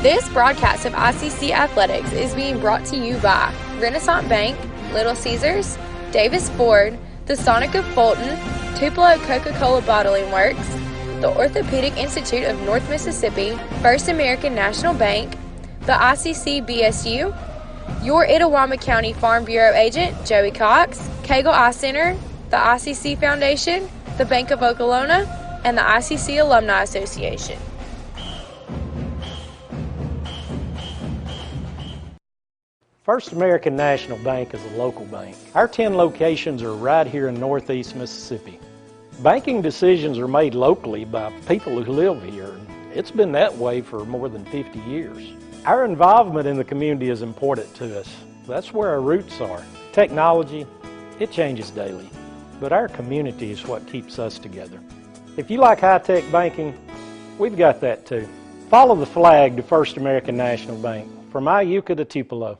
This broadcast of ICC Athletics is being brought to you by Renaissance Bank, Little Caesars, Davis Ford, the Sonic of Fulton, Tupelo Coca-Cola Bottling Works, the Orthopedic Institute of North Mississippi, First American National Bank, the ICC BSU, your Itawamba County Farm Bureau agent, Joey Cox, Cagle Eye Center, the ICC Foundation, the Bank of Okolona, and the ICC Alumni Association. First American National Bank is a local bank. Our 10 locations are right here in Northeast Mississippi. Banking decisions are made locally by people who live here. It's been that way for more than 50 years. Our involvement in the community is important to us. That's where our roots are. Technology, it changes daily, but our community is what keeps us together. If you like high-tech banking, we've got that too. Follow the flag to First American National Bank, from Iuka to Tupelo.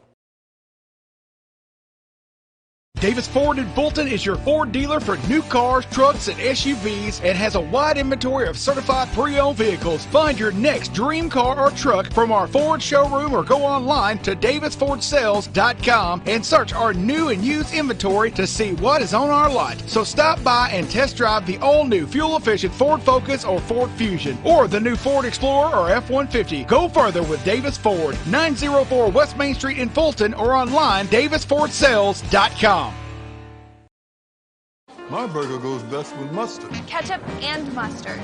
Davis Ford in Fulton is your Ford dealer for new cars, trucks, and SUVs and has a wide inventory of certified pre-owned vehicles. Find your next dream car or truck from our Ford showroom or go online to davisfordsales.com and search our new and used inventory to see what is on our lot. So stop by and test drive the all-new fuel-efficient Ford Focus or Ford Fusion or the new Ford Explorer or F-150. Go further with Davis Ford, 904 West Main Street in Fulton or online davisfordsales.com. My burger goes best with mustard. Ketchup and mustard.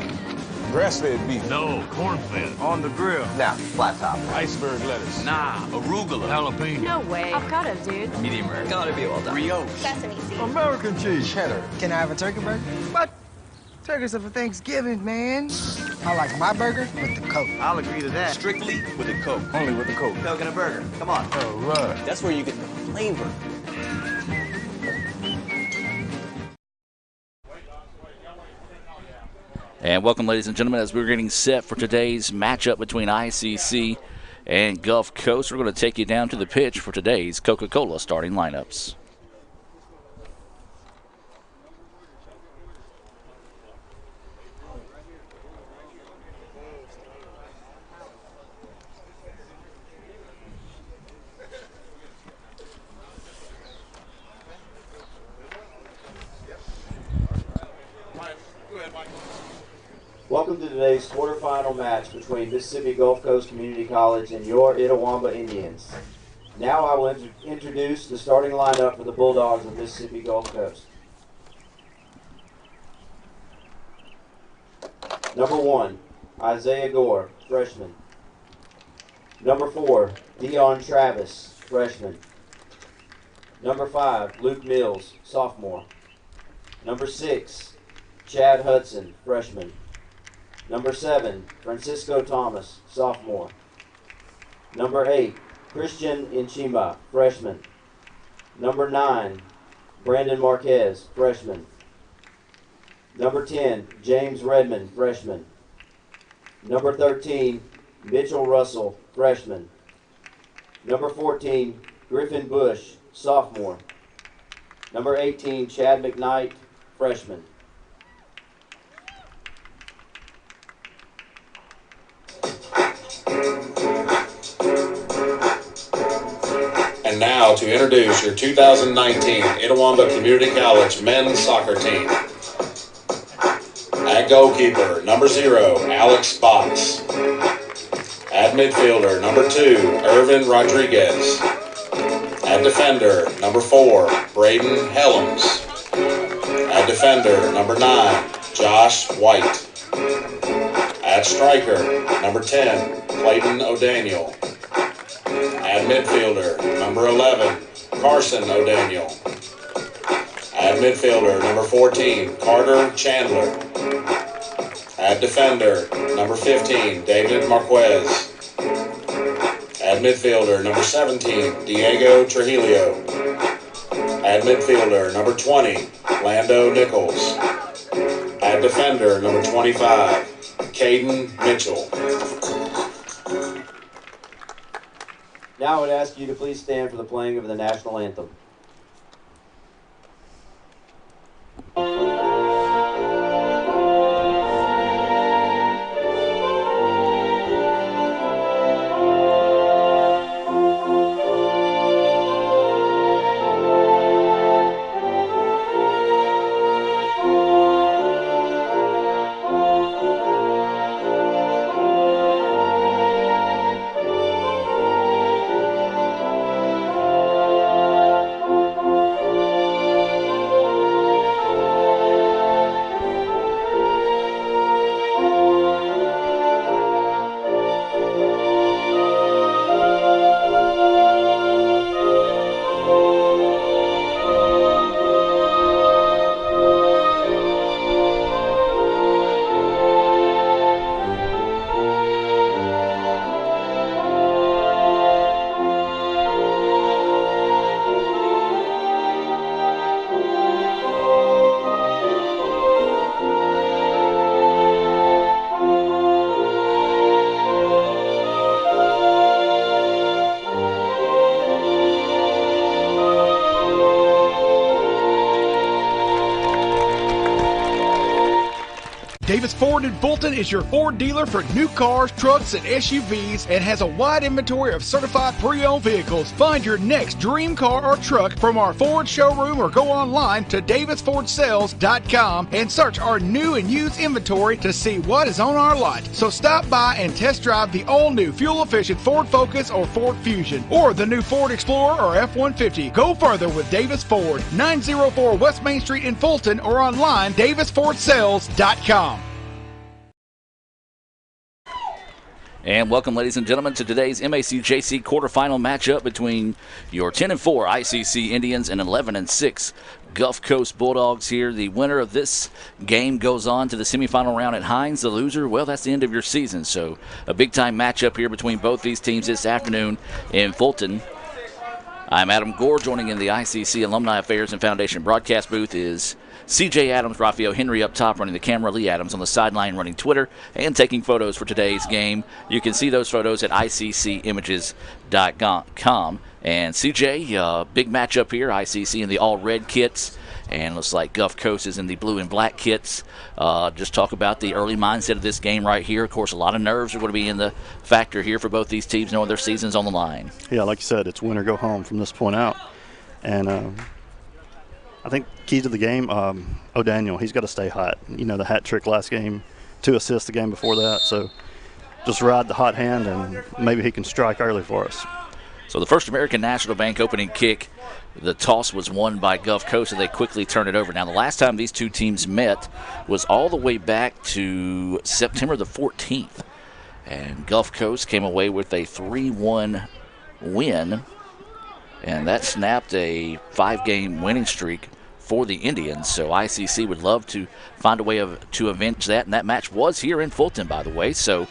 Grass-fed beef. No, corn-fed. On the grill. Now, flat top. Iceberg lettuce. Nah, arugula. Jalapeno. No way. Avocado, dude. Medium rare. Gotta be well done. Brioche. Sesame seeds. American cheese. Cheddar. Can I have a turkey burger? What? Turkeys are for Thanksgiving, man. I like my burger with the Coke. I'll agree to that. Strictly with a Coke. Only with the Coke. Coke and a burger. Come on. All right. That's where you get the flavor. And welcome, ladies and gentlemen, as we're getting set for today's matchup between ICC and Gulf Coast. We're going to take you down to the pitch for today's Coca-Cola starting lineups. Welcome to today's quarterfinal match between Mississippi Gulf Coast Community College and your Itawamba Indians. Now I will introduce the starting lineup for the Bulldogs of Mississippi Gulf Coast. Number 1, Isaiah Gore, freshman. Number 4, Dion Travis, freshman. Number 5, Luke Mills, sophomore. Number 6, Chad Hudson, freshman. Number 7, Francisco Thomas, sophomore. Number 8, Christian Inchimba, freshman. Number 9, Brandon Marquez, freshman. Number 10, James Redmond, freshman. Number 13, Mitchell Russell, freshman. Number 14, Griffin Bush, sophomore. Number 18, Chad McKnight, freshman. And now to introduce your 2019 Itawamba Community College men's soccer team. At goalkeeper, number 0, Alex Box. At midfielder, number 2, Irvin Rodriguez. At defender, number 4, Braden Helms. At defender, number 9, Josh White. At striker, number 10, Clayton O'Daniel. At midfielder, number 11, Carson O'Daniel. At midfielder, number 14, Carter Chandler. At defender, number 15, David Marquez. At midfielder, number 17, Diego Trujillo. At midfielder, number 20, Lando Nichols. At defender, number 25, Caden Mitchell. Now I would ask you to please stand for the playing of the national anthem. Davis Ford in Fulton is your Ford dealer for new cars, trucks, and SUVs and has a wide inventory of certified pre-owned vehicles. Find your next dream car or truck from our Ford showroom or go online to davisfordsales.com and search our new and used inventory to see what is on our lot. So stop by and test drive the all-new fuel-efficient Ford Focus or Ford Fusion or the new Ford Explorer or F-150. Go further with Davis Ford, 904 West Main Street in Fulton or online davisfordsales.com. And welcome, ladies and gentlemen, to today's MACJC quarterfinal matchup between your 10-4 ICC Indians and 11-6 Gulf Coast Bulldogs here. The winner of this game goes on to the semifinal round at Hines. The loser, well, that's the end of your season. So a big-time matchup here between both these teams this afternoon in Fulton. I'm Adam Gore. Joining in the ICC Alumni Affairs and Foundation broadcast booth is CJ Adams, Rafael Henry up top running the camera, Lee Adams on the sideline running Twitter and taking photos for today's game. You can see those photos at ICCimages.com. And CJ, big matchup here, ICC in the all-red kits, and looks like Gulf Coast is in the blue and black kits. Just talk about the early mindset of this game right here. Of course, a lot of nerves are going to be in the factor here for both these teams, knowing their season's on the line. Yeah, like you said, it's win or go home from this point out. And I think key to the game, O'Daniel, he's got to stay hot. You know, the hat trick last game, 2 assists the game before that. So just ride the hot hand, and maybe he can strike early for us. So the First American National Bank opening kick, the toss was won by Gulf Coast, and they quickly turned it over. Now, the last time these two teams met was all the way back to September the 14th. And Gulf Coast came away with a 3-1 win, and that snapped a 5-game winning streak for the Indians. So ICC would love to find a way to avenge that, and that match was here in Fulton, by the way. So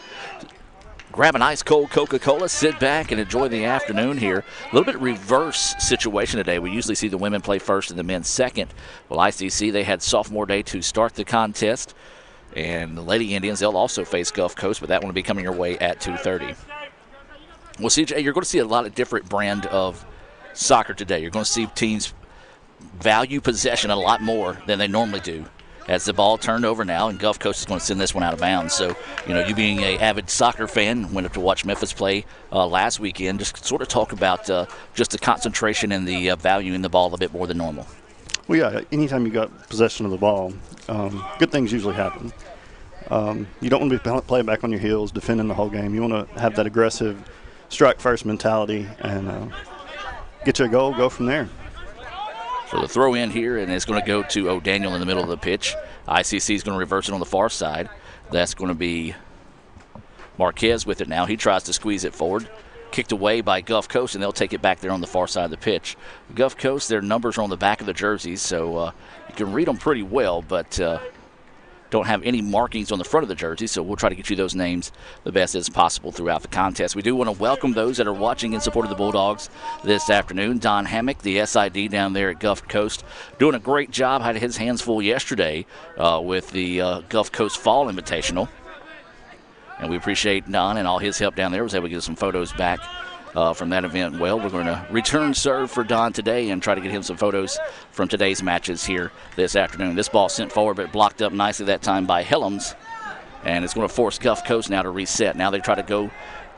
grab an ice-cold Coca-Cola, sit back, and enjoy the afternoon here. A little bit reverse situation today. We usually see the women play first and the men second. Well, ICC, they had sophomore day to start the contest. And the Lady Indians, they'll also face Gulf Coast, but that one will be coming your way at 2:30. Well, CJ, you're going to see a lot of different brand of soccer today. You're going to see teams value possession a lot more than they normally do. As the ball turned over now, and Gulf Coast is going to send this one out of bounds. So, you know, you being an avid soccer fan, went up to watch Memphis play last weekend, just sort of talk about just the concentration and the value in the ball a bit more than normal. Well, yeah, anytime you got possession of the ball, good things usually happen. You don't want to be playing back on your heels, defending the whole game. You want to have that aggressive strike-first mentality and get you a goal, go from there. So the throw in here, and it's going to go to O'Daniel in the middle of the pitch. ICC is going to reverse it on the far side. That's going to be Marquez with it now. He tries to squeeze it forward. Kicked away by Gulf Coast, and they'll take it back there on the far side of the pitch. Gulf Coast, their numbers are on the back of the jerseys, so you can read them pretty well, but don't have any markings on the front of the jersey, so we'll try to get you those names the best as possible throughout the contest. We do want to welcome those that are watching in support of the Bulldogs this afternoon. Don Hammock, the SID down there at Gulf Coast, doing a great job. Had his hands full yesterday with the Gulf Coast Fall Invitational. And we appreciate Don and all his help down there. Was able to get some photos back from that event. Well, we're going to return serve for Don today and try to get him some photos from today's matches here this afternoon. This ball sent forward, but blocked up nicely that time by Helms. And it's going to force Gulf Coast now to reset. Now they try to go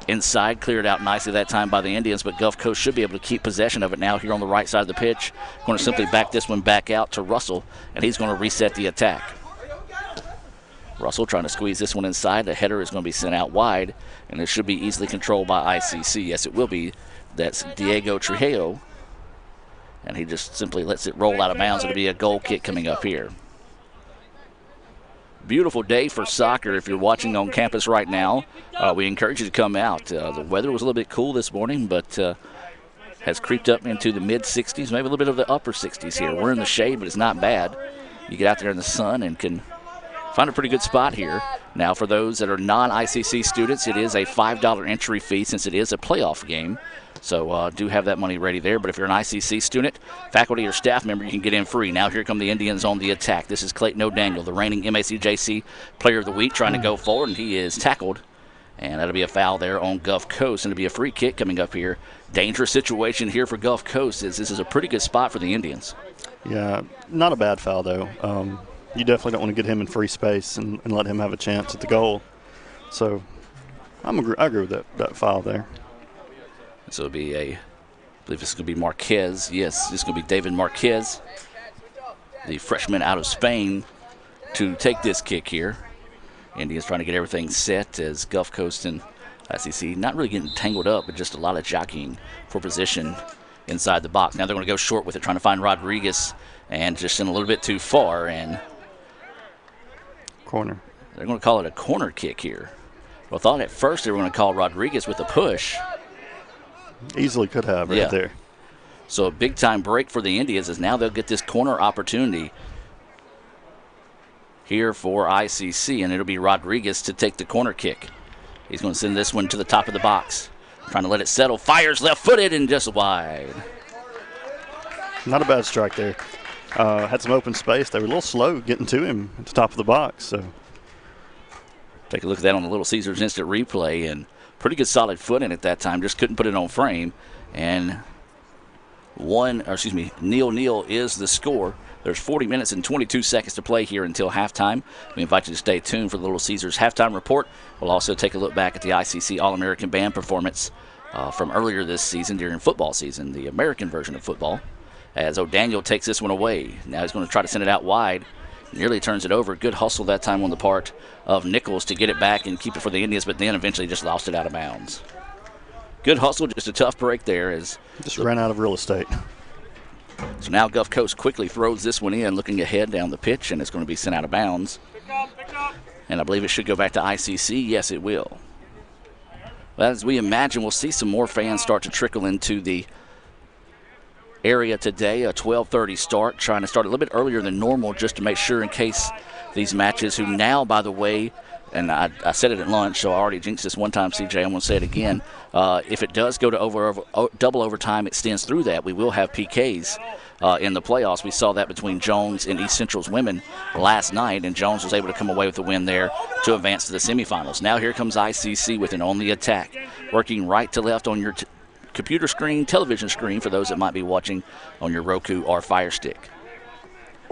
inside, clear it out nicely that time by the Indians, but Gulf Coast should be able to keep possession of it now here on the right side of the pitch. Going to simply back this one back out to Russell, and he's going to reset the attack. Russell trying to squeeze this one inside. The header is going to be sent out wide, and it should be easily controlled by ICC. Yes, it will be. That's Diego Trujillo, and he just simply lets it roll out of bounds. It'll be a goal kick coming up here. Beautiful day for soccer. If you're watching on campus right now, we encourage you to come out. The weather was a little bit cool this morning, but has creeped up into the mid-60s, maybe a little bit of the upper 60s here. We're in the shade, but it's not bad. You get out there in the sun and can find a pretty good spot here. Now, for those that are non-ICC students, it is a $5 entry fee since it is a playoff game. So do have that money ready there. But if you're an ICC student, faculty, or staff member, you can get in free. Now here come the Indians on the attack. This is Clayton O'Daniel, the reigning MACJC Player of the Week, trying to go forward, and he is tackled. And that'll be a foul there on Gulf Coast, and it'll be a free kick coming up here. Dangerous situation here for Gulf Coast, as this is a pretty good spot for the Indians. Yeah, not a bad foul, though. you definitely don't want to get him in free space and let him have a chance at the goal. So I agree with that foul there. So it'll be I believe it's going to be Marquez. Yes, it's going to be David Marquez, the freshman out of Spain, to take this kick here. Indians trying to get everything set as Gulf Coast and ICC not really getting tangled up, but just a lot of jockeying for position inside the box. Now they're going to go short with it, trying to find Rodriguez, and just in a little bit too far. And corner. They're going to call it a corner kick here. Well, I thought at first they were going to call Rodriguez with a push. Easily could have right there. So a big-time break for the Indians as now they'll get this corner opportunity here for ICC, and it'll be Rodriguez to take the corner kick. He's going to send this one to the top of the box. Trying to let it settle. Fires left-footed and just wide. Not a bad strike there. Had some open space. They were a little slow getting to him at the top of the box. So take a look at that on the Little Caesars instant replay, and pretty good solid footing at that time. Just couldn't put it on frame. And Neal is the score. There's 40 minutes and 22 seconds to play here until halftime. We invite you to stay tuned for the Little Caesars halftime report. We'll also take a look back at the ICC All-American Band performance from earlier this season during football season, the American version of football, as O'Daniel takes this one away. Now he's going to try to send it out wide. Nearly turns it over. Good hustle that time on the part of Nichols to get it back and keep it for the Indians, but then eventually just lost it out of bounds. Good hustle, just a tough break there. Just ran out of real estate. So now Gulf Coast quickly throws this one in, looking ahead down the pitch, and it's going to be sent out of bounds. Pick up. And I believe it should go back to ICC. Yes, it will. Well, as we imagine, we'll see some more fans start to trickle into the area today. A 12:30 start, trying to start a little bit earlier than normal just to make sure in case these matches, who now, by the way, and I said it at lunch, so I already jinxed this one time, CJ. I'm going to say it again. If it does go to double overtime, extends through that, we will have PKs in the playoffs. We saw that between Jones and East Central's women last night, and Jones was able to come away with the win there to advance to the semifinals. Now here comes ICC with an on the attack, working right to left on your computer screen, television screen, for those that might be watching on your Roku or Fire Stick.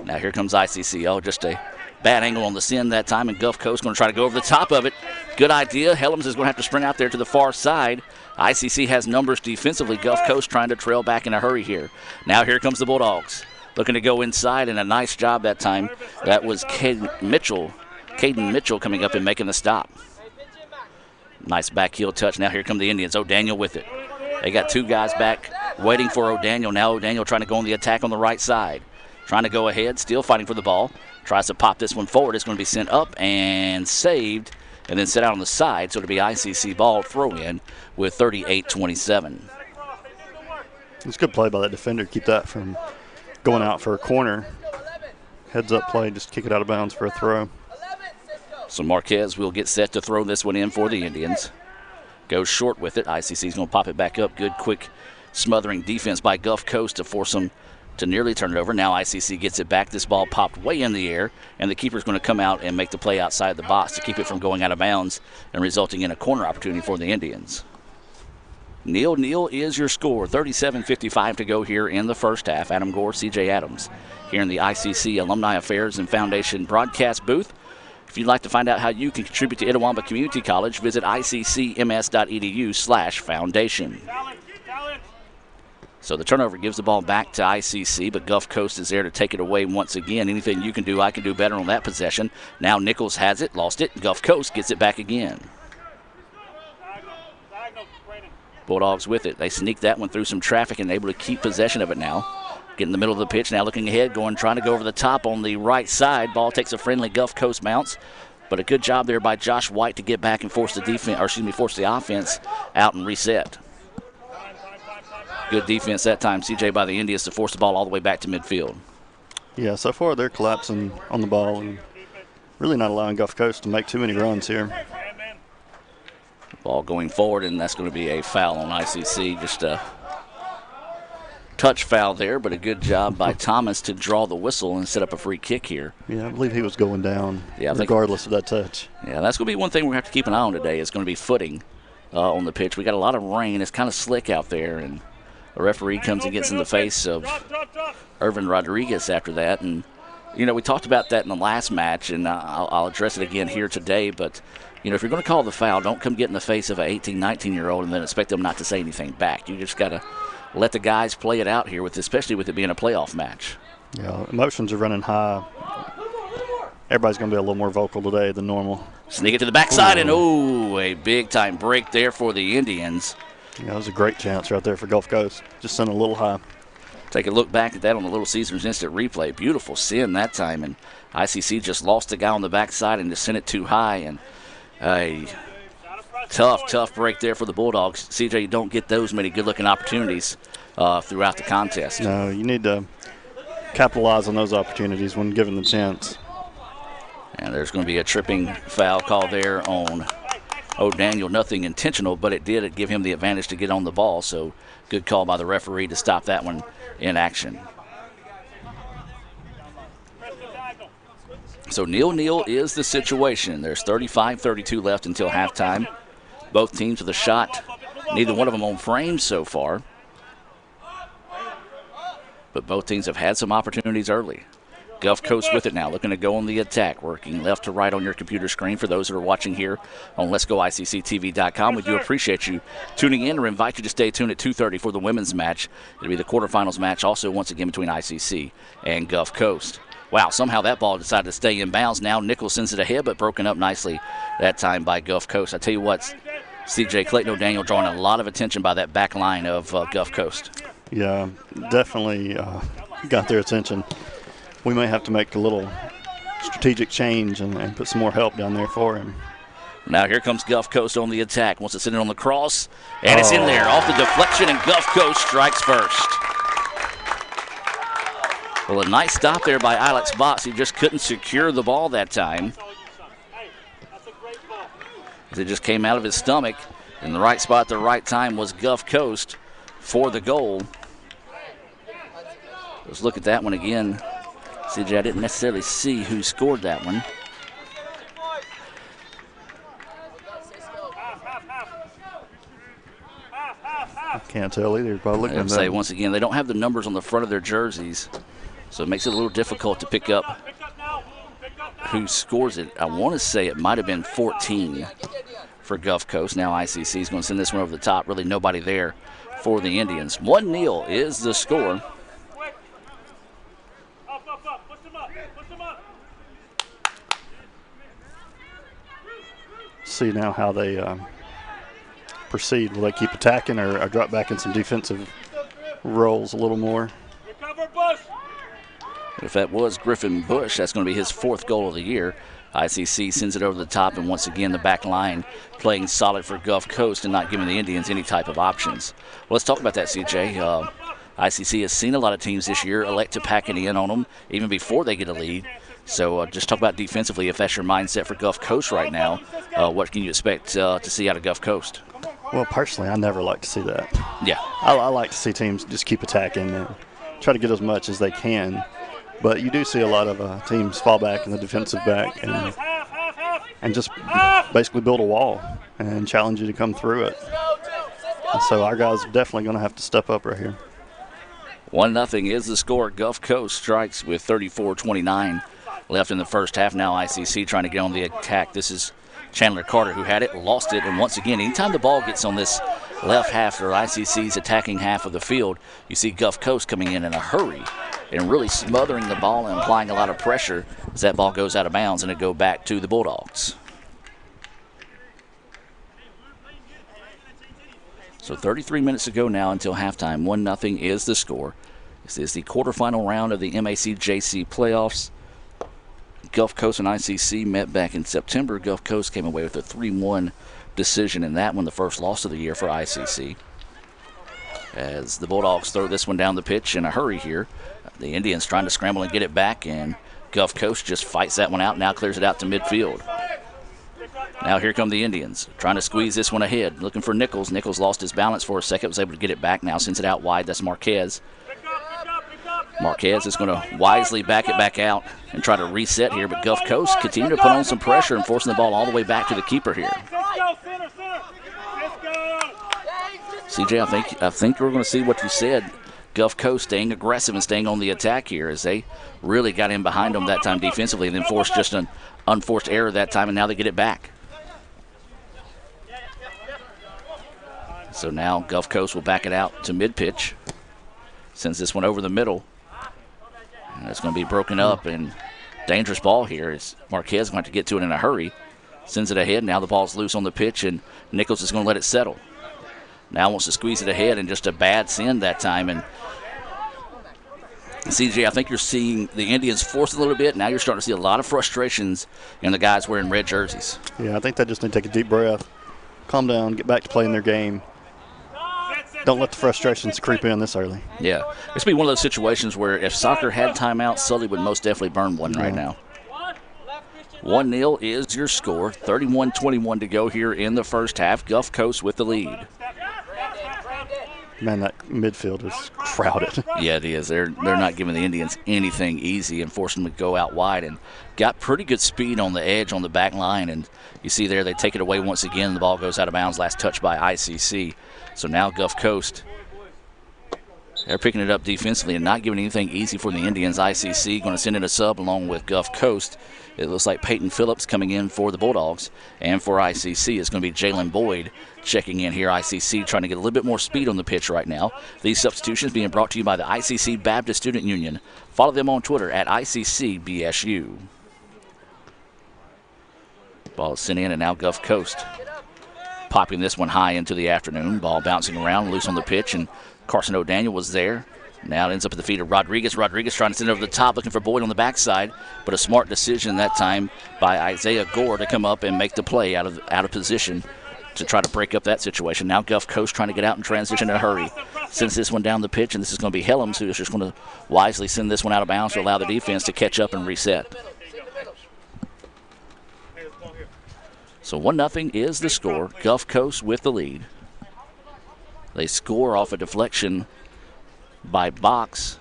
Now here comes ICC. Oh, just a bad angle on the send that time, and Gulf Coast going to try to go over the top of it. Good idea. Helms is going to have to sprint out there to the far side. ICC has numbers defensively. Gulf Coast trying to trail back in a hurry here. Now here comes the Bulldogs. Looking to go inside, and a nice job that time. That was Caden Mitchell coming up and making the stop. Nice back heel touch. Now here come the Indians. O'Daniel with it. They got two guys back waiting for O'Daniel. Now O'Daniel trying to go on the attack on the right side. Trying to go ahead, still fighting for the ball. Tries to pop this one forward. It's going to be sent up and saved, and then set out on the side. So it'll be ICC ball throw-in with 38-27. It's a good play by that defender. Keep that from going out for a corner. Heads-up play, just kick it out of bounds for a throw. So Marquez will get set to throw this one in for the Indians. Goes short with it. ICC's going to pop it back up. Good, quick, smothering defense by Gulf Coast to force them to nearly turn it over. Now ICC gets it back. This ball popped way in the air, and the keeper's going to come out and make the play outside the box to keep it from going out of bounds and resulting in a corner opportunity for the Indians. Neal is your score. 37:55 to go here in the first half. Adam Gore, CJ Adams here in the ICC Alumni Affairs and Foundation broadcast booth. If you'd like to find out how you can contribute to Itawamba Community College, visit iccms.edu/foundation. So the turnover gives the ball back to ICC, but Gulf Coast is there to take it away once again. Anything you can do, I can do better on that possession. Now Nichols has it, lost it. Gulf Coast gets it back again. Bulldogs with it. They sneak that one through some traffic and able to keep possession of it now. Get in the middle of the pitch, now looking ahead, trying to go over the top on the right side. Ball takes a friendly Gulf Coast bounce, but a good job there by Josh White to get back and force the offense out and reset. Good defense that time, CJ, by the Indians to force the ball all the way back to midfield. Yeah, so far they're collapsing on the ball and really not allowing Gulf Coast to make too many runs here. Ball going forward, and that's going to be a foul on ICC. Just a touch foul there, but a good job by Thomas to draw the whistle and set up a free kick here. Yeah, I believe he was going down regardless of that touch. Yeah, that's going to be one thing we have to keep an eye on today. It's going to be footing on the pitch. We got a lot of rain. It's kind of slick out there, and the referee comes and gets in the face of Irvin Rodriguez after that, and You know, we talked about that in the last match, and I'll address it again here today. But, you know, if you're going to call the foul, don't come get in the face of an 18, 19-year-old and then expect them not to say anything back. You just got to let the guys play it out here, especially with it being a playoff match. Yeah, emotions are running high. Everybody's going to be a little more vocal today than normal. Sneak it to the backside, and a big-time break there for the Indians. Yeah, that was a great chance right there for Gulf Coast. Just sent a little high. Take a look back at that on the Little Caesars instant replay. Beautiful sin that time, and ICC just lost the guy on the backside and just sent it too high. And a tough break there for the Bulldogs. CJ, you don't get those many good-looking opportunities throughout the contest. No, you need to capitalize on those opportunities when given the chance. And there's going to be a tripping foul call there on O'Daniel. Nothing intentional, but it did give him the advantage to get on the ball. So good call by the referee to stop that one in action. So 0-0 is the situation. There's 35-32 left until halftime. Both teams with a shot. Neither one of them on frame so far. But both teams have had some opportunities early. Gulf Coast with it now, looking to go on the attack, working left to right on your computer screen. For those that are watching here on Let'sGoICCTV.com, we do appreciate you tuning in or invite you to stay tuned at 2:30 for the women's match. It'll be the quarterfinals match, also once again between ICC and Gulf Coast. Wow, somehow that ball decided to stay in bounds. Now Nichols sends it ahead, but broken up nicely that time by Gulf Coast. I tell you what, CJ, Clayton O'Daniel drawing a lot of attention by that back line of Gulf Coast. Yeah, definitely got their attention. We may have to make a little strategic change and put some more help down there for him. Now here comes Gulf Coast on the attack. Wants to send it on the cross, and it's in there off the deflection, and Gulf Coast strikes first. Well, a nice stop there by Alex Box. He just couldn't secure the ball that time. It just came out of his stomach. In the right spot at the right time was Gulf Coast for the goal. Let's look at that one again. CJ, I didn't necessarily see who scored that one. I can't tell either. Probably looking at say once again, they don't have the numbers on the front of their jerseys, so it makes it a little difficult to pick up who scores it. I want to say it might have been 14 for Gulf Coast. Now ICC is going to send this one over the top. Really nobody there for the Indians. 1-0 is the score. See now how they proceed. Will they keep attacking or drop back in some defensive roles a little more? If that was Griffin Bush, that's going to be his 4th goal of the year. ICC sends it over the top, and once again the back line playing solid for Gulf Coast and not giving the Indians any type of options. Well, let's talk about that, CJ. ICC has seen a lot of teams this year elect to pack it in on them even before they get a lead. So just talk about defensively, if that's your mindset for Gulf Coast right now, what can you expect to see out of Gulf Coast? Well, personally, I never like to see that. Yeah. I like to see teams just keep attacking and try to get as much as they can. But you do see a lot of teams fall back in the defensive back and just basically build a wall and challenge you to come through it. And so our guys are definitely going to have to step up right here. 1-0 is the score. Gulf Coast strikes with 34-29 left in the first half. Now ICC trying to get on the attack. This is Chandler Carter who had it, lost it, and once again, anytime the ball gets on this left half or ICC's attacking half of the field, you see Gulf Coast coming in a hurry and really smothering the ball and applying a lot of pressure as that ball goes out of bounds and it go back to the Bulldogs. So 33 minutes to go now until halftime. 1-0 is the score. This is the quarterfinal round of the MACJC playoffs. Gulf Coast and ICC met back in September. Gulf Coast came away with a 3-1 decision in that one, the first loss of the year for ICC. As the Bulldogs throw this one down the pitch in a hurry here. The Indians trying to scramble and get it back, and Gulf Coast just fights that one out, now clears it out to midfield. Now here come the Indians, trying to squeeze this one ahead, looking for Nichols. Nichols lost his balance for a second, was able to get it back, now sends it out wide. That's Marquez. Marquez is going to wisely back it back out and try to reset here, but Gulf Coast continue to put on some pressure and forcing the ball all the way back to the keeper here. CJ, I think we're going to see what you said. Gulf Coast staying aggressive and staying on the attack here as they really got in behind them that time defensively and then forced just an unforced error that time, and now they get it back. So now Gulf Coast will back it out to mid-pitch. Sends this one over the middle. And it's going to be broken up, and dangerous ball here as Marquez going to get to it in a hurry. Sends it ahead. Now the ball's loose on the pitch, and Nichols is going to let it settle. Now wants to squeeze it ahead, and just a bad send that time. And CJ, I think you're seeing the Indians force a little bit. Now you're starting to see a lot of frustrations in the guys wearing red jerseys. Yeah, I think they just need to take a deep breath, calm down, get back to playing their game. Don't let the frustrations creep in this early. Yeah. This would be one of those situations where if soccer had timeouts, Sully would most definitely burn one right now. 1-0 is your score. 31-21 to go here in the first half. Gulf Coast with the lead. Man, that midfield is crowded. Yeah, it is. They're not giving the Indians anything easy and forcing them to go out wide, and got pretty good speed on the edge on the back line. And you see there they take it away once again. The ball goes out of bounds. Last touch by ICC. So now Gulf Coast, they're picking it up defensively and not giving anything easy for the Indians. ICC going to send in a sub along with Gulf Coast. It looks like Peyton Phillips coming in for the Bulldogs. And for ICC, it's going to be Jalen Boyd checking in here. ICC trying to get a little bit more speed on the pitch right now. These substitutions being brought to you by the ICC Baptist Student Union. Follow them on Twitter at ICCBSU. Ball is sent in, and now Gulf Coast popping this one high into the afternoon. Ball bouncing around, loose on the pitch, and Carson O'Daniel was there. Now it ends up at the feet of Rodriguez. Rodriguez trying to send it over the top, looking for Boyd on the backside, but a smart decision that time by Isaiah Gore to come up and make the play out of position to try to break up that situation. Now Gulf Coast trying to get out in transition in a hurry. Sends this one down the pitch, and this is going to be Helms, who is just going to wisely send this one out of bounds to allow the defense to catch up and reset. So 1-0 is the score. Gulf Coast with the lead. They score off a deflection by Box.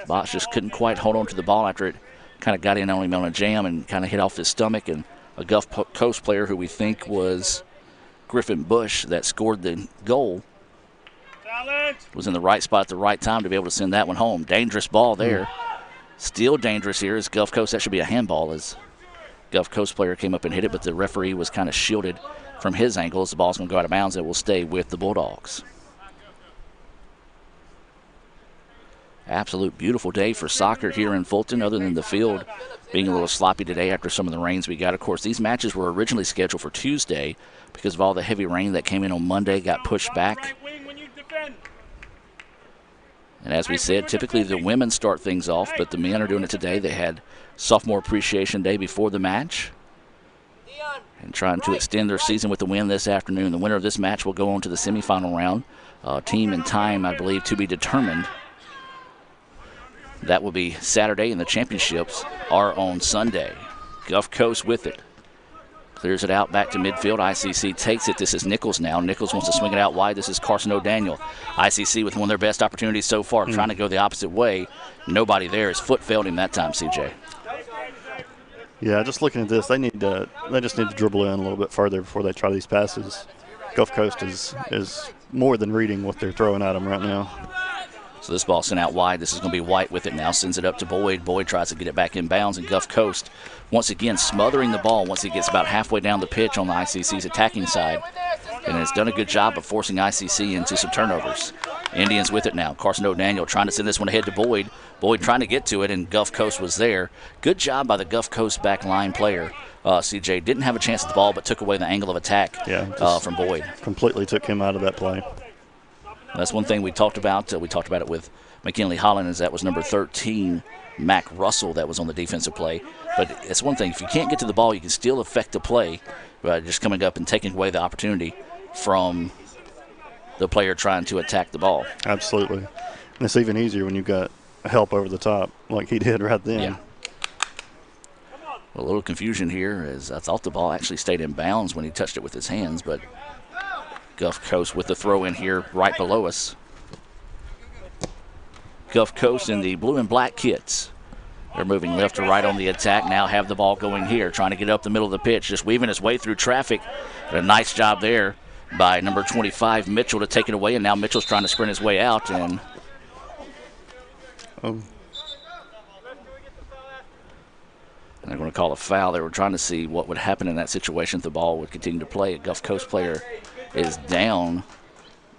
Box just couldn't quite hold on to the ball after it kind of got in on him on a jam and kind of hit off his stomach. And a Gulf Coast player who we think was Griffin Bush that scored the goal was in the right spot at the right time to be able to send that one home. Dangerous ball there. Still dangerous here as Gulf Coast. That should be a handball as Gulf Coast player came up and hit it, but the referee was kind of shielded from his angle as the ball's going to go out of bounds. It will stay with the Bulldogs. Absolute beautiful day for soccer here in Fulton, other than the field being a little sloppy today after some of the rains we got. Of course, these matches were originally scheduled for Tuesday because of all the heavy rain that came in on Monday, got pushed back. And as we said, typically the women start things off, but the men are doing it today. They had Sophomore Appreciation Day before the match and trying to extend their season with the win this afternoon. The winner of this match will go on to the semifinal round. Team and time, I believe, to be determined. That will be Saturday, and the championships are on Sunday. Gulf Coast with it. Clears it out back to midfield. ICC takes it. This is Nichols now. Nichols wants to swing it out wide. This is Carson O'Daniel. ICC with one of their best opportunities so far, trying to go the opposite way. Nobody there. His foot failed him that time, CJ. Yeah, just looking at this, they just need to dribble in a little bit further before they try these passes. Gulf Coast is more than reading what they're throwing at them right now. So this ball sent out wide. This is going to be White with it now. Sends it up to Boyd. Boyd tries to get it back in bounds, and Gulf Coast once again smothering the ball once he gets about halfway down the pitch on the ICC's attacking side. And has done a good job of forcing ICC into some turnovers. Indians with it now. Carson O'Daniel trying to send this one ahead to Boyd. Boyd trying to get to it, and Gulf Coast was there. Good job by the Gulf Coast back line player. CJ didn't have a chance at the ball, but took away the angle of attack from Boyd. Completely took him out of that play. That's one thing we talked about. We talked about it with McKinley Holland, as that was number 13, Mac Russell, that was on the defensive play. But it's one thing. If you can't get to the ball, you can still affect the play by just coming up and taking away the opportunity from the player trying to attack the ball. Absolutely. And it's even easier when you've got help over the top like he did right then. Yeah. A little confusion here, as I thought the ball actually stayed in bounds when he touched it with his hands, but Gulf Coast with the throw in here right below us. Gulf Coast in the blue and black kits. They're moving left to right on the attack. Now have the ball going here, trying to get up the middle of the pitch, just weaving his way through traffic. But a nice job there by number 25, Mitchell, to take it away. And now Mitchell's trying to sprint his way out, and Oh. They're going to call a foul. They were trying to see what would happen in that situation if the ball would continue to play. A Gulf Coast player is down,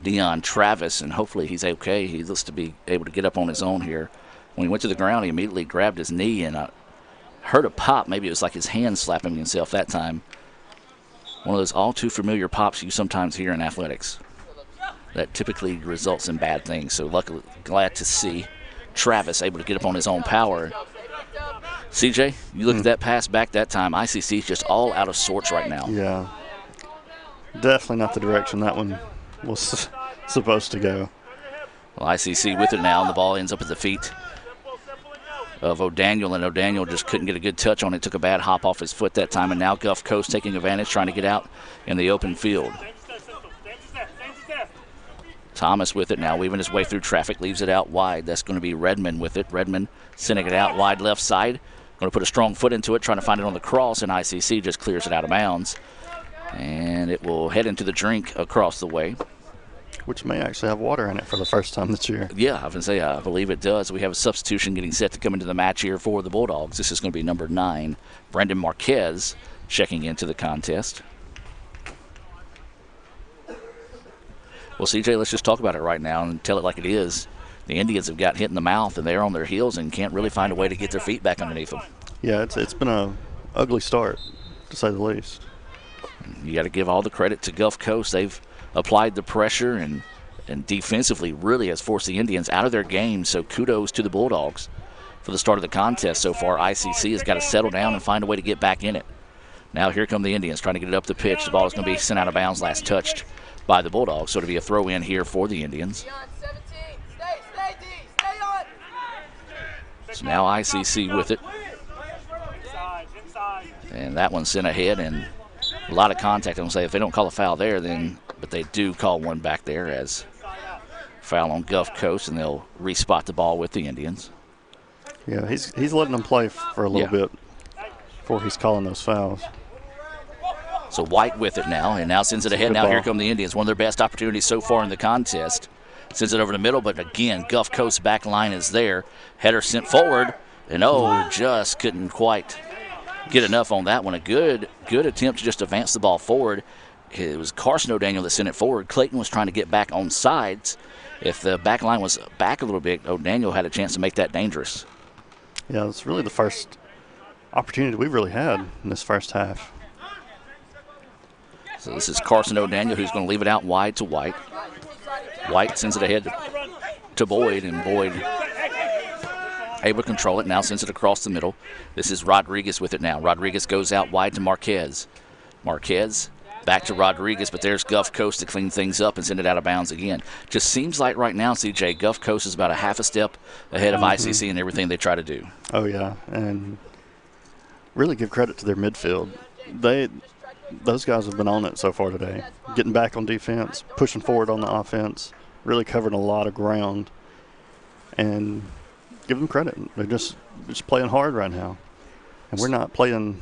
Dion Travis, and hopefully he's okay. He looks to be able to get up on his own here. When he went to the ground, he immediately grabbed his knee, and I heard a pop. Maybe it was like his hand slapping himself that time. One of those all too familiar pops you sometimes hear in athletics. That typically results in bad things. So luckily, glad to see Travis able to get up on his own power. CJ, you look at that pass back that time. ICC is just all out of sorts right now. Yeah. Definitely not the direction that one was supposed to go. Well, ICC with it now, and the ball ends up at the feet of O'Daniel, and O'Daniel just couldn't get a good touch on it. Took a bad hop off his foot that time, and now Gulf Coast taking advantage, trying to get out in the open field. Thomas with it now, weaving his way through traffic, leaves it out wide. That's going to be Redmond with it. Redmond sending it out wide left side. Going to put a strong foot into it, trying to find it on the cross, and ICC just clears it out of bounds. And it will head into the drink across the way. Which may actually have water in it for the first time this year. Yeah, I was going to say, I believe it does. We have a substitution getting set to come into the match here for the Bulldogs. This is going to be number 9, Brandon Marquez, checking into the contest. Well, CJ, let's just talk about it right now and tell it like it is. The Indians have got hit in the mouth, and they're on their heels and can't really find a way to get their feet back underneath them. Yeah, it's been a ugly start, to say the least. You got to give all the credit to Gulf Coast. They've applied the pressure and defensively really has forced the Indians out of their game, so kudos to the Bulldogs for the start of the contest so far. ICC has got to settle down and find a way to get back in it. Now here come the Indians trying to get it up the pitch. The ball is going to be sent out of bounds, last touched by the Bulldogs, so it'll be a throw in here for the Indians. So now ICC with it. And that one's sent ahead, and a lot of contact. I'm going to say if they don't call a foul there, then, but they do call one back there as foul on Gulf Coast, and they'll respot the ball with the Indians. Yeah, he's letting them play for a little bit before he's calling those fouls. So White with it now, and now sends it ahead. Now here come the Indians. One of their best opportunities so far in the contest. Sends it over the middle, but again, Gulf Coast back line is there. Header sent forward, and just couldn't quite get enough on that one. A good attempt to just advance the ball forward. It was Carson O'Daniel that sent it forward. Clayton was trying to get back on sides. If the back line was back a little bit, O'Daniel had a chance to make that dangerous. Yeah, it's really the first opportunity we've really had in this first half. So this is Carson O'Daniel who's going to leave it out wide to White. White sends it ahead to Boyd, and Boyd able to control it. Now sends it across the middle. This is Rodriguez with it now. Rodriguez goes out wide to Marquez. Marquez back to Rodriguez, but there's Gulf Coast to clean things up and send it out of bounds again. Just seems like right now, CJ, Gulf Coast is about a half a step ahead of ICC in everything they try to do. Oh, yeah, and really give credit to their midfield. Those guys have been on it so far today. Getting back on defense, pushing forward on the offense, really covering a lot of ground. And give them credit. They're just playing hard right now. And we're not playing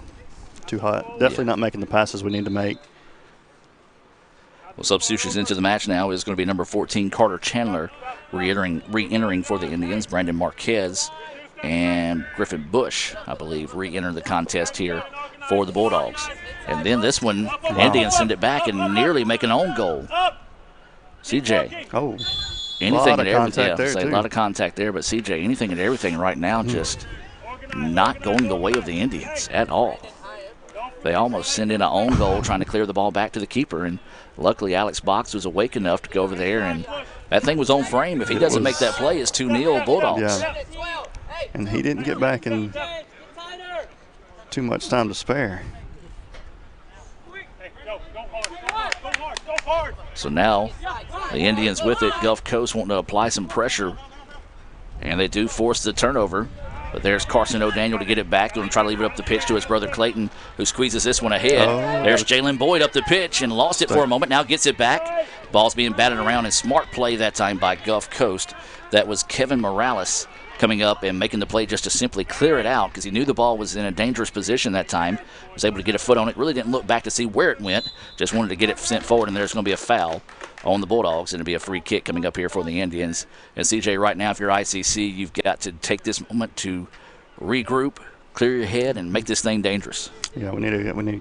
too hot. Definitely not making the passes we need to make. Well, substitutions into the match now is going to be number 14, Carter Chandler, re-entering for the Indians. Brandon Marquez and Griffin Bush, I believe, re-enter the contest here for the Bulldogs. And then this one, Indians send it back and nearly make an own goal. CJ. Oh, anything and everything. A lot of contact there, but CJ, anything and everything right now just not going the way of the Indians at all. They almost send in an own goal trying to clear the ball back to the keeper, and luckily Alex Box was awake enough to go over there, and that thing was on frame. If he doesn't make that play, it's 2-0 Bulldogs. Yeah. And he didn't get back in too much time to spare. So now the Indians with it. Gulf Coast wanting to apply some pressure, and they do force the turnover. But there's Carson O'Daniel to get it back. Going to try to leave it up the pitch to his brother Clayton, who squeezes this one ahead. There's Jalen Boyd up the pitch and lost it for a moment. Now gets it back. Ball's being batted around, and smart play that time by Gulf Coast. That was Kevin Morales coming up and making the play just to simply clear it out because he knew the ball was in a dangerous position that time. Was able to get a foot on it. Really didn't look back to see where it went. Just wanted to get it sent forward, and there's going to be a foul on the Bulldogs, and it'll be a free kick coming up here for the Indians. And CJ, right now, if you're ICC, you've got to take this moment to regroup, clear your head, and make this thing dangerous. Yeah, we need a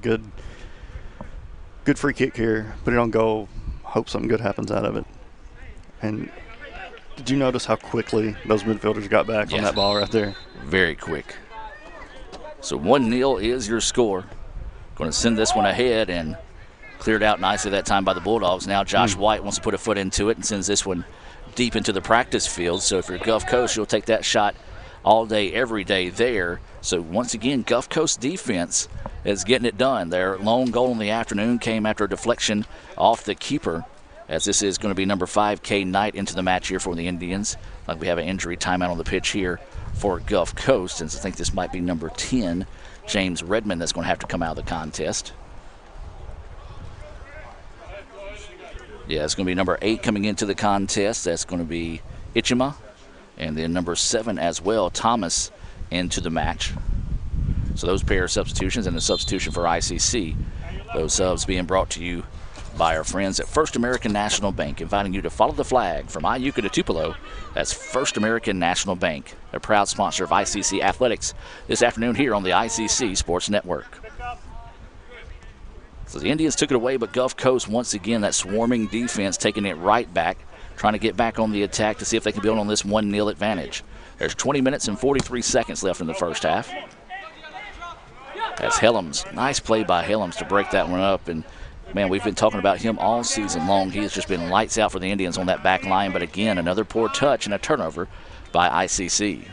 good free kick here. Put it on goal. Hope something good happens out of it. And did you notice how quickly those midfielders got back on that ball right there? Very quick. So 1-0 is your score. Going to send this one ahead and cleared out nicely that time by the Bulldogs. Now Josh White wants to put a foot into it and sends this one deep into the practice field. So if you're Gulf Coast, you'll take that shot all day, every day there. So once again, Gulf Coast defense is getting it done. Their lone goal in the afternoon came after a deflection off the keeper, as this is going to be number 5, K Knight, into the match here for the Indians. Like we have an injury timeout on the pitch here for Gulf Coast, and I think this might be number 10, James Redmond, that's going to have to come out of the contest. Yeah, it's going to be number 8 coming into the contest. That's going to be Ichima. And then number 7 as well, Thomas, into the match. So those pair of substitutions and a substitution for ICC. Those subs being brought to you by our friends at First American National Bank, inviting you to follow the flag from Iuka to Tupelo. That's First American National Bank, a proud sponsor of ICC Athletics this afternoon here on the ICC Sports Network. So the Indians took it away, but Gulf Coast, once again, that swarming defense taking it right back, trying to get back on the attack to see if they can build on this 1-0 advantage. There's 20 minutes and 43 seconds left in the first half. That's Helms. Nice play by Helms to break that one up. And, man, we've been talking about him all season long. He has just been lights out for the Indians on that back line. But, again, another poor touch and a turnover by ICC.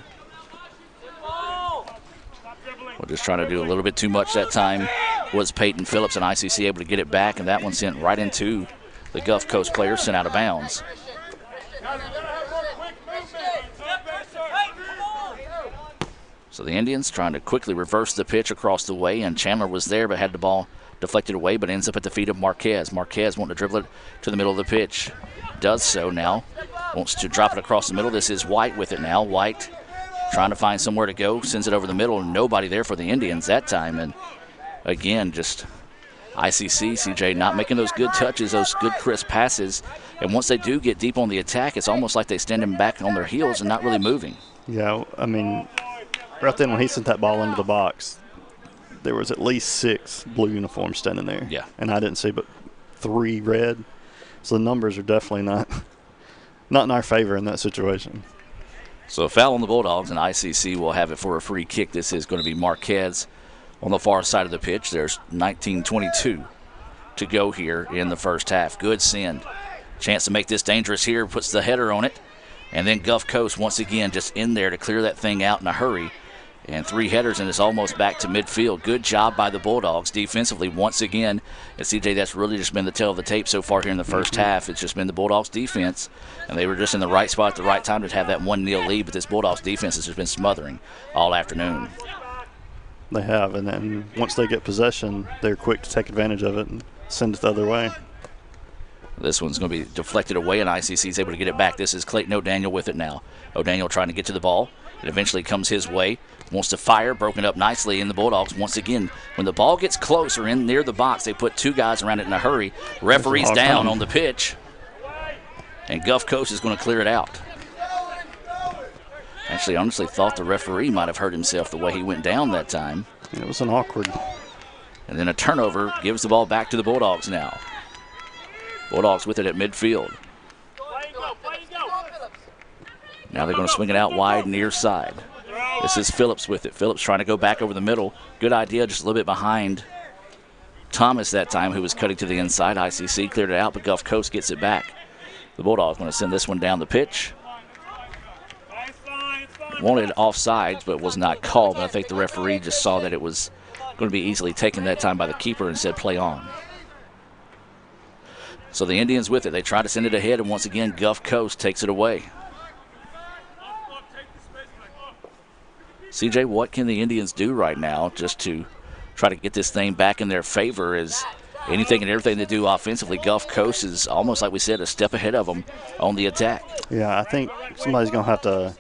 We're just trying to do a little bit too much that time. Was Peyton Phillips, and ICC able to get it back, and that one sent right into the Gulf Coast player, sent out of bounds. So the Indians trying to quickly reverse the pitch across the way, and Chandler was there but had the ball deflected away, but ends up at the feet of Marquez. Marquez wanting to dribble it to the middle of the pitch. Does so now. Wants to drop it across the middle. This is White with it now. White trying to find somewhere to go. Sends it over the middle. Nobody there for the Indians that time. And again, just ICC, CJ, not making those good touches, those good crisp passes. And once they do get deep on the attack, it's almost like they stand them back on their heels and not really moving. Yeah, I mean, right then when he sent that ball into the box, there was at least 6 blue uniforms standing there. Yeah. And I didn't see but 3 red. So the numbers are definitely not in our favor in that situation. So a foul on the Bulldogs, and ICC will have it for a free kick. This is going to be Marquez on the far side of the pitch. There's 19:22 to go here in the first half. Good send. Chance to make this dangerous here. Puts the header on it. And then Gulf Coast once again just in there to clear that thing out in a hurry. And 3 headers, and it's almost back to midfield. Good job by the Bulldogs defensively once again. And, CJ, that's really just been the tail of the tape so far here in the first half. It's just been the Bulldogs defense, and they were just in the right spot at the right time to have that 1-0 lead. But this Bulldogs defense has just been smothering all afternoon. They have, and then once they get possession, they're quick to take advantage of it and send it the other way. This one's going to be deflected away, and ICC is able to get it back. This is Clayton O'Daniel with it now. O'Daniel trying to get to the ball. It eventually comes his way. Wants to fire, broken up nicely in the Bulldogs. Once again, when the ball gets close or in near the box, they put 2 guys around it in a hurry. Referee's down on the pitch, and Gulf Coast is going to clear it out. Actually, I honestly thought the referee might have hurt himself the way he went down that time. It was an awkward. And then a turnover gives the ball back to the Bulldogs now. Bulldogs with it at midfield. Now they're going to swing it out wide near side. This is Phillips with it. Phillips trying to go back over the middle. Good idea, just a little bit behind Thomas that time, who was cutting to the inside. ICC cleared it out, but Gulf Coast gets it back. The Bulldogs going to send this one down the pitch. Wanted offsides, but was not called. I think the referee just saw that it was going to be easily taken that time by the keeper and said play on. So the Indians with it. They try to send it ahead, and once again, Gulf Coast takes it away. CJ, what can the Indians do right now just to try to get this thing back in their favor? Is anything and everything they do offensively, Gulf Coast is almost like we said, a step ahead of them on the attack. Yeah, I think somebody's going to have to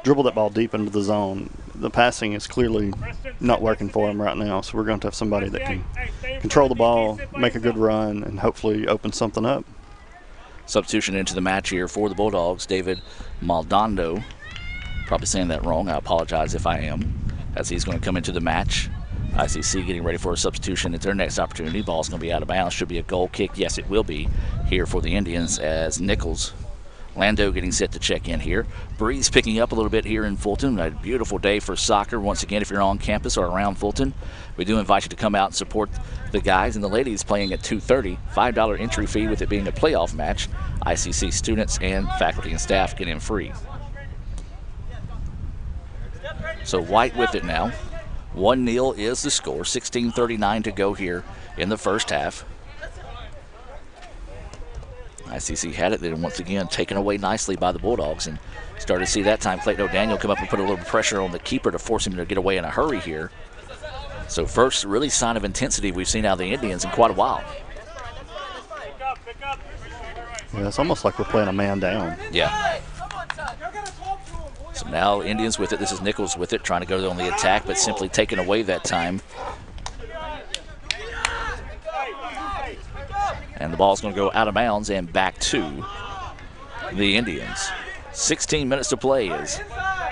dribble that ball deep into the zone. The passing is clearly not working for him right now, so we're going to have somebody that can control the ball, make a good run, and hopefully open something up. Substitution into the match here for the Bulldogs, David Maldonado. Probably saying that wrong. I apologize if I am, as he's going to come into the match. ICC getting ready for a substitution. It's their next opportunity. Ball's going to be out of bounds. Should be a goal kick. Yes, it will be here for the Indians as Nichols. Lando getting set to check in here. Breeze picking up a little bit here in Fulton. A beautiful day for soccer. Once again, if you're on campus or around Fulton, we do invite you to come out and support the guys and the ladies playing at 2:30. $5 entry fee with it being a playoff match. ICC students and faculty and staff get in free. So White with it now. 1-0 is the score. 16:39 to go here in the first half. ICC had it, then once again taken away nicely by the Bulldogs, and started to see that time Clayton O'Daniel come up and put a little pressure on the keeper to force him to get away in a hurry here. So first really sign of intensity we've seen out of the Indians in quite a while. Yeah, it's almost like we're playing a man down. Yeah. So now Indians with it. This is Nichols with it, trying to go on the attack, but simply taken away that time. And the ball's going to go out of bounds and back to the Indians. 16 minutes to play as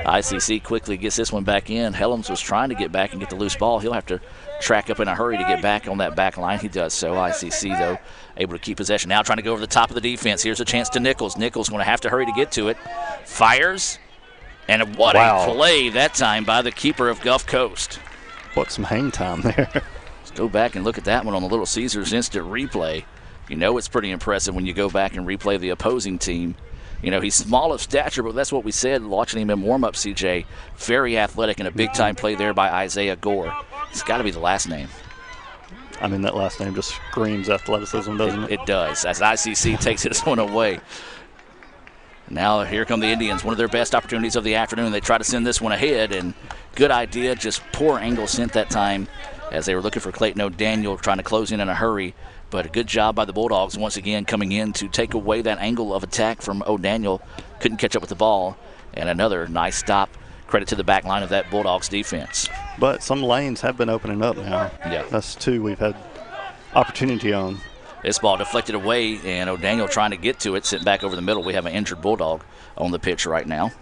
ICC quickly gets this one back in. Helms was trying to get back and get the loose ball. He'll have to track up in a hurry to get back on that back line. He does so. ICC, though, able to keep possession. Now trying to go over the top of the defense. Here's a chance to Nichols. Nichols going to have to hurry to get to it. Fires. And what a play that time by the keeper of Gulf Coast. What some hang time there. Let's go back and look at that one on the Little Caesars instant replay. You know it's pretty impressive when you go back and replay the opposing team. You know, he's small of stature, but that's what we said watching him in warm-up, CJ. Very athletic and a big-time play there by Isaiah Gore. It's got to be the last name. I mean, that last name just screams athleticism, doesn't it? It does, as ICC takes this one away. Now here come the Indians, one of their best opportunities of the afternoon. They try to send this one ahead, and good idea, just poor angle sent that time as they were looking for Clayton O'Daniel, trying to close in a hurry. But a good job by the Bulldogs once again coming in to take away that angle of attack from O'Daniel. Couldn't catch up with the ball. And another nice stop. Credit to the back line of that Bulldogs defense. But some lanes have been opening up now. Yeah. That's two we've had opportunity on. This ball deflected away, and O'Daniel trying to get to it, sent back over the middle. We have an injured Bulldog on the pitch right now.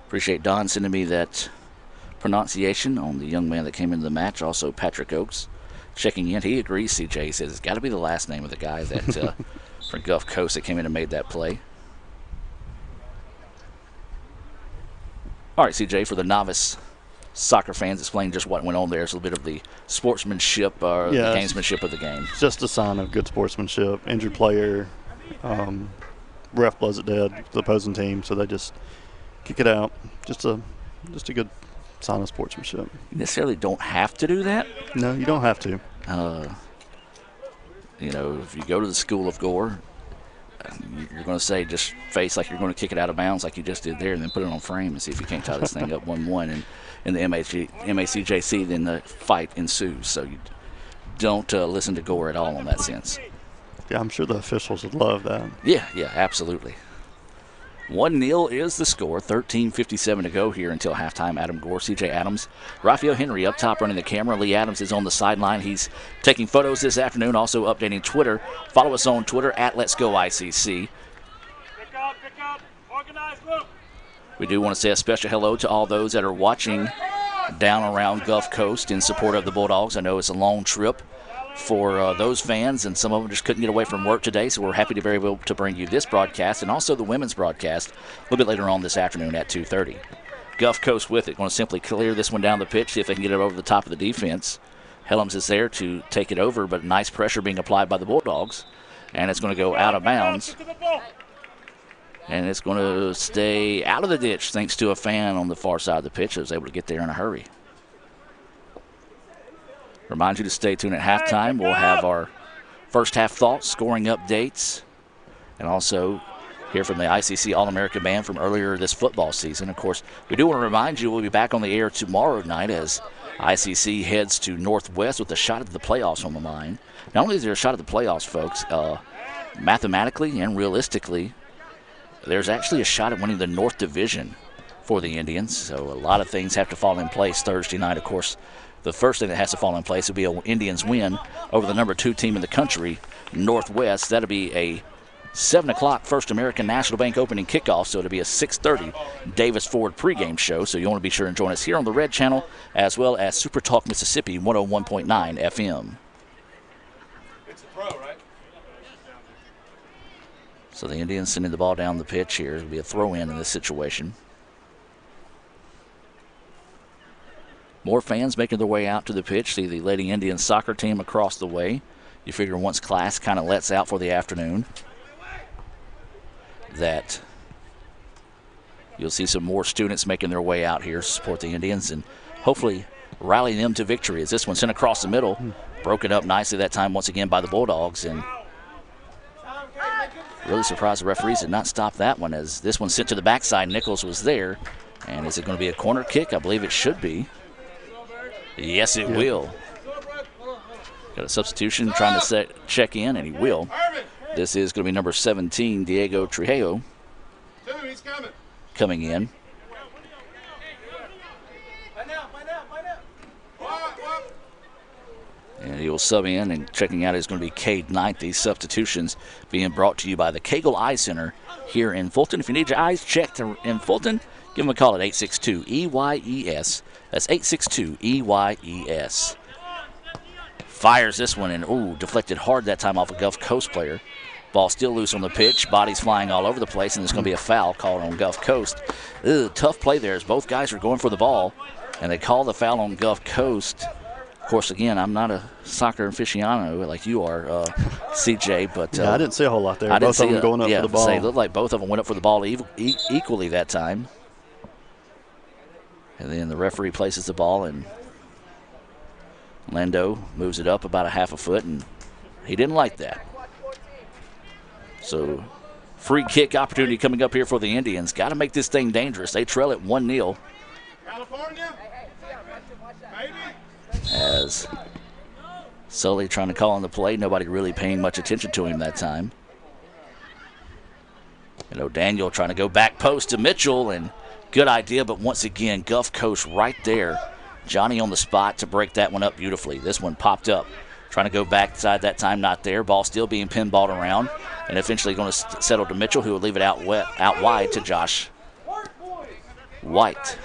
Appreciate Don sending me that pronunciation on the young man that came into the match. Also Patrick Oakes checking in. He agrees, CJ. He says it's got to be the last name of the guy that from Gulf Coast that came in and made that play. All right, CJ, for the novice soccer fans, explain just what went on there. It's a little bit of the sportsmanship or the gamesmanship of the game. It's just a sign of good sportsmanship. Injured player, ref blows it dead, the opposing team, so they just kick it out. Just a good sign of sportsmanship. You necessarily don't have to do that. No, you don't have to. You know, if you go to the School of Gore, you're going to say just face like you're going to kick it out of bounds like you just did there, and then put it on frame and see if you can't tie this thing up 1-1. And in the MACJC, then the fight ensues. So you don't listen to Gore at all in that sense. Yeah, I'm sure the officials would love that. Yeah, absolutely. 1-0 is the score. 13:57 to go here until halftime. Adam Gore, C.J. Adams, Raphael Henry up top running the camera. Lee Adams is on the sideline. He's taking photos this afternoon, also updating Twitter. Follow us on Twitter at Let's Go ICC. Pick up. Organize, move. We do want to say a special hello to all those that are watching down around Gulf Coast in support of the Bulldogs. I know it's a long trip for those fans, and some of them just couldn't get away from work today, so we're happy to be able to bring you this broadcast and also the women's broadcast a little bit later on this afternoon at 2:30. Gulf Coast with it, going to simply clear this one down the pitch, see if they can get it over the top of the defense. Helms is there to take it over, but nice pressure being applied by the Bulldogs, and it's going to go out of bounds. And it's going to stay out of the ditch thanks to a fan on the far side of the pitch that was able to get there in a hurry. Remind you to stay tuned at halftime. We'll have our first half thoughts, scoring updates, and also hear from the ICC All-America band from earlier this football season. Of course, we do want to remind you we'll be back on the air tomorrow night as ICC heads to Northwest with a shot at the playoffs on the line. Not only is there a shot at the playoffs, folks, mathematically and realistically, there's actually a shot at winning the North Division for the Indians. So a lot of things have to fall in place Thursday night. Of course, the first thing that has to fall in place will be an Indians win over the number 2 team in the country, Northwest. That'll be a 7 o'clock First American National Bank opening kickoff, so it'll be a 6:30 Davis Ford pregame show. So you want to be sure and join us here on the Red Channel as well as Super Talk Mississippi 101.9 FM. It's a throw, right? So the Indians sending the ball down the pitch here. It'll be a throw-in this situation. More fans making their way out to the pitch. See the Lady Indians soccer team across the way. You figure once class kind of lets out for the afternoon, that you'll see some more students making their way out here to support the Indians and hopefully rally them to victory, as this one sent across the middle, broken up nicely that time once again by the Bulldogs, and really surprised the referees did not stop that one, as this one sent to the backside. Nichols was there, and is it going to be a corner kick? I believe it should be. Yes, it will. Got a substitution trying to check in, and he will. This is going to be number 17, Diego Trujillo, coming in. And he will sub in, and checking out is going to be Cade Knight. These substitutions being brought to you by the Cagle Eye Center here in Fulton. If you need your eyes checked in Fulton, give them a call at 862-EYES. That's 862-EYES. Fires this one, and deflected hard that time off a Gulf Coast player. Ball still loose on the pitch. Bodies flying all over the place, and there's going to be a foul called on Gulf Coast. Tough play there as both guys are going for the ball, and they call the foul on Gulf Coast. Of course, again, I'm not a soccer aficionado like you are, CJ, but I didn't see a whole lot there. Both of them going up for the ball. It looked like both of them went up for the ball equally that time. And then the referee places the ball, and Lando moves it up about a half a foot, and he didn't like that. So, free kick opportunity coming up here for the Indians. Got to make this thing dangerous. They trail it 1-0. As Sully trying to call on the play. Nobody really paying much attention to him that time. And O'Daniel trying to go back post to Mitchell, and good idea, but once again, Gulf Coast right there. Johnny on the spot to break that one up beautifully. This one popped up. Trying to go backside that time, not there. Ball still being pinballed around, and eventually going to settle to Mitchell, who will leave it out wide to Josh White.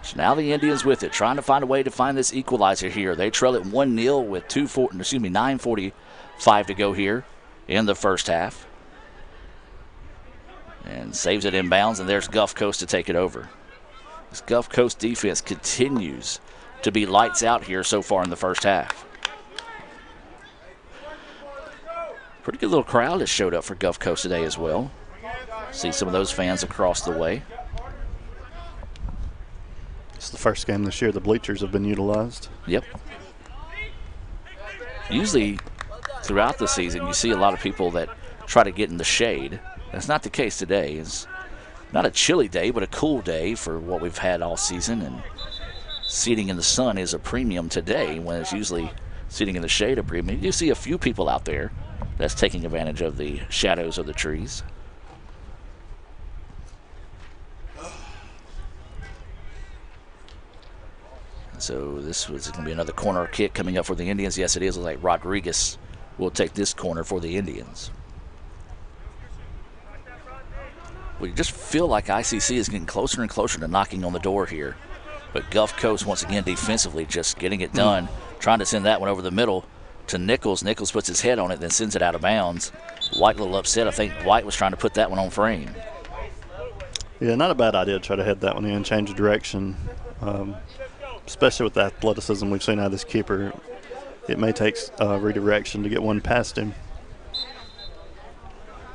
So now the Indians with it, trying to find a way to find this equalizer here. They trail it 1-0 with 9:45 to go here in the first half. And saves it inbounds, and there's Gulf Coast to take it over. This Gulf Coast defense continues to be lights out here so far in the first half. Pretty good little crowd has showed up for Gulf Coast today as well. See some of those fans across the way. It's the first game this year the bleachers have been utilized. Yep. Usually throughout the season you see a lot of people that try to get in the shade. That's not the case today. It's not a chilly day, but a cool day for what we've had all season, and seating in the sun is a premium today when it's usually sitting in the shade a premium. You see a few people out there that's taking advantage of the shadows of the trees. So this was going to be another corner kick coming up for the Indians. Yes, it is. It's like Rodriguez will take this corner for the Indians. We just feel like ICC is getting closer and closer to knocking on the door here. But Gulf Coast, once again, defensively just getting it done. Trying to send that one over the middle to Nichols. Nichols puts his head on it, then sends it out of bounds. White a little upset. I think White was trying to put that one on frame. Yeah, not a bad idea to try to head that one in, change the direction. Especially with the athleticism we've seen out of this keeper. It may take redirection to get one past him.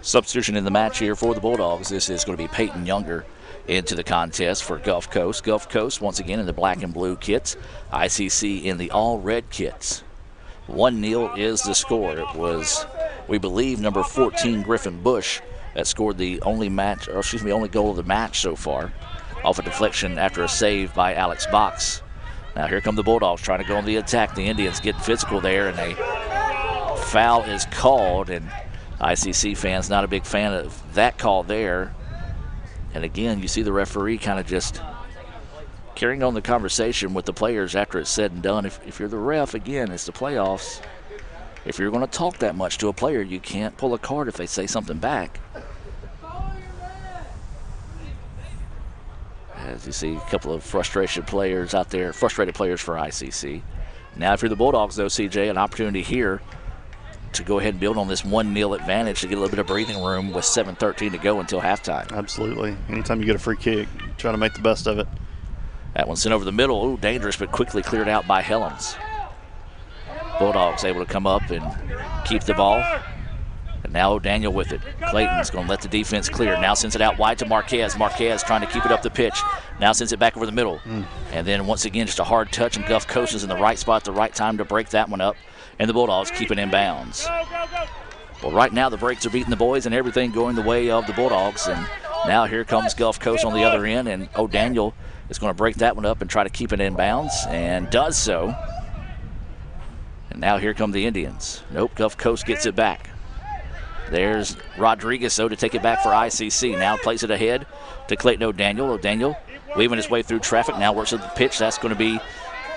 Substitution in the match here for the Bulldogs. This is going to be Peyton Younger into the contest for Gulf Coast. Gulf Coast, once again, in the black and blue kits. ICC in the all-red kits. 1-0 is the score. It was, we believe, number 14, Griffin Bush, that scored the only goal of the match so far, off a deflection after a save by Alex Box. Now here come the Bulldogs trying to go on the attack. The Indians getting physical there, and a foul is called, and ICC fans not a big fan of that call there. And again, you see the referee kind of just carrying on the conversation with the players after it's said and done. If you're the ref, again, it's the playoffs. If you're going to talk that much to a player, you can't pull a card if they say something back. As you see a couple of frustrated players out there for ICC. Now if you're the Bulldogs, though, CJ, an opportunity here to go ahead and build on this 1-0 advantage to get a little bit of breathing room with 7:13 to go until halftime. Absolutely. Anytime you get a free kick, try to make the best of it. That one sent over the middle. Ooh, dangerous, but quickly cleared out by Helms. Bulldogs able to come up and keep the ball. And now O'Daniel with it. Clayton's going to let the defense clear. Now sends it out wide to Marquez. Marquez trying to keep it up the pitch. Now sends it back over the middle. And then once again, just a hard touch, and Gulf Coast is in the right spot at the right time to break that one up. And the Bulldogs keep it in bounds. Well, right now the Breaks are beating the boys and everything going the way of the Bulldogs. And now here comes Gulf Coast on the other end, and O'Daniel is going to break that one up and try to keep it in bounds, and does so. And now here come the Indians. Nope, Gulf Coast gets it back. There's Rodriguez, though, to take it back for ICC. Now plays it ahead to Clayton O'Daniel. O'Daniel weaving his way through traffic. Now works at the pitch. That's going to be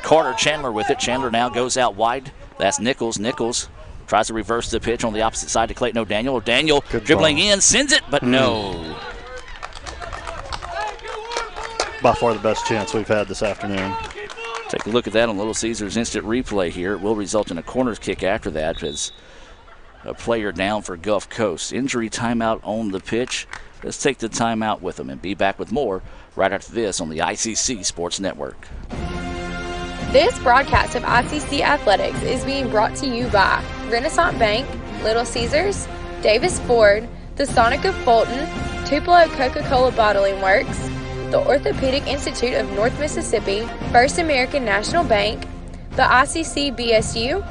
Carter Chandler with it. Chandler now goes out wide. That's Nichols. Nichols tries to reverse the pitch on the opposite side to Clayton O'Daniel. O'Daniel dribbling in, sends it, but no. By far the best chance we've had this afternoon. Take a look at that on Little Caesars instant replay here. It will result in a corner's kick after that as a player down for Gulf Coast. Injury timeout on the pitch. Let's take the timeout with them and be back with more right after this on the ICC Sports Network. This broadcast of ICC Athletics is being brought to you by Renaissance Bank, Little Caesars, Davis Ford, the Sonic of Fulton, Tupelo Coca-Cola Bottling Works, the Orthopedic Institute of North Mississippi, First American National Bank, the ICC BSU,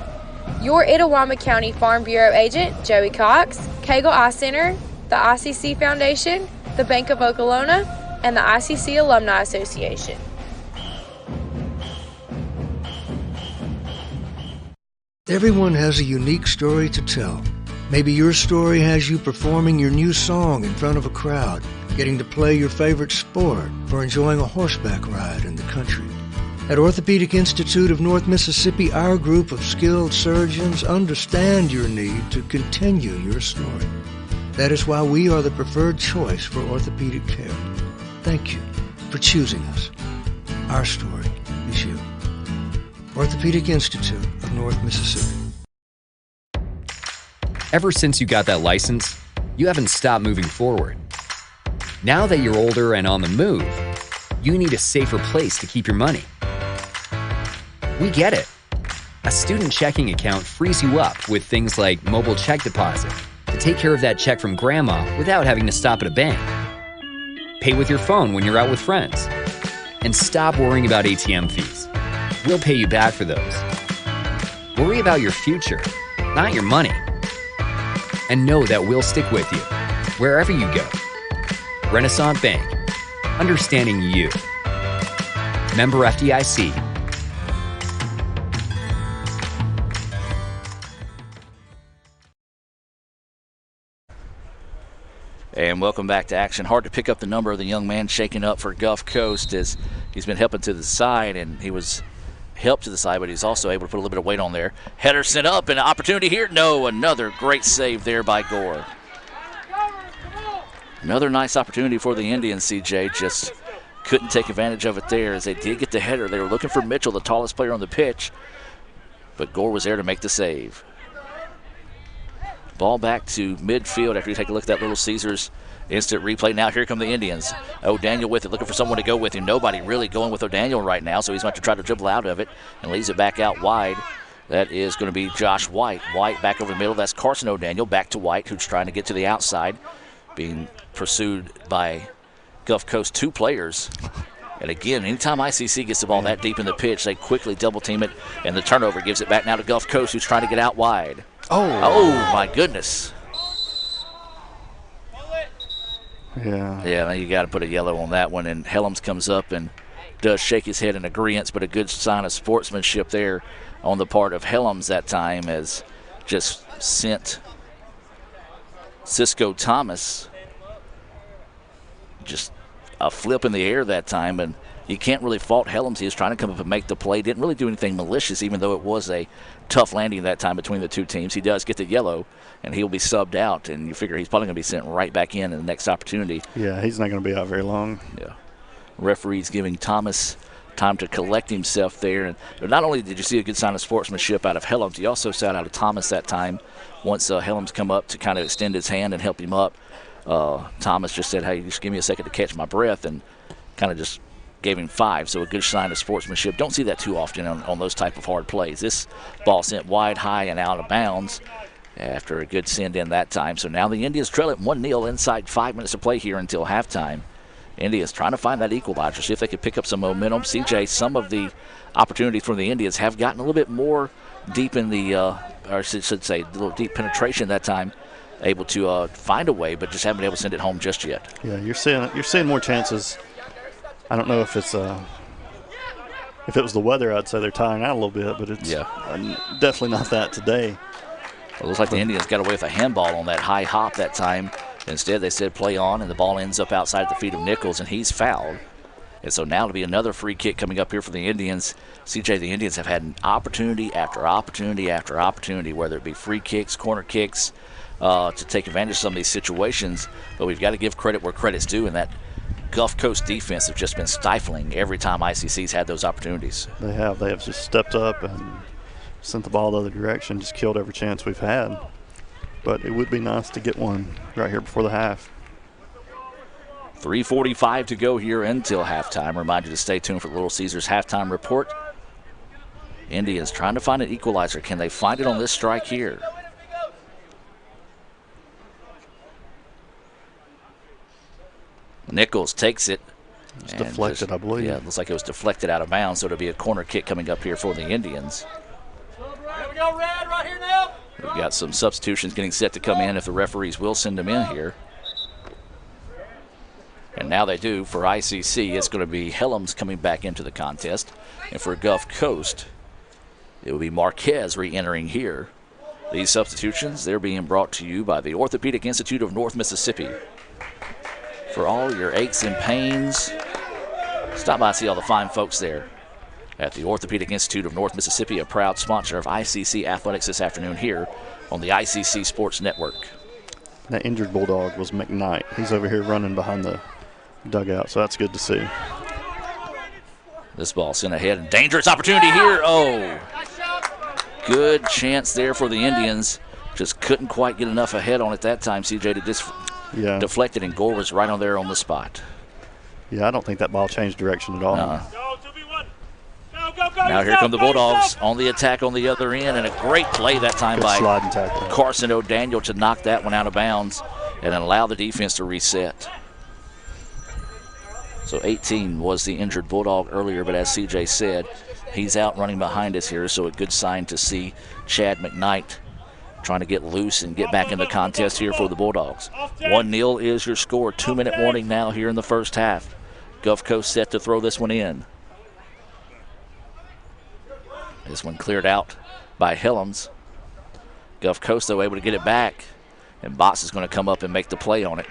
your Itawamba County Farm Bureau agent, Joey Cox, Cagle Eye Center, the ICC Foundation, the Bank of Okolona, and the ICC Alumni Association. Everyone has a unique story to tell. Maybe your story has you performing your new song in front of a crowd, getting to play your favorite sport, or enjoying a horseback ride in the country. At Orthopedic Institute of North Mississippi, our group of skilled surgeons understand your need to continue your story. That is why we are the preferred choice for orthopedic care. Thank you for choosing us. Our story is you. Orthopedic Institute of North Mississippi. Ever since you got that license, you haven't stopped moving forward. Now that you're older and on the move, you need a safer place to keep your money. We get it. A student checking account frees you up with things like mobile check deposit to take care of that check from grandma without having to stop at a bank. Pay with your phone when you're out with friends. And stop worrying about ATM fees. We'll pay you back for those. Worry about your future, not your money. And know that we'll stick with you, wherever you go. Renaissance Bank. Understanding you. Member FDIC. And welcome back to action. Hard to pick up the number of the young man shaking up for Gulf Coast as he's been helping to the side, and he was helped to the side, but he's also able to put a little bit of weight on there. Header sent up, and an opportunity here. No, another great save there by Gore. Another nice opportunity for the Indians, CJ. Just couldn't take advantage of it there as they did get the header. They were looking for Mitchell, the tallest player on the pitch, but Gore was there to make the save. Ball back to midfield after you take a look at that Little Caesars instant replay. Now here come the Indians. O'Daniel with it, looking for someone to go with him. Nobody really going with O'Daniel right now, so he's going to try to dribble out of it and leaves it back out wide. That is going to be Josh White. White back over the middle. That's Carson O'Daniel back to White, who's trying to get to the outside, being pursued by Gulf Coast 2 players. And again, anytime ICC gets the ball that deep in the pitch, they quickly double team it, and the turnover gives it back now to Gulf Coast, who's trying to get out wide. Oh, my goodness. Yeah, you got to put a yellow on that one. And Helms comes up and does shake his head in agreement, but a good sign of sportsmanship there on the part of Helms that time, as just sent Cisco Thomas. Just a flip in the air that time, and you can't really fault Helms. He was trying to come up and make the play. Didn't really do anything malicious, even though it was a tough landing that time between the two teams. He does get the yellow, and he'll be subbed out, and you figure he's probably going to be sent right back in the next opportunity. Yeah, he's not going to be out very long. Yeah. Referee's giving Thomas time to collect himself there. And not only did you see a good sign of sportsmanship out of Helms, you also saw it out of Thomas that time. Once Helms come up to kind of extend his hand and help him up, Thomas just said, hey, just give me a second to catch my breath, and kind of just gave him 5. So a good sign of sportsmanship. Don't see that too often on those type of hard plays. This ball sent wide, high, and out of bounds after a good send in that time. So now the Indians trail it 1-0 inside 5 minutes of play here until halftime. Indians trying to find that equalizer, see if they could pick up some momentum. CJ, some of the opportunities for the Indians have gotten a little bit more deep in the, or I should say, a little deep penetration that time, able to find a way, but just haven't been able to send it home just yet. Yeah, you're seeing more chances. I don't know if it's if it was the weather, I'd say they're tying out a little bit, but it's definitely not that today. Well, it looks like the Indians got away with a handball on that high hop that time. Instead, they said play on, and the ball ends up outside the feet of Nichols, and he's fouled. And so now it'll be another free kick coming up here for the Indians. CJ, the Indians have had an opportunity after opportunity after opportunity, whether it be free kicks, corner kicks, to take advantage of some of these situations. But we've got to give credit where credit's due, and that Gulf Coast defense have just been stifling every time ICC's had those opportunities. They have just stepped up and sent the ball the other direction, just killed every chance we've had. But it would be nice to get one right here before the half. 3:45 to go here until halftime. Remind you to stay tuned for Little Caesars halftime report. Indians trying to find an equalizer. Can they find it on this strike here? Nichols takes it. It's deflected, I believe. Yeah, it looks like it was deflected out of bounds, so it'll be a corner kick coming up here for the Indians. Here we go, red, right here now. We've got some substitutions getting set to come in if the referees will send them in here. And now they do. For ICC, it's going to be Helms coming back into the contest. And for Gulf Coast, it will be Marquez re-entering here. These substitutions, they're being brought to you by the Orthopedic Institute of North Mississippi. For all your aches and pains, stop by and see all the fine folks there at the Orthopedic Institute of North Mississippi, a proud sponsor of ICC Athletics this afternoon here on the ICC Sports Network. That injured Bulldog was McKnight. He's over here running behind the dugout, so that's good to see. This ball sent ahead, and dangerous opportunity here. Oh, good chance there for the Indians. Just couldn't quite get enough ahead on it that time, CJ, to just deflect it, and Gore was right on there on the spot. Yeah, I don't think that ball changed direction at all. Now here come the Bulldogs on the attack on the other end, and a great play that time by Carson O'Daniel to knock that one out of bounds and allow the defense to reset. So 18 was the injured Bulldog earlier, but as CJ said, he's out running behind us here, so a good sign to see Chad McKnight trying to get loose and get back in the contest here for the Bulldogs. 1-0 is your score. 2-minute warning now here in the first half. Gulf Coast set to throw this one in. This one cleared out by Helms. Gulf Coast, though, able to get it back. And Botts is going to come up and make the play on it.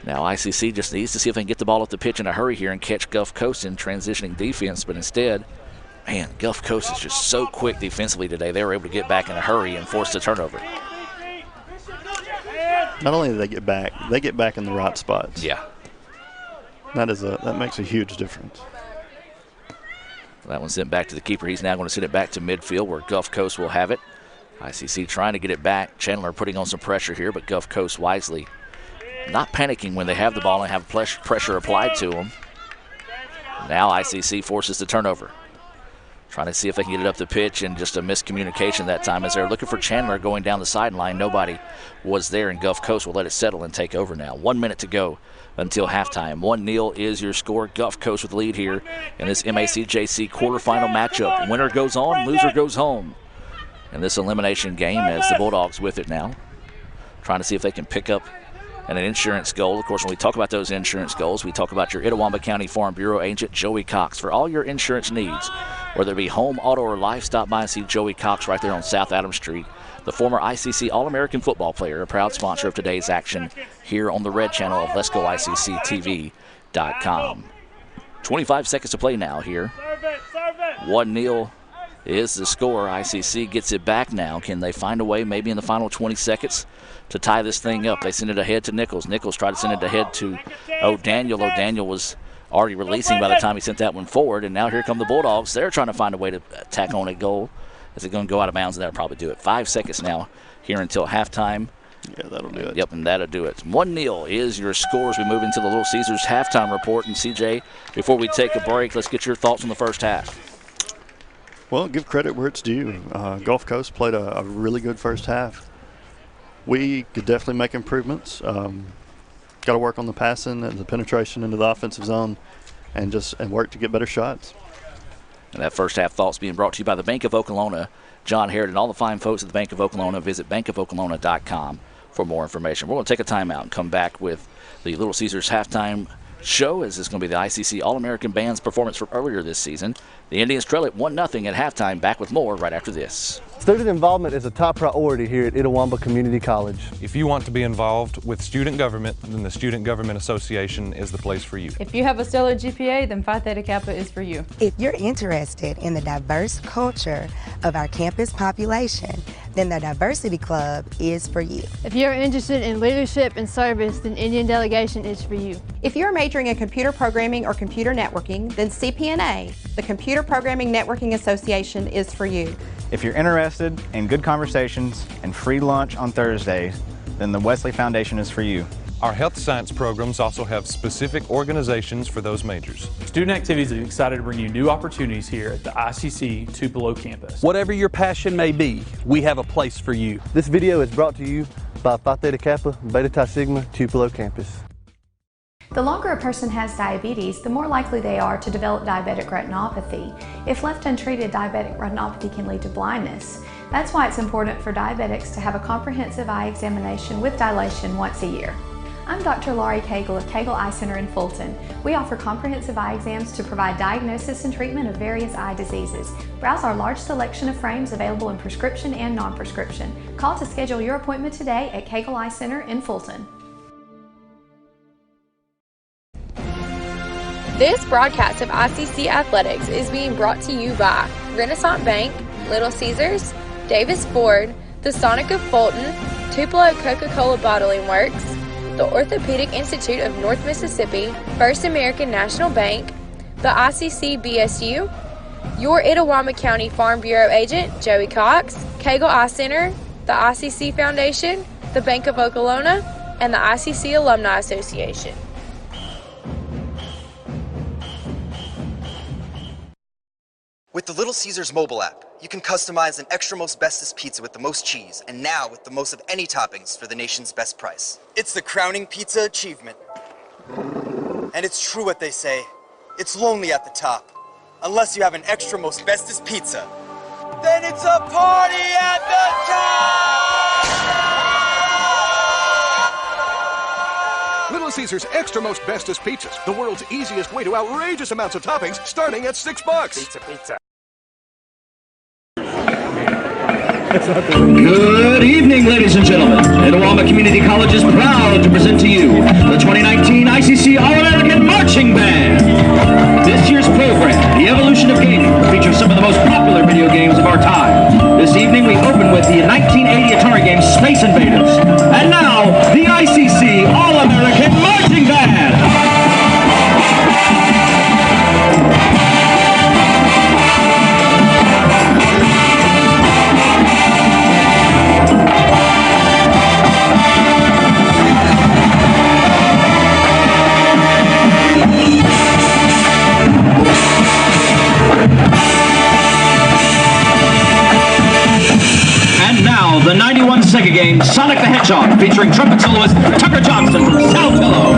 Now ICC just needs to see if they can get the ball up the pitch in a hurry here and catch Gulf Coast in transitioning defense. But instead, man, Gulf Coast is just so quick defensively today. They were able to get back in a hurry and force the turnover. Not only do they get back in the right spots. Yeah. That makes a huge difference. That one sent back to the keeper. He's now going to send it back to midfield where Gulf Coast will have it. ICC trying to get it back. Chandler putting on some pressure here, but Gulf Coast wisely not panicking when they have the ball and have pressure applied to them. Now ICC forces the turnover. Trying to see if they can get it up the pitch, and just a miscommunication that time as they're looking for Chandler going down the sideline. Nobody was there, and Gulf Coast will let it settle and take over now. 1 minute to go until halftime. 1-0 is your score. Gulf Coast with the lead here in this MACJC quarterfinal matchup. Winner goes on, loser goes home in this elimination game as the Bulldogs with it now. Trying to see if they can pick up and an insurance goal. Of course, when we talk about those insurance goals, we talk about your Itawamba County Farm Bureau agent, Joey Cox, for all your insurance needs. Whether it be home, auto, or life, stop by and see Joey Cox right there on South Adams Street. The former ICC All-American football player, a proud sponsor of today's action here on the Red Channel of Let'sGoICCTV.com. 25 seconds to play now here. 1-0 is the score. ICC gets it back now. Can they find a way maybe in the final 20 seconds to tie this thing up? They send it ahead to Nichols. Nichols tried to send it ahead to O'Daniel. O'Daniel was already releasing by the time he sent that one forward, and now here come the Bulldogs. They're trying to find a way to tack on a goal. Is it going to go out of bounds? That'll probably do it. 5 seconds now here until halftime. Yeah, that'll do it. Yep, and that'll do it. 1-0 is your score as we move into the Little Caesars halftime report. And CJ, before we take a break, let's get your thoughts on the first half. Well, give credit where it's due. Gulf Coast played a really good first half. We could definitely make improvements. Got to work on the passing and the penetration into the offensive zone, and work to get better shots. And that first half thoughts being brought to you by the Bank of Oklahoma. John Harrod and all the fine folks at the Bank of Oklahoma. Visit bankofoklahoma.com for more information. We're going to take a timeout and come back with the Little Caesars halftime show, as this is going to be the ICC All-American Band's performance from earlier this season. The Indians trail at 1-0 at halftime. Back with more right after this. Student involvement is a top priority here at Itawamba Community College. If you want to be involved with student government, then the Student Government Association is the place for you. If you have a stellar GPA, then Phi Theta Kappa is for you. If you're interested in the diverse culture of our campus population, then the Diversity Club is for you. If you're interested in leadership and service, then Indian Delegation is for you. If you're majoring in computer programming or computer networking, then CPNA, the Computer Programming Networking Association, is for you. If you're interested in good conversations and free lunch on Thursdays, then the Wesley Foundation is for you. Our health science programs also have specific organizations for those majors. Student Activities is excited to bring you new opportunities here at the ICC Tupelo campus. Whatever your passion may be, we have a place for you. This video is brought to you by Phi Theta Kappa, Beta Chi Sigma, Tupelo campus. The longer a person has diabetes, the more likely they are to develop diabetic retinopathy. If left untreated, diabetic retinopathy can lead to blindness. That's why it's important for diabetics to have a comprehensive eye examination with dilation once a year. I'm Dr. Laurie Cagle of Cagle Eye Center in Fulton. We offer comprehensive eye exams to provide diagnosis and treatment of various eye diseases. Browse our large selection of frames available in prescription and non-prescription. Call to schedule your appointment today at Cagle Eye Center in Fulton. This broadcast of ICC Athletics is being brought to you by Renaissance Bank, Little Caesars, Davis Ford, the Sonic of Fulton, Tupelo Coca-Cola Bottling Works, the Orthopedic Institute of North Mississippi, First American National Bank, the ICC BSU, your Itawamba County Farm Bureau agent, Joey Cox, Cagle Eye Center, the ICC Foundation, the Bank of Oklahoma, and the ICC Alumni Association. With the Little Caesars mobile app, you can customize an extra most bestest pizza with the most cheese, and now with the most of any toppings for the nation's best price. It's the crowning pizza achievement. And it's true what they say, it's lonely at the top. Unless you have an extra most bestest pizza, then it's a party at the top! Little Caesars Extra Most Bestest Pizzas, the world's easiest way to outrageous amounts of toppings, starting at $6. Pizza. Good evening, ladies and gentlemen. Itawamba Community College is proud to present to you the 2019 ICC All-American Marching Band. This year's program, The Evolution of Gaming, features some of the most popular video games of our time. This evening we open with the 1980 Atari game Space Invaders. And now, the ICC All-American Marching Band. The 91 Sega game Sonic the Hedgehog, featuring trumpet soloist Tucker Johnston from Saltillo.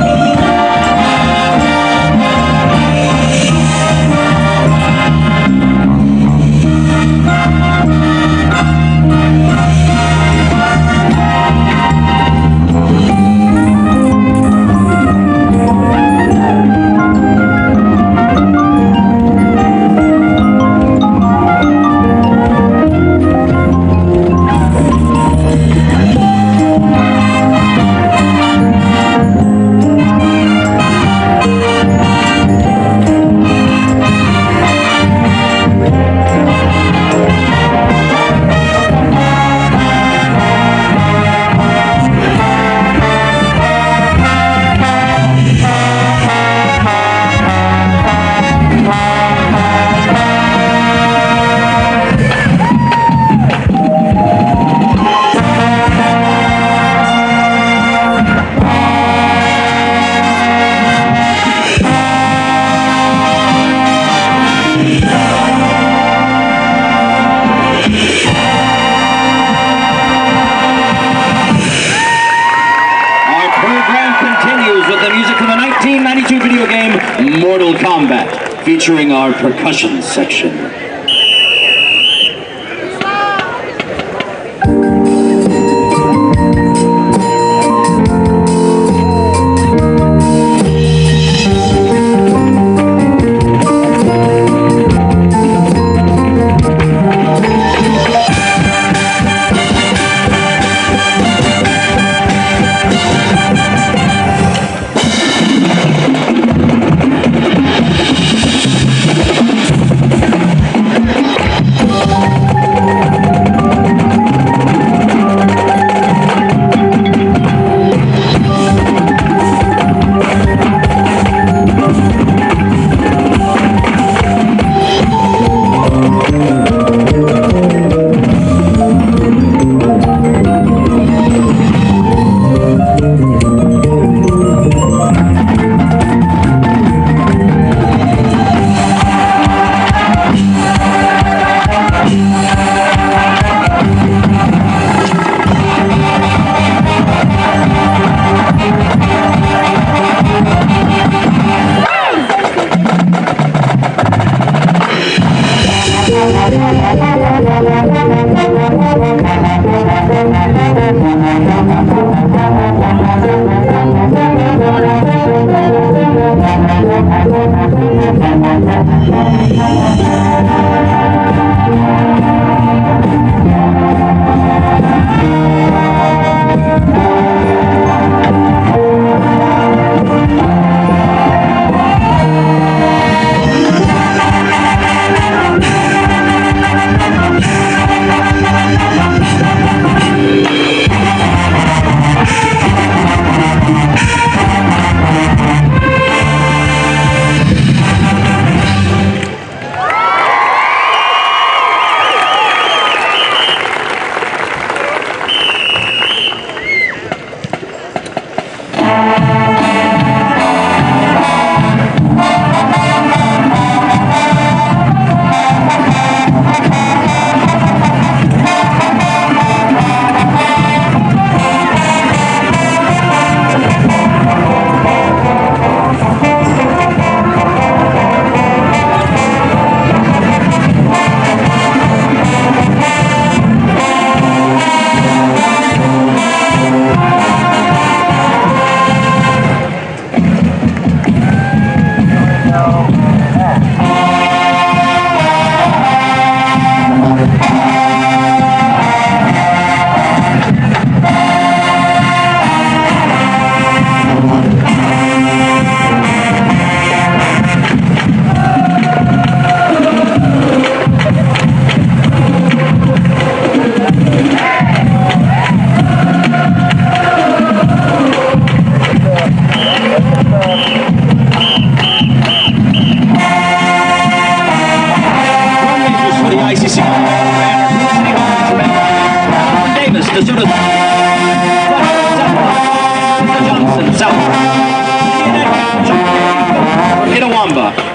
combat, featuring our percussion section.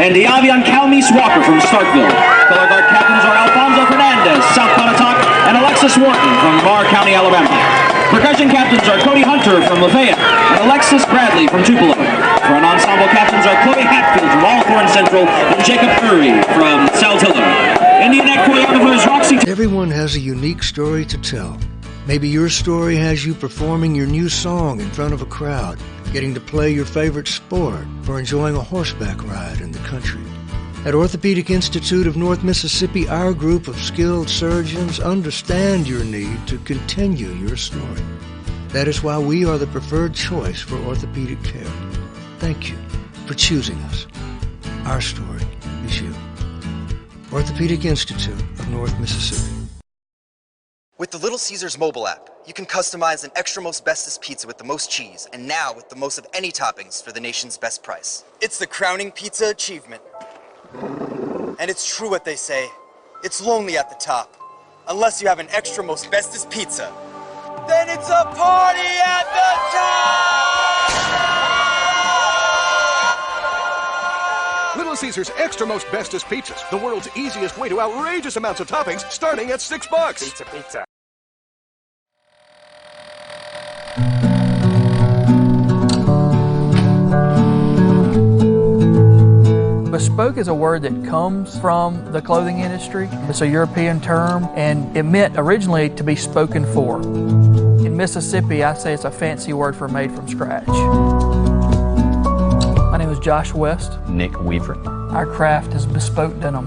And Diavian Calmis Walker from Starkville. Color guard captains are Alfonso Fernandez, South Pontotoc, and Alexis Wharton from Barr County, Alabama. Percussion captains are Cody Hunter from Lafayette and Alexis Bradley from Tupelo. Front ensemble captains are Chloe Hatfield from Alcorn Central and Jacob Curry from Saltillo. Indian Neck choreographers Roxy. Everyone has a unique story to tell. Maybe your story has you performing your new song in front of a crowd, getting to play your favorite sport, or enjoying a horseback ride in the country. At Orthopedic Institute of North Mississippi, our group of skilled surgeons understand your need to continue your story. That is why we are the preferred choice for orthopedic care. Thank you for choosing us. Our story is you. Orthopedic Institute of North Mississippi. With the Little Caesars mobile app, you can customize an extra most bestest pizza with the most cheese, and now with the most of any toppings for the nation's best price. It's the crowning pizza achievement. And it's true what they say, it's lonely at the top. Unless you have an extra most bestest pizza, then it's a party at the top! Little Caesars Extra Most Bestest Pizzas, the world's easiest way to outrageous amounts of toppings, starting at $6. Pizza, pizza. Bespoke is a word that comes from the clothing industry. It's a European term, and it meant originally to be spoken for. In Mississippi, I say it's a fancy word for made from scratch. My name is Josh West. Nick Weaver. Our craft is bespoke denim.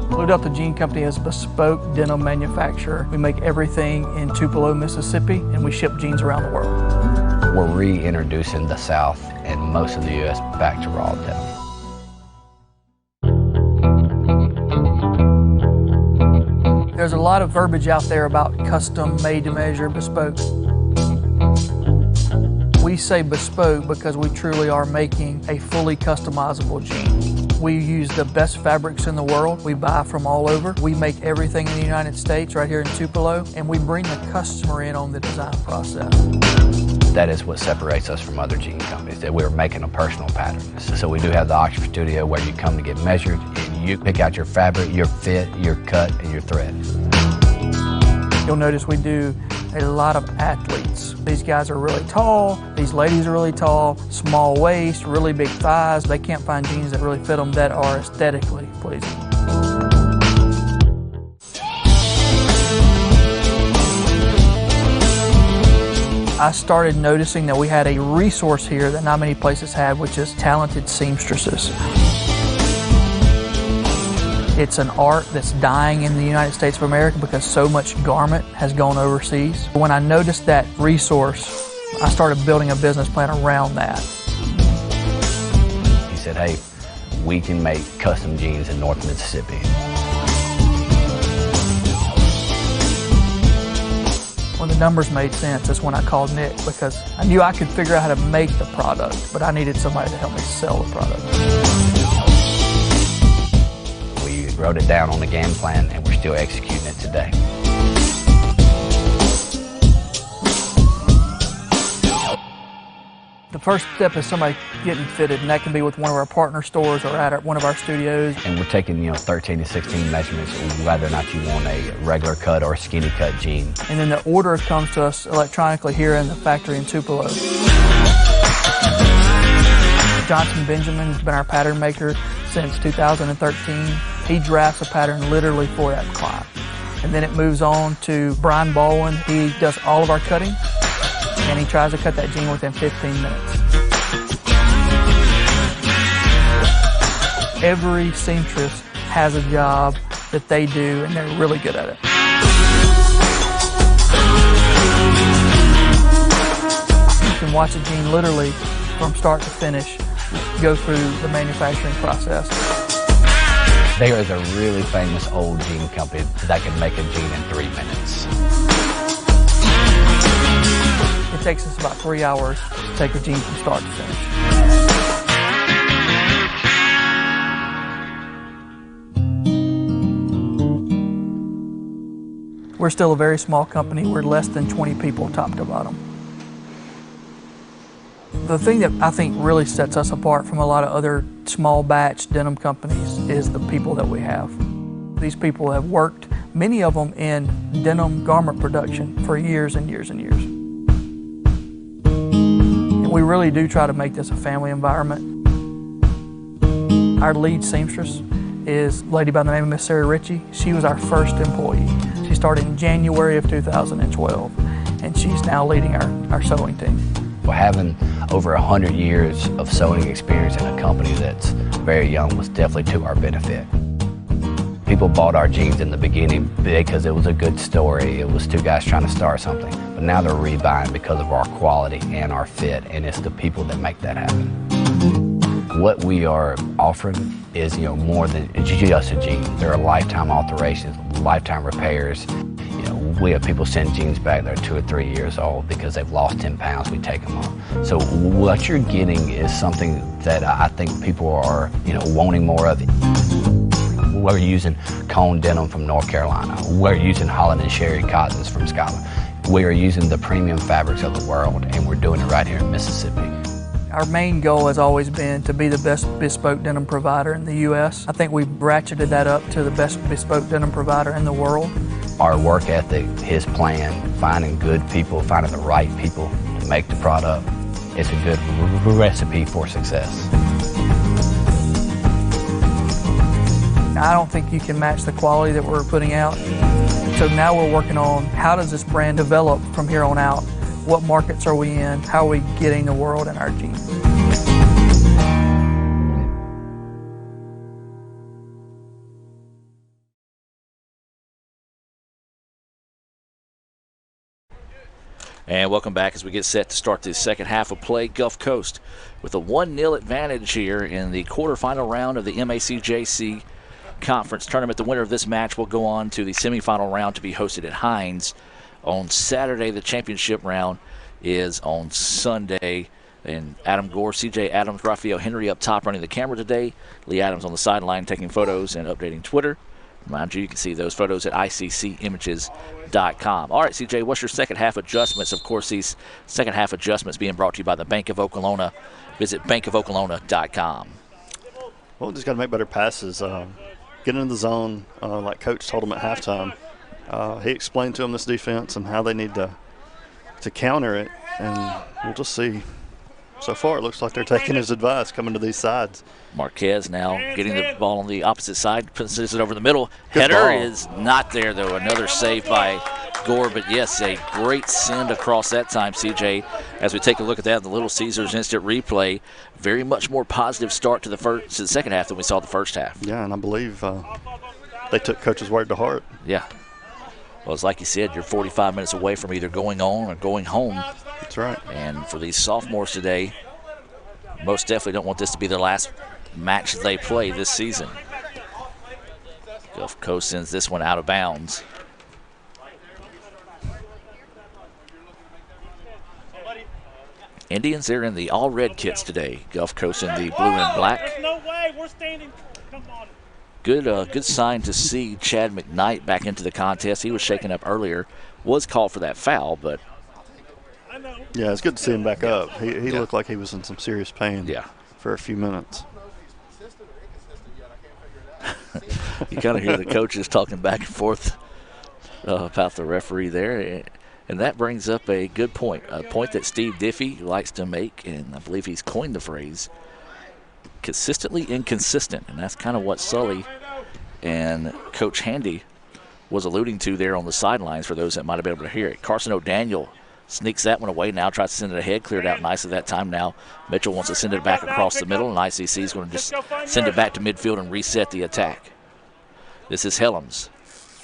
Blue Delta Jean Company is a bespoke denim manufacturer. We make everything in Tupelo, Mississippi, and we ship jeans around the world. We're reintroducing the South and most of the U.S. back to raw denim. There's a lot of verbiage out there about custom, made-to-measure, bespoke. We say bespoke because we truly are making a fully customizable jean. We use the best fabrics in the world. We buy from all over. We make everything in the United States right here in Tupelo, and we bring the customer in on the design process. That is what separates us from other jean companies, that we're making a personal pattern. So we do have the Oxford Studio where you come to get measured, and you pick out your fabric, your fit, your cut, and your thread. You'll notice we do a lot of athletes. These guys are really tall, these ladies are really tall, small waist, really big thighs. They can't find jeans that really fit them that are aesthetically pleasing. I started noticing that we had a resource here that not many places have, which is talented seamstresses. It's an art that's dying in the United States of America because so much garment has gone overseas. When I noticed that resource, I started building a business plan around that. He said, hey, we can make custom jeans in North Mississippi. When the numbers made sense, that's when I called Nick, because I knew I could figure out how to make the product, but I needed somebody to help me sell the product. We wrote it down on the game plan, and we're still executing it today. The first step is somebody getting fitted, and that can be with one of our partner stores or at one of our studios. And we're taking, 13 to 16 measurements, whether or not you want a regular cut or a skinny cut jean. And then the order comes to us electronically here in the factory in Tupelo. Johnson Benjamin has been our pattern maker since 2013. He drafts a pattern literally for that client. And then it moves on to Brian Baldwin. He does all of our cutting, and he tries to cut that jean within 15 minutes. Every seamstress has a job that they do, and they're really good at it. You can watch a jean literally from start to finish go through the manufacturing process. There is a really famous old jean company that can make a jean in 3 minutes. It takes us about 3 hours to take a jean from start to finish. We're still a very small company. We're less than 20 people top to bottom. The thing that I think really sets us apart from a lot of other small batch denim companies is the people that we have. These people have worked, many of them in denim garment production for years and years and years. And we really do try to make this a family environment. Our lead seamstress is a lady by the name of Miss Sarah Ritchie. She was our first employee. She started in January of 2012, and she's now leading our sewing team. Having over 100 years of sewing experience in a company that's very young was definitely to our benefit. People bought our jeans in the beginning because it was a good story. It was two guys trying to start something. But now they're rebuying because of our quality and our fit, and it's the people that make that happen. What we are offering is, more than just a jean. There are lifetime alterations, lifetime repairs. We have people send jeans back that are 2 or 3 years old because they've lost 10 pounds. We take them off. So what you're getting is something that I think people are, wanting more of. We're using cone denim from North Carolina. We're using Holland and Sherry cottons from Scotland. We are using the premium fabrics of the world, and we're doing it right here in Mississippi. Our main goal has always been to be the best bespoke denim provider in the U.S. I think we've ratcheted that up to the best bespoke denim provider in the world. Our work ethic, his plan, finding good people, finding the right people to make the product, it's a good recipe for success. I don't think you can match the quality that we're putting out. So now we're working on how does this brand develop from here on out? What markets are we in? How are we getting the world in our jeans? And welcome back as we get set to start the second half of play. Gulf Coast with a 1-0 advantage here in the quarterfinal round of the MACJC Conference Tournament. The winner of this match will go on to the semifinal round to be hosted at Hines on Saturday. The championship round is on Sunday. And Adam Gore, CJ Adams, Raphael Henry up top running the camera today. Lee Adams on the sideline taking photos and updating Twitter. Mind you can see those photos at ICCimages.com. All right, CJ, what's your second half adjustments? Of course, these second half adjustments being brought to you by the Bank of Okolona. Visit bankofokolona.com. Well, just got to make better passes. Get into the zone, like Coach told them at halftime. He explained to them this defense and how they need to counter it, and we'll just see. So far, it looks like they're taking his advice coming to these sides. Marquez now getting the ball on the opposite side, puts it over the middle. Good Header ball. is not there, though. Another save by Gore, but yes, a great send across that time, CJ. As we take a look at that, the Little Caesars instant replay, very much more positive start to the second half than we saw the first half. Yeah, and I believe they took Coach's word to heart. Yeah. Well, it's like you said, you're 45 minutes away from either going on or going home. That's right. And for these sophomores today, most definitely don't want this to be their last match they play this season. Gulf Coast sends this one out of bounds. Indians, they're in the all-red kits today. Gulf Coast in the blue and black. There's no way. We're standing. Come on. Good sign to see Chad McKnight back into the contest. He was shaken up earlier. Was called for that foul, but yeah, it's good to see him back up. He looked like he was in some serious pain for a few minutes. You kind of hear the coaches talking back and forth about the referee there. And that brings up a good point, a point that Steve Diffie likes to make, and I believe he's coined the phrase, consistently inconsistent. And that's kind of what Sully and Coach Handy was alluding to there on the sidelines for those that might have been able to hear it. Carson O'Daniel sneaks that one away now, tries to send it ahead, cleared out nicely that time. Now Mitchell wants to send it back across the middle, and ICC is going to just send it back to midfield and reset the attack. This is Helms.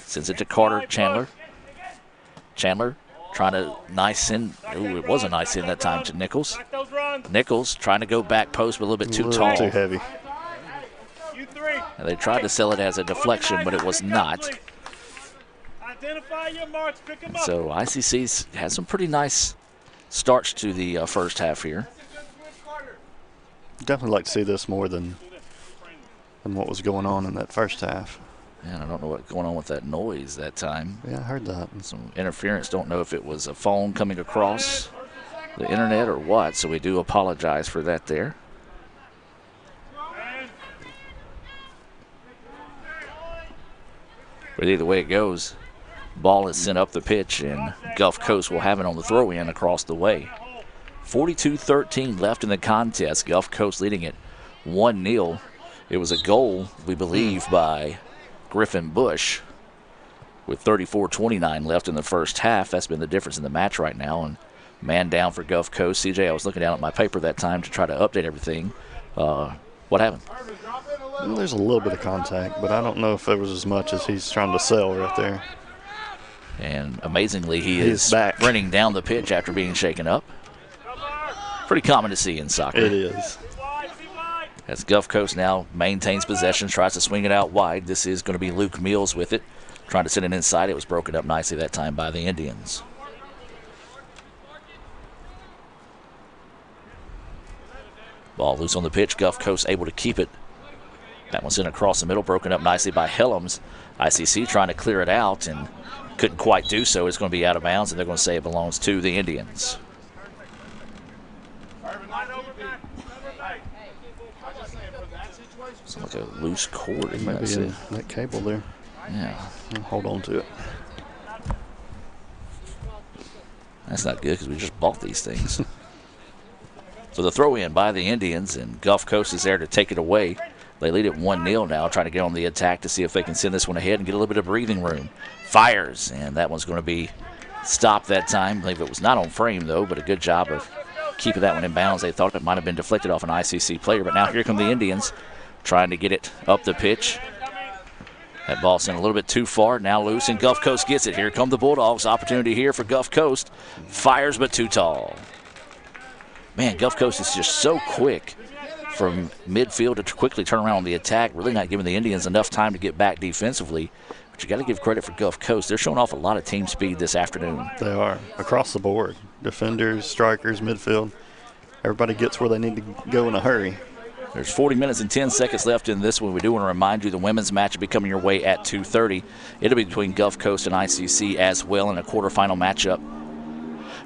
Sends it to Carter Chandler. Chandler trying to nice send. Ooh, it was a nice send that time to Nichols. Nichols trying to go back post, but a little bit too tall. Too heavy. And they tried to sell it as a deflection, but it was not. So ICC's had some pretty nice starts to the first half here. Definitely like to see this more than what was going on in that first half. Yeah, I don't know what's going on with that noise that time. Yeah, I heard that. Some interference. Don't know if it was a phone coming across the internet or what, so we do apologize for that there. But either way it goes, ball is sent up the pitch, and Gulf Coast will have it on the throw-in across the way. 42-13 left in the contest. Gulf Coast leading it 1-0. It was a goal, we believe, by Griffin Bush with 34-29 left in the first half. That's been the difference in the match right now. And man down for Gulf Coast. CJ, I was looking down at my paper that time to try to update everything. What happened? Well, there's a little bit of contact, but I don't know if there was as much as he's trying to sell right there. And amazingly, he is back, running down the pitch after being shaken up. Pretty common to see in soccer. It is. As Gulf Coast now maintains possession, tries to swing it out wide. This is going to be Luke Mills with it, trying to send it inside. It was broken up nicely that time by the Indians. Ball loose on the pitch. Gulf Coast able to keep it. That one's in across the middle, broken up nicely by Helms. ICC trying to clear it out and couldn't quite do so. It's going to be out of bounds, and they're going to say it belongs to the Indians. It's like a loose cord. It might be in that cable there. Yeah. I'll hold on to it. That's not good because we just bought these things. So the throw in by the Indians, and Gulf Coast is there to take it away. They lead it 1-0 now, trying to get on the attack to see if they can send this one ahead and get a little bit of breathing room. Fires, and that one's going to be stopped that time. I believe it was not on frame, though, but a good job of keeping that one in bounds. They thought it might have been deflected off an ICC player, but now here come the Indians trying to get it up the pitch. That ball sent a little bit too far, now loose, and Gulf Coast gets it. Here come the Bulldogs. Opportunity here for Gulf Coast. Fires, but too tall. Man, Gulf Coast is just so quick from midfield to quickly turn around on the attack, really not giving the Indians enough time to get back defensively. But you got to give credit for Gulf Coast. They're showing off a lot of team speed this afternoon. They are, across the board. Defenders, strikers, midfield. Everybody gets where they need to go in a hurry. There's 40 minutes and 10 seconds left in this one. We do want to remind you the women's match will be coming your way at 2:30. It'll be between Gulf Coast and ICC as well in a quarterfinal matchup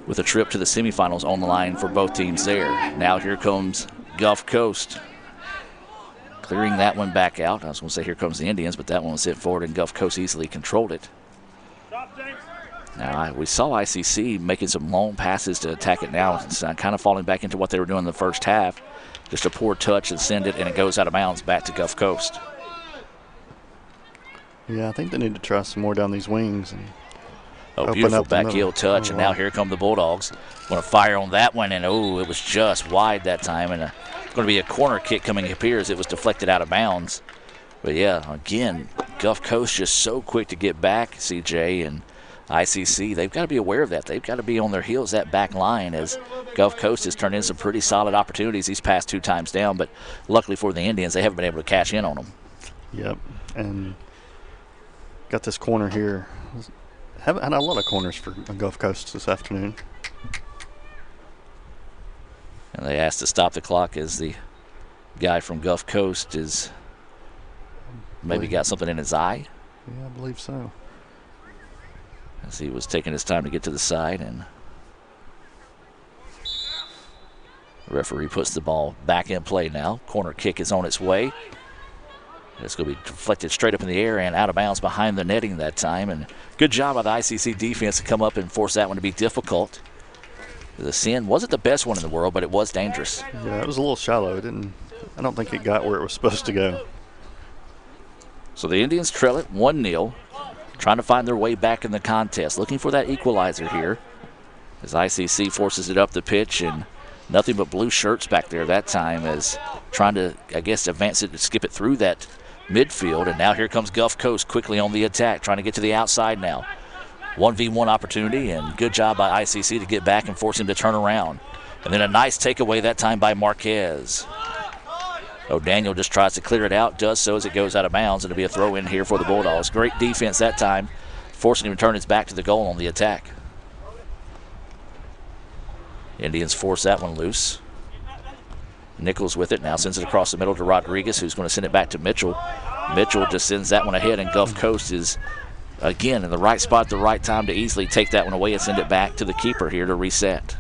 with a trip to the semifinals on the line for both teams there. Now here comes Gulf Coast. Clearing that one back out. I was going to say here comes the Indians, but that one was hit forward and Gulf Coast easily controlled it. Now, we saw ICC making some long passes to attack it now. It's kind of falling back into what they were doing in the first half. Just a poor touch and send it, and it goes out of bounds back to Gulf Coast. Yeah, I think they need to try some more down these wings. And beautiful back heel touch, and now here come the Bulldogs. Going to fire on that one, and it was just wide that time. And it's going to be a corner kick coming up here as it was deflected out of bounds. But yeah, again, Gulf Coast just so quick to get back, CJ, and ICC, they've got to be aware of that. They've got to be on their heels, that back line, as Gulf Coast has turned in some pretty solid opportunities these past 2 times down. But luckily for the Indians, they haven't been able to cash in on them. Yep, and got this corner here. Haven't had a lot of corners for Gulf Coast this afternoon. And they asked to stop the clock as the guy from Gulf Coast is maybe got something in his eye. Yeah, I believe so. As he was taking his time to get to the side, and the referee puts the ball back in play now. Corner kick is on its way. It's going to be deflected straight up in the air and out of bounds behind the netting that time. And good job by the ICC defense to come up and force that one to be difficult. The sin wasn't the best one in the world, but it was dangerous. Yeah, it was a little shallow. I don't think it got where it was supposed to go. So the Indians trail it 1-0. Trying to find their way back in the contest. Looking for that equalizer here as ICC forces it up the pitch, and nothing but blue shirts back there that time as trying to, I guess, advance it to skip it through that midfield. And now here comes Gulf Coast quickly on the attack, trying to get to the outside now. 1v1 opportunity, and good job by ICC to get back and force him to turn around. And then a nice takeaway that time by Marquez. O'Daniel just tries to clear it out, does so as it goes out of bounds. It'll be a throw in here for the Bulldogs. Great defense that time, forcing him to turn his back to the goal on the attack. Indians force that one loose. Nichols with it, now sends it across the middle to Rodriguez, who's going to send it back to Mitchell. Mitchell just sends that one ahead, and Gulf Coast is, again, in the right spot at the right time to easily take that one away and send it back to the keeper here to reset.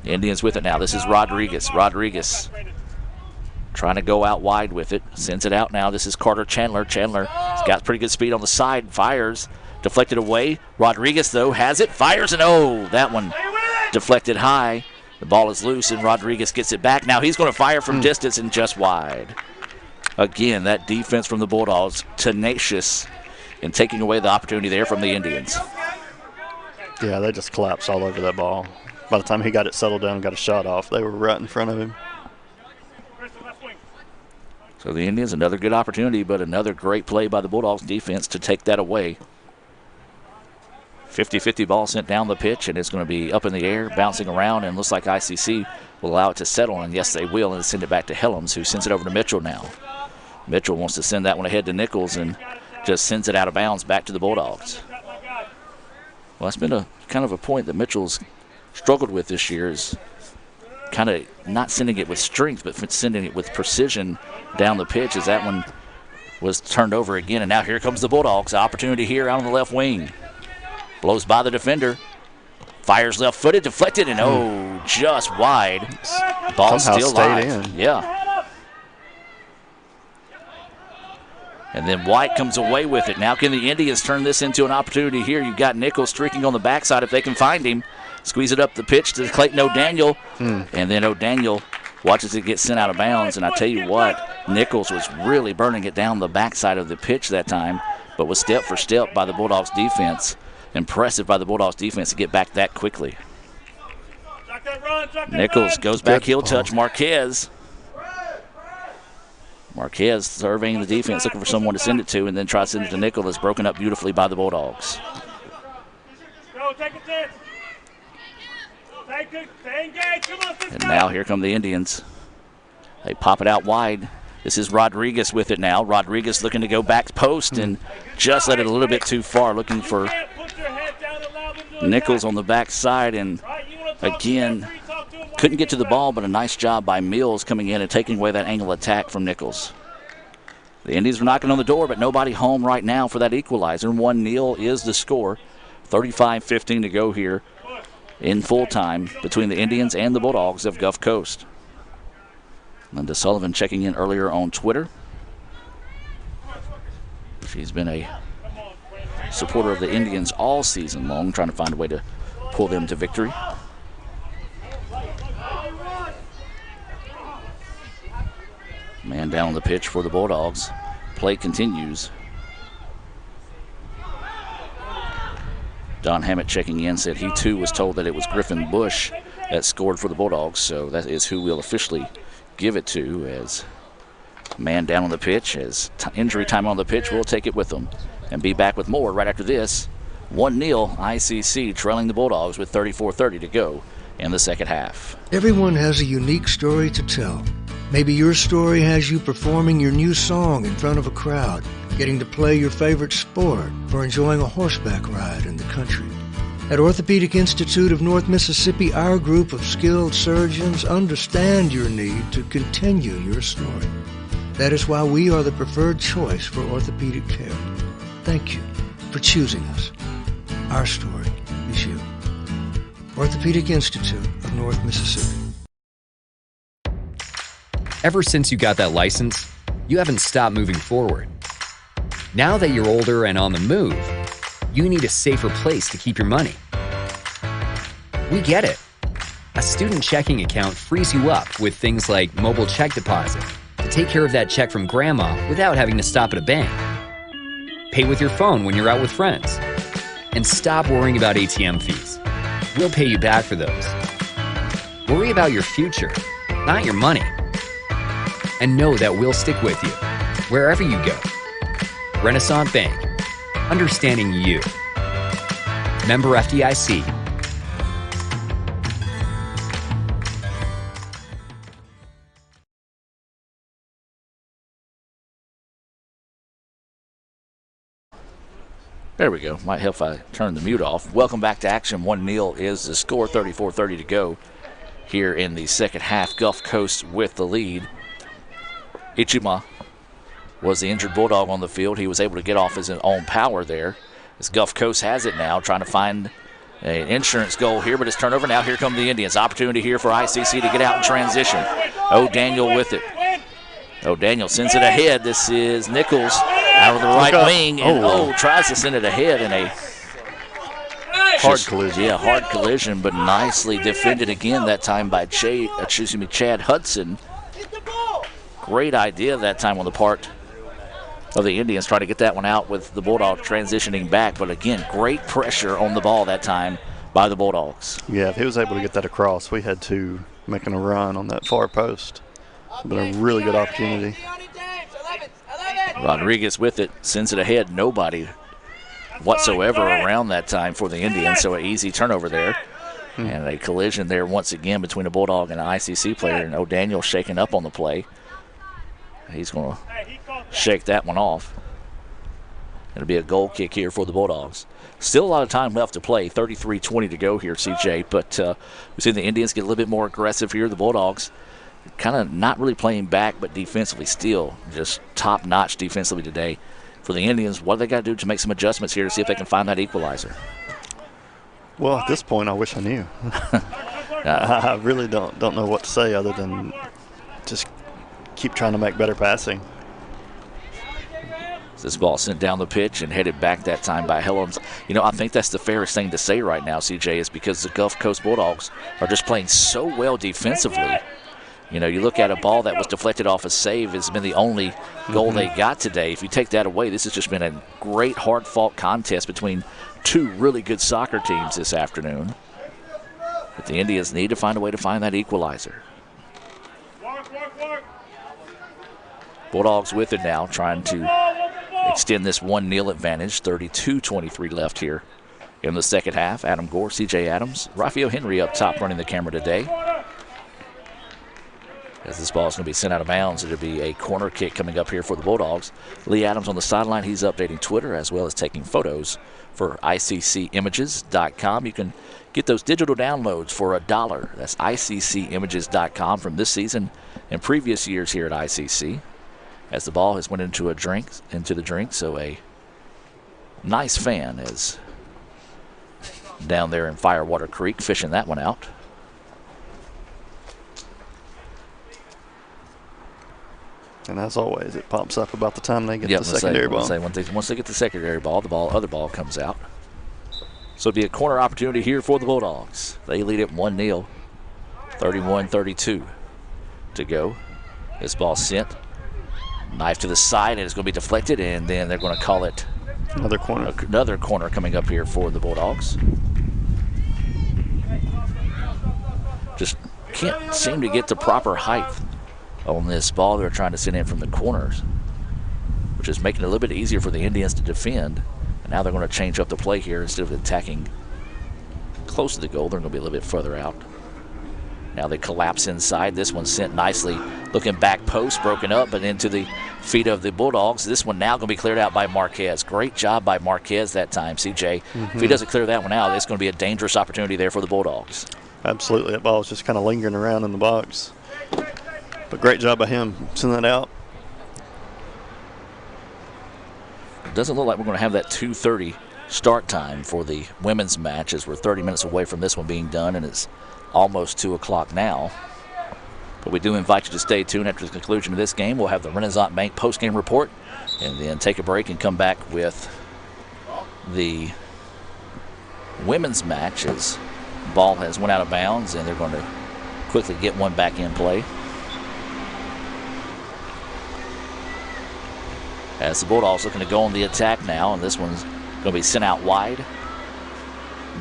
Indians with it now. This is Rodriguez. Rodriguez trying to go out wide with it. Sends it out now. This is Carter Chandler. Chandler's got pretty good speed on the side. Fires. Deflected away. Rodriguez, though, has it. Fires, and that one deflected high. The ball is loose, and Rodriguez gets it back. Now he's going to fire from distance and just wide. Again, that defense from the Bulldogs, tenacious in taking away the opportunity there from the Indians. Yeah, they just collapsed all over that ball. By the time he got it settled down and got a shot off, they were right in front of him. So the Indians, another good opportunity, but another great play by the Bulldogs defense to take that away. 50-50 ball sent down the pitch, and it's going to be up in the air, bouncing around, and looks like ICC will allow it to settle, and yes, they will, and send it back to Helms, who sends it over to Mitchell now. Mitchell wants to send that one ahead to Nichols and just sends it out of bounds back to the Bulldogs. Well, that's been a kind of a point that Mitchell's struggled with this year, is kind of not sending it with strength, but sending it with precision down the pitch, as that one was turned over again. And now here comes the Bulldogs. Opportunity here out on the left wing. Blows by the defender. Fires left-footed, deflected, and just wide. Ball still live. Yeah. And then White comes away with it. Now can the Indians turn this into an opportunity here? You've got Nichols streaking on the backside if they can find him. Squeeze it up the pitch to Clayton O'Daniel. And then O'Daniel watches it get sent out of bounds. And I tell you what, Nichols was really burning it down the backside of the pitch that time, but was step for step by the Bulldogs defense. Impressive by the Bulldogs defense to get back that quickly. Nichols goes back heel touch. Marquez surveying the defense, looking for someone to send it to, and then tries to send it to Nichols. It's broken up beautifully by the Bulldogs. And now here come the Indians. They pop it out wide. This is Rodriguez with it now. Rodriguez looking to go back post and just let it a little bit too far, looking for Nichols on the backside, and again couldn't get to the ball, but a nice job by Mills coming in and taking away that angle attack from Nichols. The Indians are knocking on the door, but nobody home right now for that equalizer. 1-0 is the score. 35-15 to go here in full time between the Indians and the Bulldogs of Gulf Coast. Linda Sullivan checking in earlier on Twitter. She's been a supporter of the Indians all season long, trying to find a way to pull them to victory. Man down on the pitch for the Bulldogs. Play continues. Don Hammett checking in said he too was told that it was Griffin Bush that scored for the Bulldogs, so that is who we'll officially give it to. As man down on the pitch, as injury time on the pitch, we'll take it with them and be back with more right after this. 1-0 ICC trailing the Bulldogs with 34:30 to go in the second half. Everyone has a unique story to tell. Maybe your story has you performing your new song in front of a crowd, getting to play your favorite sport, or enjoying a horseback ride in the country. At Orthopedic Institute of North Mississippi, our group of skilled surgeons understand your need to continue your story. That is why we are the preferred choice for orthopedic care. Thank you for choosing us. Our story is you. Orthopedic Institute of North Mississippi. Ever since you got that license, you haven't stopped moving forward. Now that you're older and on the move, you need a safer place to keep your money. We get it. A student checking account frees you up with things like mobile check deposit to take care of that check from grandma without having to stop at a bank. Pay with your phone when you're out with friends. And stop worrying about ATM fees. We'll pay you back for those. Worry about your future, not your money. And know that we'll stick with you wherever you go. Renaissance Bank, understanding you. Member FDIC. There we go. Might help if I turn the mute off. Welcome back to action. 1-0 is the score. 34:30 to go here in the second half. Gulf Coast with the lead. Ichima was the injured Bulldog on the field. He was able to get off his own power there. As Gulf Coast has it now, trying to find an insurance goal here, but it's turnover now. Here come the Indians. Opportunity here for ICC to get out and transition. O'Daniel with it. O'Daniel sends it ahead. This is Nichols out of the right wing, and tries to send it ahead in a hard collision. Yeah, hard collision, but nicely defended again that time by Chad Hudson. Great idea that time on the part of the Indians, trying to get that one out with the Bulldogs transitioning back. But again, great pressure on the ball that time by the Bulldogs. Yeah, if he was able to get that across, we had two making a run on that far post. Been a really good opportunity. Rodriguez with it, sends it ahead. Nobody whatsoever around that time for the Indians, so an easy turnover there. And a collision there once again between a Bulldog and an ICC player, and O'Daniel shaking up on the play. He's going to shake that one off. It'll be a goal kick here for the Bulldogs. Still a lot of time left to play. 33:20 to go here, CJ. But we've seen the Indians get a little bit more aggressive here. The Bulldogs kind of not really playing back, but defensively still just top-notch defensively today. For the Indians, what do they got to do to make some adjustments here to see if they can find that equalizer? Well, at this point, I wish I knew. I really don't know what to say other than just keep trying to make better passing. This ball sent down the pitch and headed back that time by Helms. You know, I think that's the fairest thing to say right now, CJ, is because the Gulf Coast Bulldogs are just playing so well defensively. You know, you look at a ball that was deflected off a save, has been the only goal they got today. If you take that away, this has just been a great, hard-fought contest between two really good soccer teams this afternoon. But the Indians need to find a way to find that equalizer. Bulldogs with it now, trying to extend this 1-0 advantage. 32-23 left here in the second half. Adam Gore, C.J. Adams, Rafael Henry up top running the camera today. As this ball is going to be sent out of bounds, it'll be a corner kick coming up here for the Bulldogs. Lee Adams on the sideline. He's updating Twitter as well as taking photos for ICCimages.com. You can get those digital downloads for $1. That's ICCimages.com from this season and previous years here at ICC. As the ball has went into the drink, so a nice fan is down there in Firewater Creek fishing that one out. And as always, it pops up about the time they get the secondary ball. Once they get the secondary ball, other ball comes out. So it'll be a corner opportunity here for the Bulldogs. They lead it 1-0, 31-32 to go. This ball sent. Knife to the side, and it's going to be deflected, and then they're going to call it another corner. Another corner coming up here for the Bulldogs. Just can't seem to get the proper height on this ball they're trying to send in from the corners, which is making it a little bit easier for the Indians to defend. And now they're going to change up the play here. Instead of attacking close to the goal, they're going to be a little bit further out. Now they collapse inside. This one sent nicely. Looking back post, broken up, but into the feet of the Bulldogs. This one now going to be cleared out by Marquez. Great job by Marquez that time, CJ. If he doesn't clear that one out, it's going to be a dangerous opportunity there for the Bulldogs. Absolutely. That ball was just kind of lingering around in the box. But great job by him sending that out. It doesn't look like we're going to have that 2:30 start time for the women's match, as we're 30 minutes away from this one being done, and it's almost 2 o'clock now. But we do invite you to stay tuned. After the conclusion of this game, we'll have the Renaissance Bank post-game report and then take a break and come back with the women's match, as ball has went out of bounds and they're going to quickly get one back in play. As the Bulldogs looking to go on the attack now, and this one's going to be sent out wide.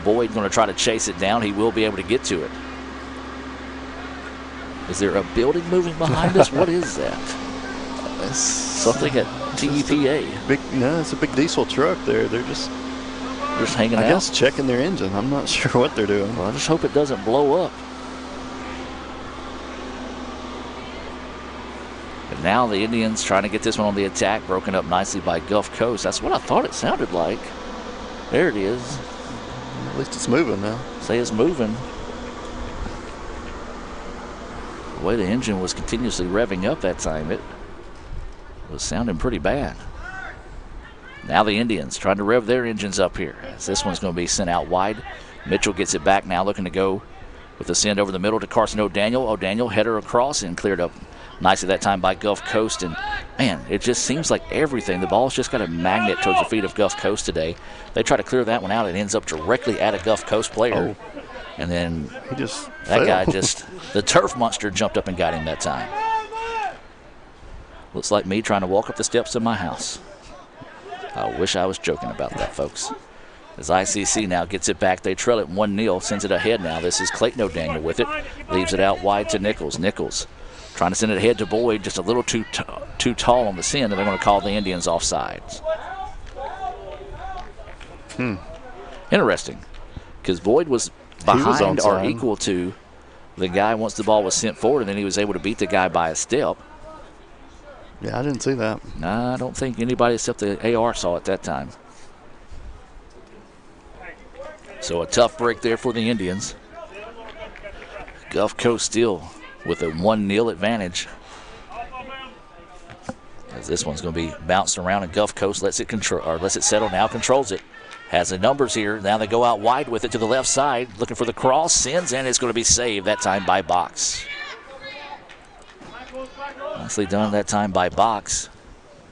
Boyd going to try to chase it down. He will be able to get to it. Is there a building moving behind us? What is that? It's something at TEPA. It's a big diesel truck there. They're just hanging out. I guess checking their engine. I'm not sure what they're doing. Well, I just hope it doesn't blow up. And now the Indians trying to get this one on the attack, broken up nicely by Gulf Coast. That's what I thought it sounded like. There it is. At least it's moving now. Say it's moving. The way the engine was continuously revving up that time, it was sounding pretty bad. Now the Indians trying to rev their engines up here, as this one's going to be sent out wide. Mitchell gets it back now, looking to go with the send over the middle to Carson O'Daniel. O'Daniel header across and cleared up nicely that time by Gulf Coast. And man, it just seems like everything. The ball's just got a magnet towards the feet of Gulf Coast today. They try to clear that one out. It ends up directly at a Gulf Coast player. Oh. And then the turf monster jumped up and got him that time. Looks like me trying to walk up the steps of my house. I wish I was joking about that, folks. As ICC now gets it back, they trail it 1-0, sends it ahead now. This is Clayton O'Daniel with it. Leaves it out wide to Nichols. Nichols trying to send it ahead to Boyd, just a little too tall on the send, and they're going to call the Indians offsides. Interesting, because Boyd was behind or equal to the guy once the ball was sent forward, and then he was able to beat the guy by a step. Yeah, I didn't see that. Nah, I don't think anybody except the AR saw it that time. So a tough break there for the Indians. Gulf Coast still with a 1-0 advantage. As this one's going to be bounced around, and Gulf Coast lets it settle now, controls it. Has the numbers here. Now they go out wide with it to the left side, looking for the cross, sends, and it's going to be saved that time by Box. Nicely done that time by Box.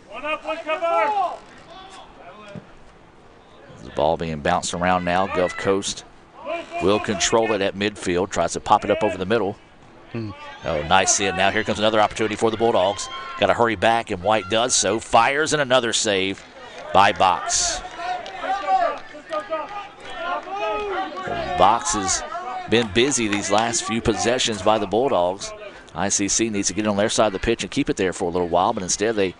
One up, one cover. Ball being bounced around now. Gulf Coast will control it at midfield. Tries to pop it up over the middle. Oh, nice hit. Now here comes another opportunity for the Bulldogs. Got to hurry back, and White does so. Fires, and another save by Box. Box has been busy these last few possessions by the Bulldogs. ICC needs to get on their side of the pitch and keep it there for a little while, but instead they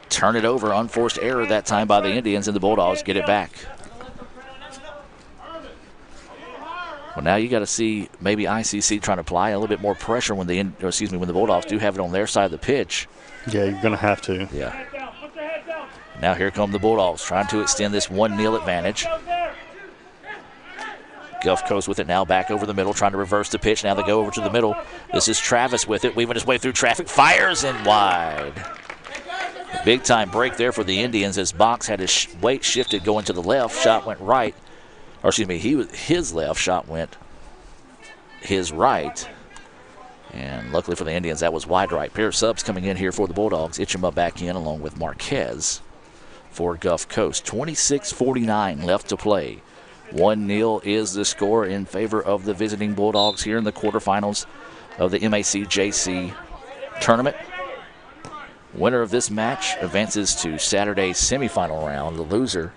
turn it over. Unforced error that time by the Indians, and the Bulldogs get it back. Well, now you got to see maybe ICC trying to apply a little bit more pressure when when the Bulldogs do have it on their side of the pitch. Yeah, you're going to have to. Yeah. Now here come the Bulldogs trying to extend this 1-0 advantage. Gulf Coast with it now back over the middle, trying to reverse the pitch. Now they go over to the middle. This is Travis with it, weaving his way through traffic, fires and wide. A big-time break there for the Indians as Box had his weight shifted going to the left. Shot went right. Or excuse me, his left shot went his right. And luckily for the Indians, that was wide right. Pair of subs coming in here for the Bulldogs. Itchema back in along with Marquez for Gulf Coast. 26:49 left to play. 1-0 is the score in favor of the visiting Bulldogs here in the quarterfinals of the MACJC tournament. Winner of this match advances to Saturday's semifinal round. The loser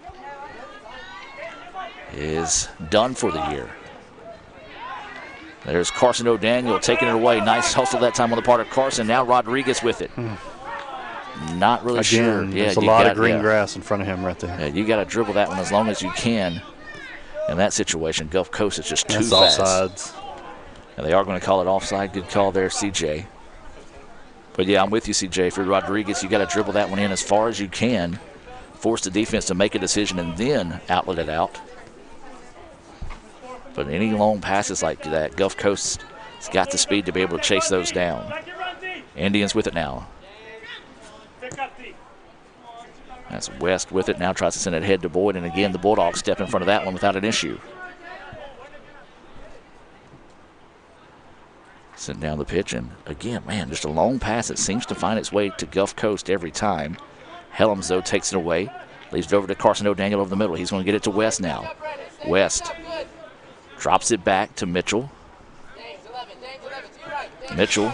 is done for the year. There's Carson O'Daniel taking it away. Nice hustle that time on the part of Carson. Now Rodriguez with it. Not really sure. Yeah, there's a lot of green grass in front of him right there. Yeah, you got to dribble that one as long as you can. In that situation, Gulf Coast is just too fast. Offsides. And they are going to call it offside. Good call there, CJ. But yeah, I'm with you, CJ. For Rodriguez, you got to dribble that one in as far as you can. Force the defense to make a decision and then outlet it out. But any long passes like that, Gulf Coast has got the speed to be able to chase those down. Indians with it now. That's West with it. Now tries to send it ahead to Boyd. And again, the Bulldogs step in front of that one without an issue. Send down the pitch. And again, man, just a long pass that seems to find its way to Gulf Coast every time. Helms, though, takes it away. Leaves it over to Carson O'Daniel over the middle. He's going to get it to West now. West drops it back to Mitchell. Mitchell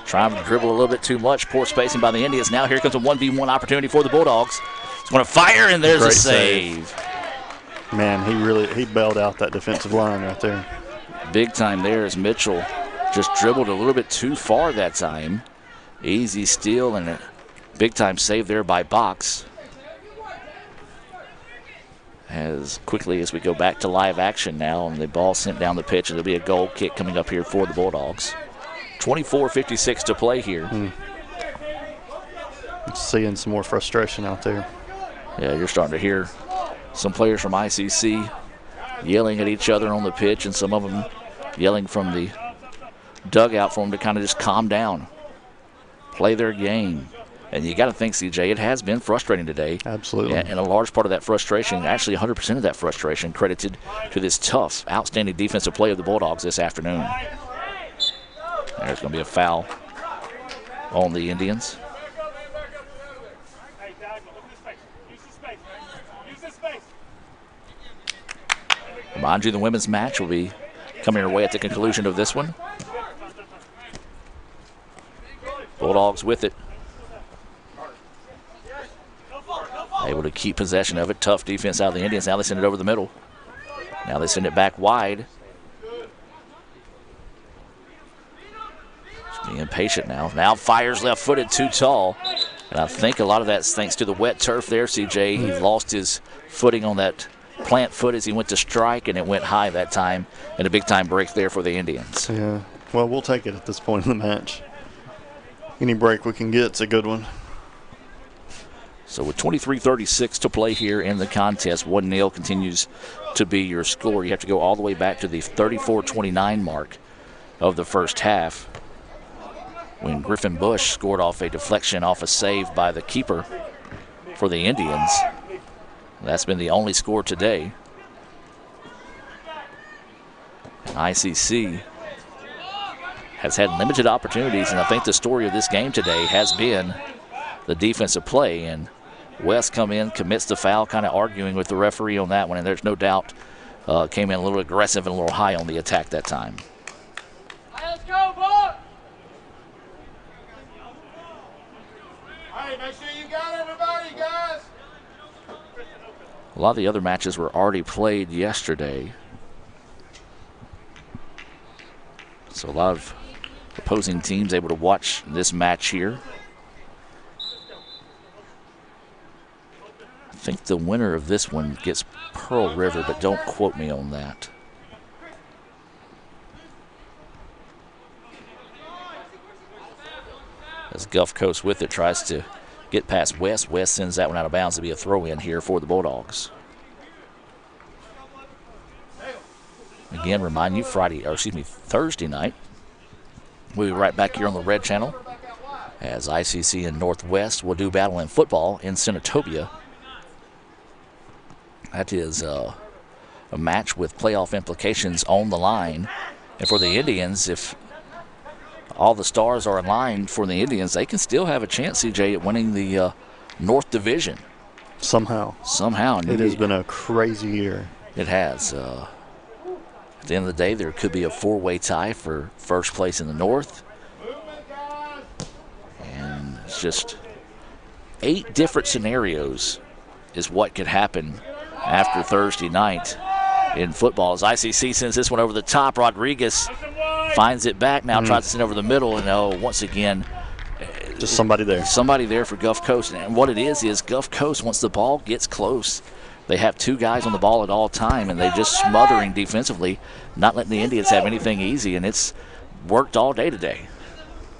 trying to dribble a little bit too much. Poor spacing by the Indians. Now here comes a 1v1 opportunity for the Bulldogs. He's going to fire, and there's a save. Man, he bailed out that defensive line right there. Big time there as Mitchell just dribbled a little bit too far that time. Easy steal and a big time save there by Box. As quickly as we go back to live action now, and the ball sent down the pitch, and there'll be a goal kick coming up here for the Bulldogs. 24:56 to play here. Seeing some more frustration out there. Yeah, you're starting to hear some players from ICC yelling at each other on the pitch, and some of them yelling from the dugout for them to kind of just calm down, play their game. And you got to think, CJ, it has been frustrating today. Absolutely. And a large part of that frustration, actually 100% of that frustration, credited to this tough, outstanding defensive play of the Bulldogs this afternoon. There's going to be a foul on the Indians. Remind you, the women's match will be coming your way at the conclusion of this one. Bulldogs with it. Able to keep possession of it. Tough defense out of the Indians. Now they send it over the middle. Now they send it back wide. Just being impatient now. Now fires left-footed, too tall. And I think a lot of that's thanks to the wet turf there, CJ. He lost his footing on that plant foot as he went to strike, and it went high that time. And a big-time break there for the Indians. Yeah, well, we'll take it at this point in the match. Any break we can get's a good one. So with 23:36 to play here in the contest, 1-0 continues to be your score. You have to go all the way back to the 34-29 mark of the first half when Griffin Bush scored off a deflection off a save by the keeper for the Indians. That's been the only score today. And ICC has had limited opportunities, and I think the story of this game today has been the defensive play. And West come in, commits the foul, kind of arguing with the referee on that one, and there's no doubt came in a little aggressive and a little high on the attack that time. Let's go, boy! Hey, make sure you got everybody, guys. A lot of the other matches were already played yesterday. So a lot of opposing teams able to watch this match here. I think the winner of this one gets Pearl River, but don't quote me on that. As Gulf Coast with it tries to get past West. West sends that one out of bounds to be a throw-in here for the Bulldogs. Again, remind you, Thursday night, we'll be right back here on the Red Channel as ICC and Northwest will do battle in football in Senatobia. That is a match with playoff implications on the line. And for the Indians, if all the stars are aligned for the Indians, they can still have a chance, CJ, at winning the North Division. Somehow. It has been a crazy year. It has. At the end of the day, there could be a four-way tie for first place in the North. And it's just 8 different scenarios is what could happen after Thursday night in football. As ICC sends this one over the top, Rodriguez finds it back now, tries to send over the middle, and once again, just somebody there. Somebody there for Gulf Coast. And what it is Gulf Coast, once the ball gets close, they have 2 guys on the ball at all time, and they're just smothering defensively, not letting the Indians have anything easy, and it's worked all day today.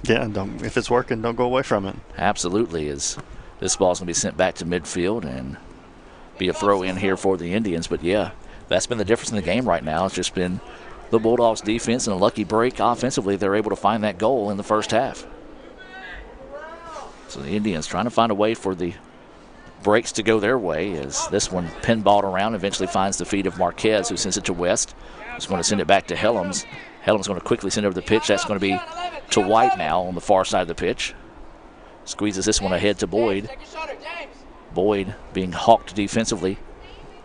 Yeah, if it's working, don't go away from it. Absolutely. As this ball's going to be sent back to midfield and be a throw in here for the Indians. But, yeah, that's been the difference in the game right now. It's just been the Bulldogs' defense and a lucky break offensively. They're able to find that goal in the first half. So the Indians trying to find a way for the breaks to go their way as this one pinballed around, eventually finds the feet of Marquez, who sends it to West. He's going to send it back to Helms. Helms going to quickly send over the pitch. That's going to be to White now on the far side of the pitch. Squeezes this one ahead to Boyd. Boyd being hawked defensively.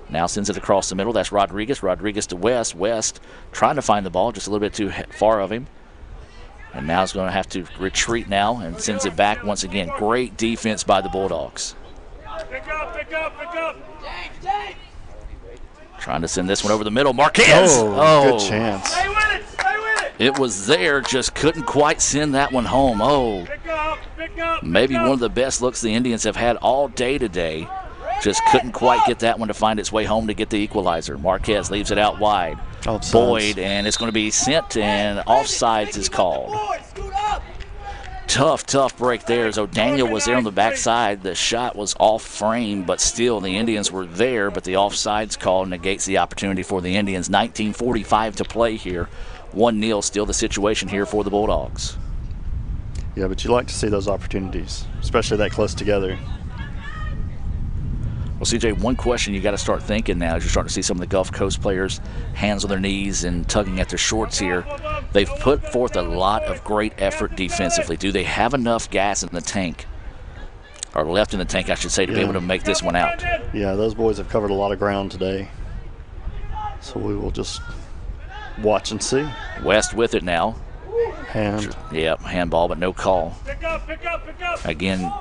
Now sends it across the middle. That's Rodriguez. Rodriguez to West. West trying to find the ball, just a little bit too far of him. And now he's going to have to retreat now and sends it back once again. Great defense by the Bulldogs. Pick up. James. Trying to send this one over the middle. Marquez. Good chance. Stay with it. It was there, just couldn't quite send that one home. Pick up. Maybe one of the best looks the Indians have had all day today. Just couldn't quite get that one to find its way home to get the equalizer. Marquez leaves it out wide. Offsides. Boyd, and it's going to be sent, and offsides is called. Tough break there as O'Daniel was there on the backside. The shot was off frame, but still the Indians were there, but the offsides call negates the opportunity for the Indians. 19:45 to play here. 1-0 still the situation here for the Bulldogs. Yeah, but you like to see those opportunities, especially that close together. Well, CJ, one question you got to start thinking now as you're starting to see some of the Gulf Coast players, hands on their knees and tugging at their shorts here. They've put forth a lot of great effort defensively. Do they have enough gas in the tank, or left in the tank, I should say, to be able to make this one out? Yeah, those boys have covered a lot of ground today. So we will just watch and see. West with it now. Handball, but no call. Pick up. Again,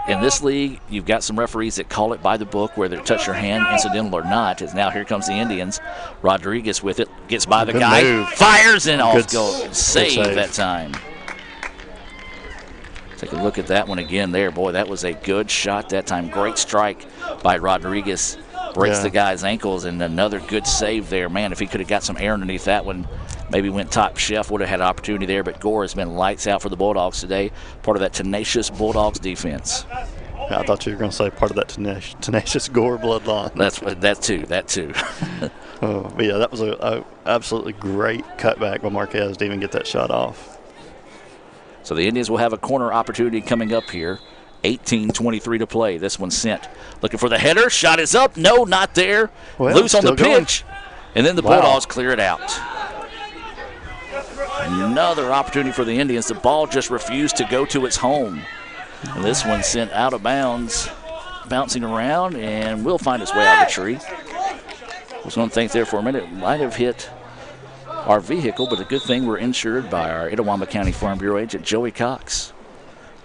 in this league, you've got some referees that call it by the book, whether it touch your hand, incidental or not. As now here comes the Indians. Rodriguez with it, gets by the guy, move. Fires and off goal. Good Save that time. Take a look at that one again there. Boy, that was a good shot that time. Great strike by Rodriguez. Breaks the guy's ankles, and another good save there. Man, if he could have got some air underneath that one, maybe went top shelf, would have had an opportunity there. But Gore has been lights out for the Bulldogs today. Part of that tenacious Bulldogs defense. I thought you were going to say part of that tenacious Gore bloodline. That too. But yeah, that was a absolutely great cutback by Marquez to even get that shot off. So the Indians will have a corner opportunity coming up here. 18:23 to play. This one's sent. Looking for the header. Shot is up. No, not there. Well, loose on the going. pinch. And then the Bulldogs clear it out. Another opportunity for the Indians. The ball just refused to go to its home. And this one sent out of bounds. bouncing around and will find its way out of the tree. I was going to think there for a minute, it might have hit our vehicle, but a good thing we're insured by our Itawamba County Farm Bureau agent, Joey Cox.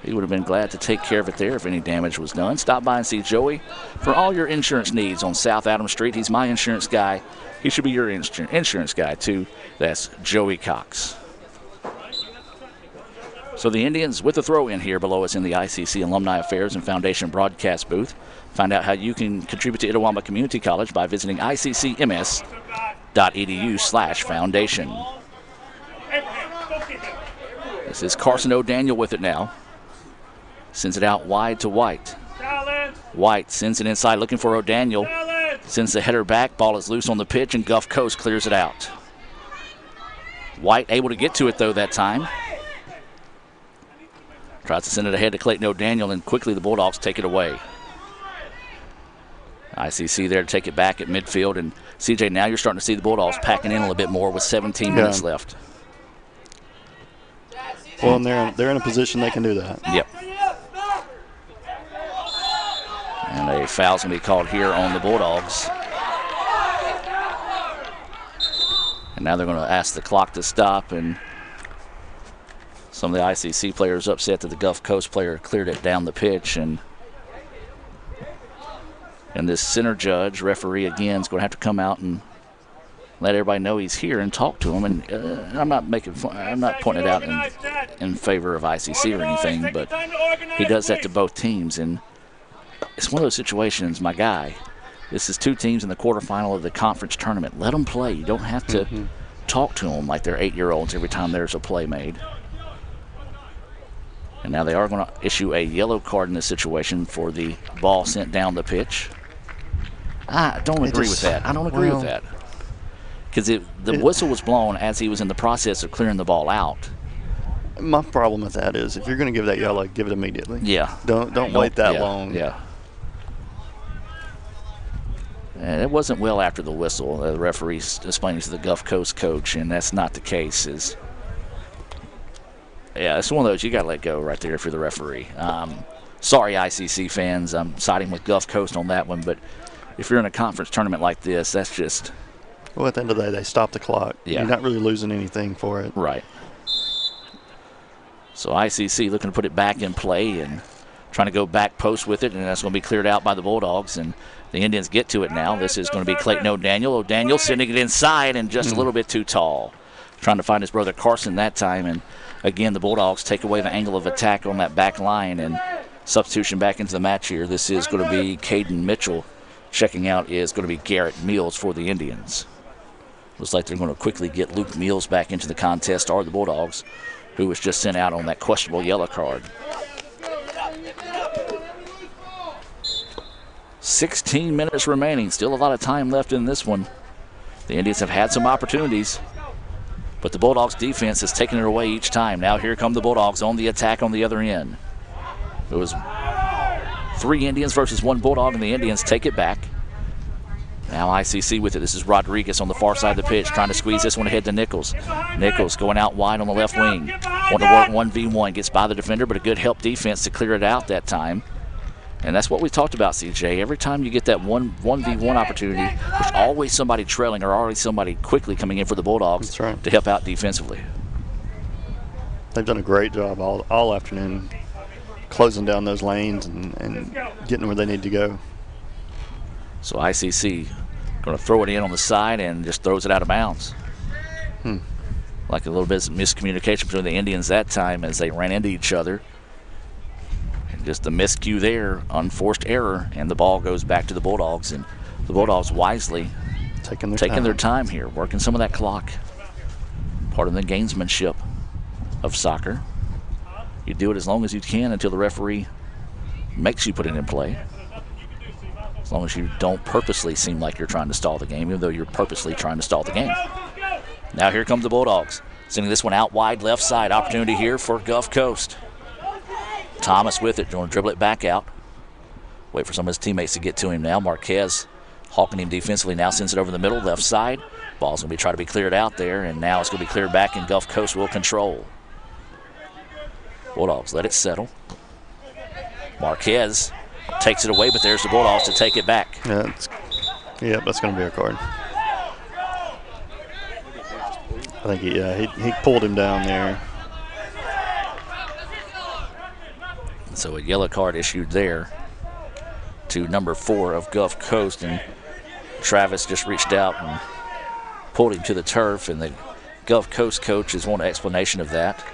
He would have been glad to take care of it there if any damage was done. Stop by and see Joey for all your insurance needs on South Adams Street. He's my insurance guy. He should be your insurance guy, too. That's Joey Cox. So the Indians with a throw in here below us in the ICC Alumni Affairs and Foundation broadcast booth. Find out how you can contribute to Itawamba Community College by visiting iccms.edu/foundation. This is Carson O'Daniel with it now. Sends it out wide to White. White sends it inside looking for O'Daniel. Sends the header back. Ball is loose on the pitch and Gulf Coast clears it out. White able to get to it though that time. Tries to send it ahead to Clayton O'Daniel and quickly the Bulldogs take it away. ICC there to take it back at midfield, and CJ, now you're starting to see the Bulldogs packing in a little bit more with 17 minutes left. Well, and they're in a position they can do that. Yep. And a foul's going to be called here on the Bulldogs. And now they're going to ask the clock to stop, and some of the ICC players upset that the Gulf Coast player cleared it down the pitch, and this center judge, referee again, is going to have to come out and let everybody know he's here and talk to him. And I'm not pointing it out in favor of ICC or anything, but he does that to both teams. And it's one of those situations, my guy. This is two teams in the quarterfinal of the conference tournament. Let them play. You don't have to talk to them like they're 8-year-olds every time there's a play made. And now they are going to issue a yellow card in this situation for the ball sent down the pitch. I don't agree with that. I don't agree with that. Because the whistle was blown as he was in the process of clearing the ball out. My problem with that is if you're going to give that yellow, give it immediately. Yeah. Don't wait that long. Yeah. And it wasn't well after the whistle. The referee's explaining to the Gulf Coast coach, and that's not the case. Yeah, it's one of those you got to let go right there if you're the referee. Sorry, ICC fans. I'm siding with Gulf Coast on that one, but if you're in a conference tournament like this, that's just... Well, at the end of the day, they stop the clock. Yeah. You're not really losing anything for it. Right. So ICC looking to put it back in play and trying to go back post with it, and that's going to be cleared out by the Bulldogs, and the Indians get to it now. This is going to be Clayton O'Daniel. O'Daniel sending it inside and just a little bit too tall. Trying to find his brother Carson that time, and again, the Bulldogs take away the angle of attack on that back line, and substitution back into the match here. This is going to be Caden Mitchell. Checking out is going to be Garrett Mills for the Indians. Looks like they're going to quickly get Luke Mills back into the contest, or the Bulldogs, who was just sent out on that questionable yellow card. 16 minutes remaining. Still a lot of time left in this one. The Indians have had some opportunities, but the Bulldogs defense has taken it away each time. Now here come the Bulldogs on the attack on the other end. It was 3 Indians versus 1 Bulldog, and the Indians take it back. Now ICC with it. This is Rodriguez on the far side of the pitch, trying to squeeze this one ahead to Nichols. Nichols going out wide on the left wing. Want to work 1v1. Gets by the defender, but a good help defense to clear it out that time. And that's what we talked about, CJ. Every time you get that 1v1 opportunity, there's always somebody trailing or always somebody quickly coming in for the Bulldogs to help out defensively. They've done a great job all afternoon closing down those lanes and getting where they need to go. So ICC going to throw it in on the side and just throws it out of bounds. Like a little bit of miscommunication between the Indians that time as they ran into each other. And just a miscue there, unforced error, and the ball goes back to the Bulldogs. And the Bulldogs wisely taking their time here, working some of that clock. Part of the gamesmanship of soccer. You do it as long as you can until the referee makes you put it in play. As long as you don't purposely seem like you're trying to stall the game, even though you're purposely trying to stall the game. Now here comes the Bulldogs. Sending this one out wide left side. Opportunity here for Gulf Coast. Thomas with it. Going to dribble it back out. Wait for some of his teammates to get to him now. Marquez hawking him defensively. Now sends it over the middle, left side. Ball's going to be trying to be cleared out there, and now it's going to be cleared back, and Gulf Coast will control. Bulldogs let it settle. Marquez Takes it away, but there's the Bulldogs to take it back. Yeah, that's going to be a card. I think he pulled him down there. So a yellow card issued there to number 4 of Gulf Coast, and Travis just reached out and pulled him to the turf, and the Gulf Coast coach is wanting an explanation of that.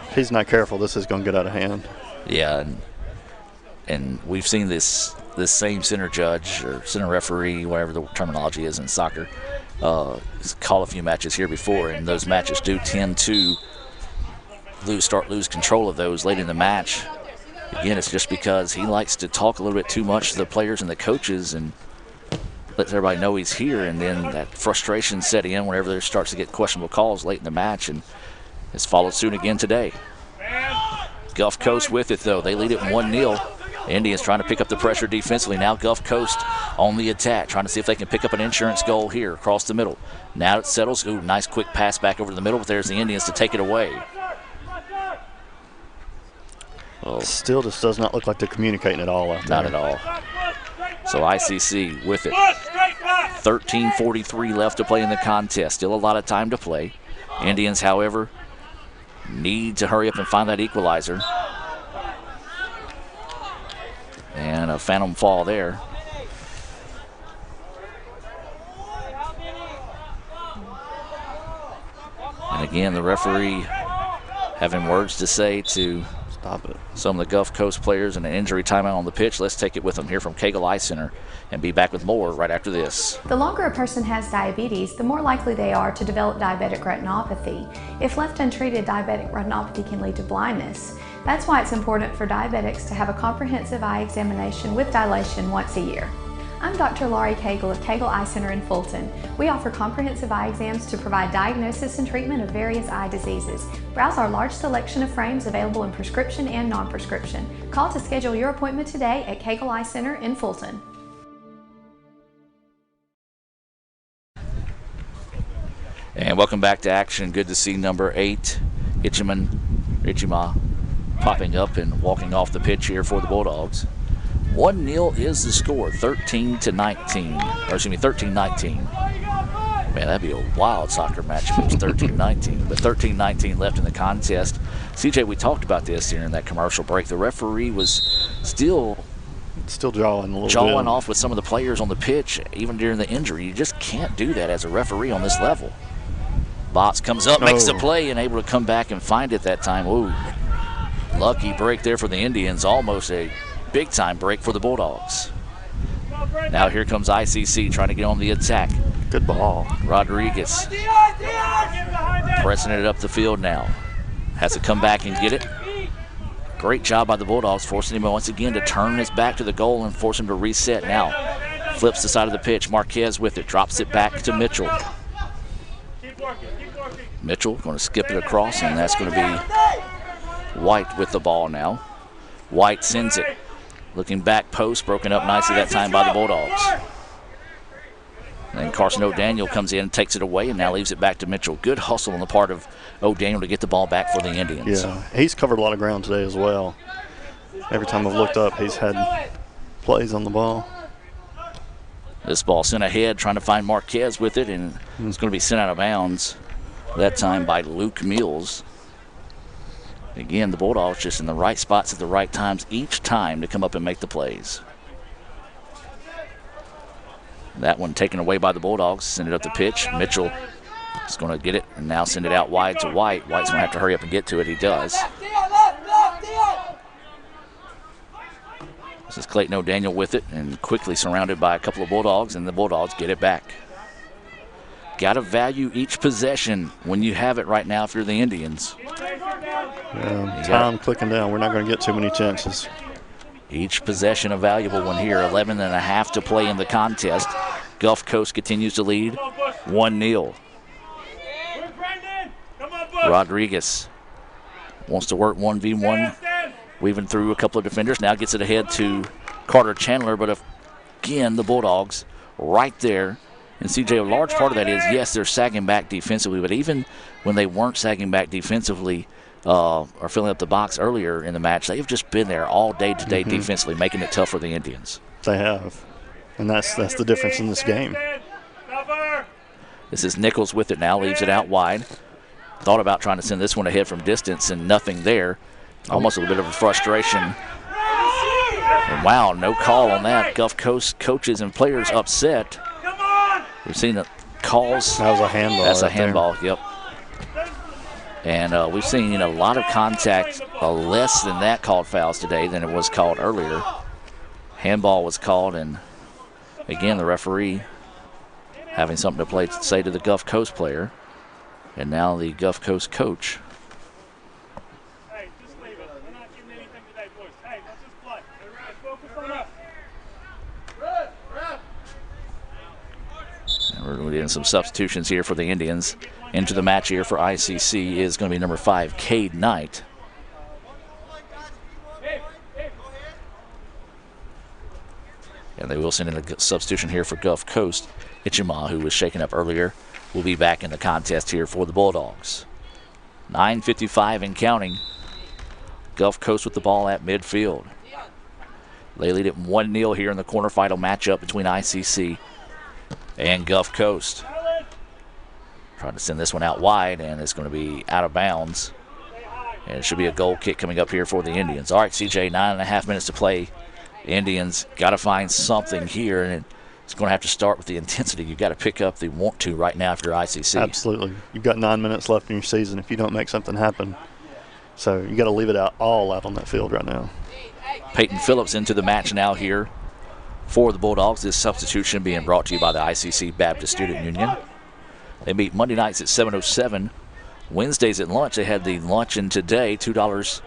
If he's not careful, this is going to get out of hand. Yeah, and we've seen this same center judge or center referee, whatever the terminology is in soccer, call a few matches here before, and those matches do tend to lose control of those late in the match. Again, it's just because he likes to talk a little bit too much to the players and the coaches and lets everybody know he's here, and then that frustration set in whenever there starts to get questionable calls late in the match, and it's followed soon again today. Gulf Coast with it, though. They lead it 1-0. Indians trying to pick up the pressure defensively. Now Gulf Coast on the attack, trying to see if they can pick up an insurance goal here across the middle. Now it settles. Ooh, nice quick pass back over to the middle, but there's the Indians to take it away. Well, still just does not look like they're communicating at all out there. Not at all. So ICC with it. 13:43 left to play in the contest. Still a lot of time to play. Indians, however, need to hurry up and find that equalizer. And a phantom fall there. And again, the referee having words to say to some of the Gulf Coast players and an injury timeout on the pitch. Let's take it with them here from Cagle Eye Center and be back with more right after this. The longer a person has diabetes, the more likely they are to develop diabetic retinopathy. If left untreated, diabetic retinopathy can lead to blindness. That's why it's important for diabetics to have a comprehensive eye examination with dilation once a year. I'm Dr. Laurie Cagle of Cagle Eye Center in Fulton. We offer comprehensive eye exams to provide diagnosis and treatment of various eye diseases. Browse our large selection of frames available in prescription and non-prescription. Call to schedule your appointment today at Cagle Eye Center in Fulton. And welcome back to action. Good to see number 8, Ichima, popping up and walking off the pitch here for the Bulldogs. 1-0 is the score, 13-19. Or excuse me, 13-19. Man, that'd be a wild soccer match if it was 13-19. But 13-19 left in the contest. CJ, we talked about this during that commercial break. The referee was still jawing a little bit. Off with some of the players on the pitch, even during the injury. You just can't do that as a referee on this level. Botts comes up, makes the play, and able to come back and find it that time. Ooh, lucky break there for the Indians. Almost a big-time break for the Bulldogs. Now here comes ICC trying to get on the attack. Good ball. Rodriguez pressing it up the field now. Has to come back and get it. Great job by the Bulldogs, forcing him once again to turn his back to the goal and force him to reset. Now flips the side of the pitch. Marquez with it, drops it back to Mitchell. Mitchell going to skip it across, and that's going to be White with the ball now. White sends it. Looking back post, broken up nicely that time by the Bulldogs. And Carson O'Daniel comes in and takes it away and now leaves it back to Mitchell. Good hustle on the part of O'Daniel to get the ball back for the Indians. Yeah, he's covered a lot of ground today as well. Every time I've looked up, he's had plays on the ball. This ball sent ahead, trying to find Marquez with it, and it's going to be sent out of bounds that time by Luke Mills. Again, the Bulldogs just in the right spots at the right times each time to come up and make the plays. That one taken away by the Bulldogs. Send it up the pitch. Mitchell is going to get it and now send it out wide to White. White's going to have to hurry up and get to it. He does. This is Clayton O'Daniel with it and quickly surrounded by a couple of Bulldogs, and the Bulldogs get it back. Got to value each possession when you have it right now if you're the Indians. Time clicking down. We're not going to get too many chances. Each possession a valuable one here. 11.5 to play in the contest. Gulf Coast continues to lead 1-0. Rodriguez wants to work 1v1, weaving through a couple of defenders. Now gets it ahead to Carter Chandler, but again, the Bulldogs right there And CJ, a large part of that is, yes, they're sagging back defensively, but even when they weren't sagging back defensively or filling up the box earlier in the match, they've just been there all day today defensively, making it tough for the Indians. They have. And that's the difference in this game. This is Nichols with it now, leaves it out wide. Thought about trying to send this one ahead from distance and nothing there. Almost a little bit of a frustration. And wow, no call on that. Gulf Coast coaches and players upset. We've seen the calls. That was a handball. That's right a handball, yep. And we've seen a lot of contact, less than that called fouls today than it was called earlier. Handball was called, and again, the referee having something to say to the Gulf Coast player. And now the Gulf Coast coach. Hey, just leave it. We're not giving anything today, boys. Hey, let's just play. Let's focus on us. And we're going to get some substitutions here for the Indians. Into the match here for ICC is going to be number 5, Cade Knight. And they will send in a substitution here for Gulf Coast. Ichima, who was shaken up earlier, will be back in the contest here for the Bulldogs. 9:55 and counting. Gulf Coast with the ball at midfield. They lead it 1-0 here in the quarterfinal matchup between ICC and Gulf Coast. Trying to send this one out wide, and it's going to be out of bounds. And it should be a goal kick coming up here for the Indians. All right, CJ, 9.5 minutes to play. The Indians got to find something here, and it's going to have to start with the intensity. You've got to pick up the want to right now if you're ICC. Absolutely. You've got 9 minutes left in your season if you don't make something happen. So you got to leave it all out on that field right now. Peyton Phillips into the match now here for the Bulldogs. This substitution being brought to you by the ICC Baptist Student Union. They meet Monday nights at 7:07. Wednesdays at lunch. They had the luncheon today, $2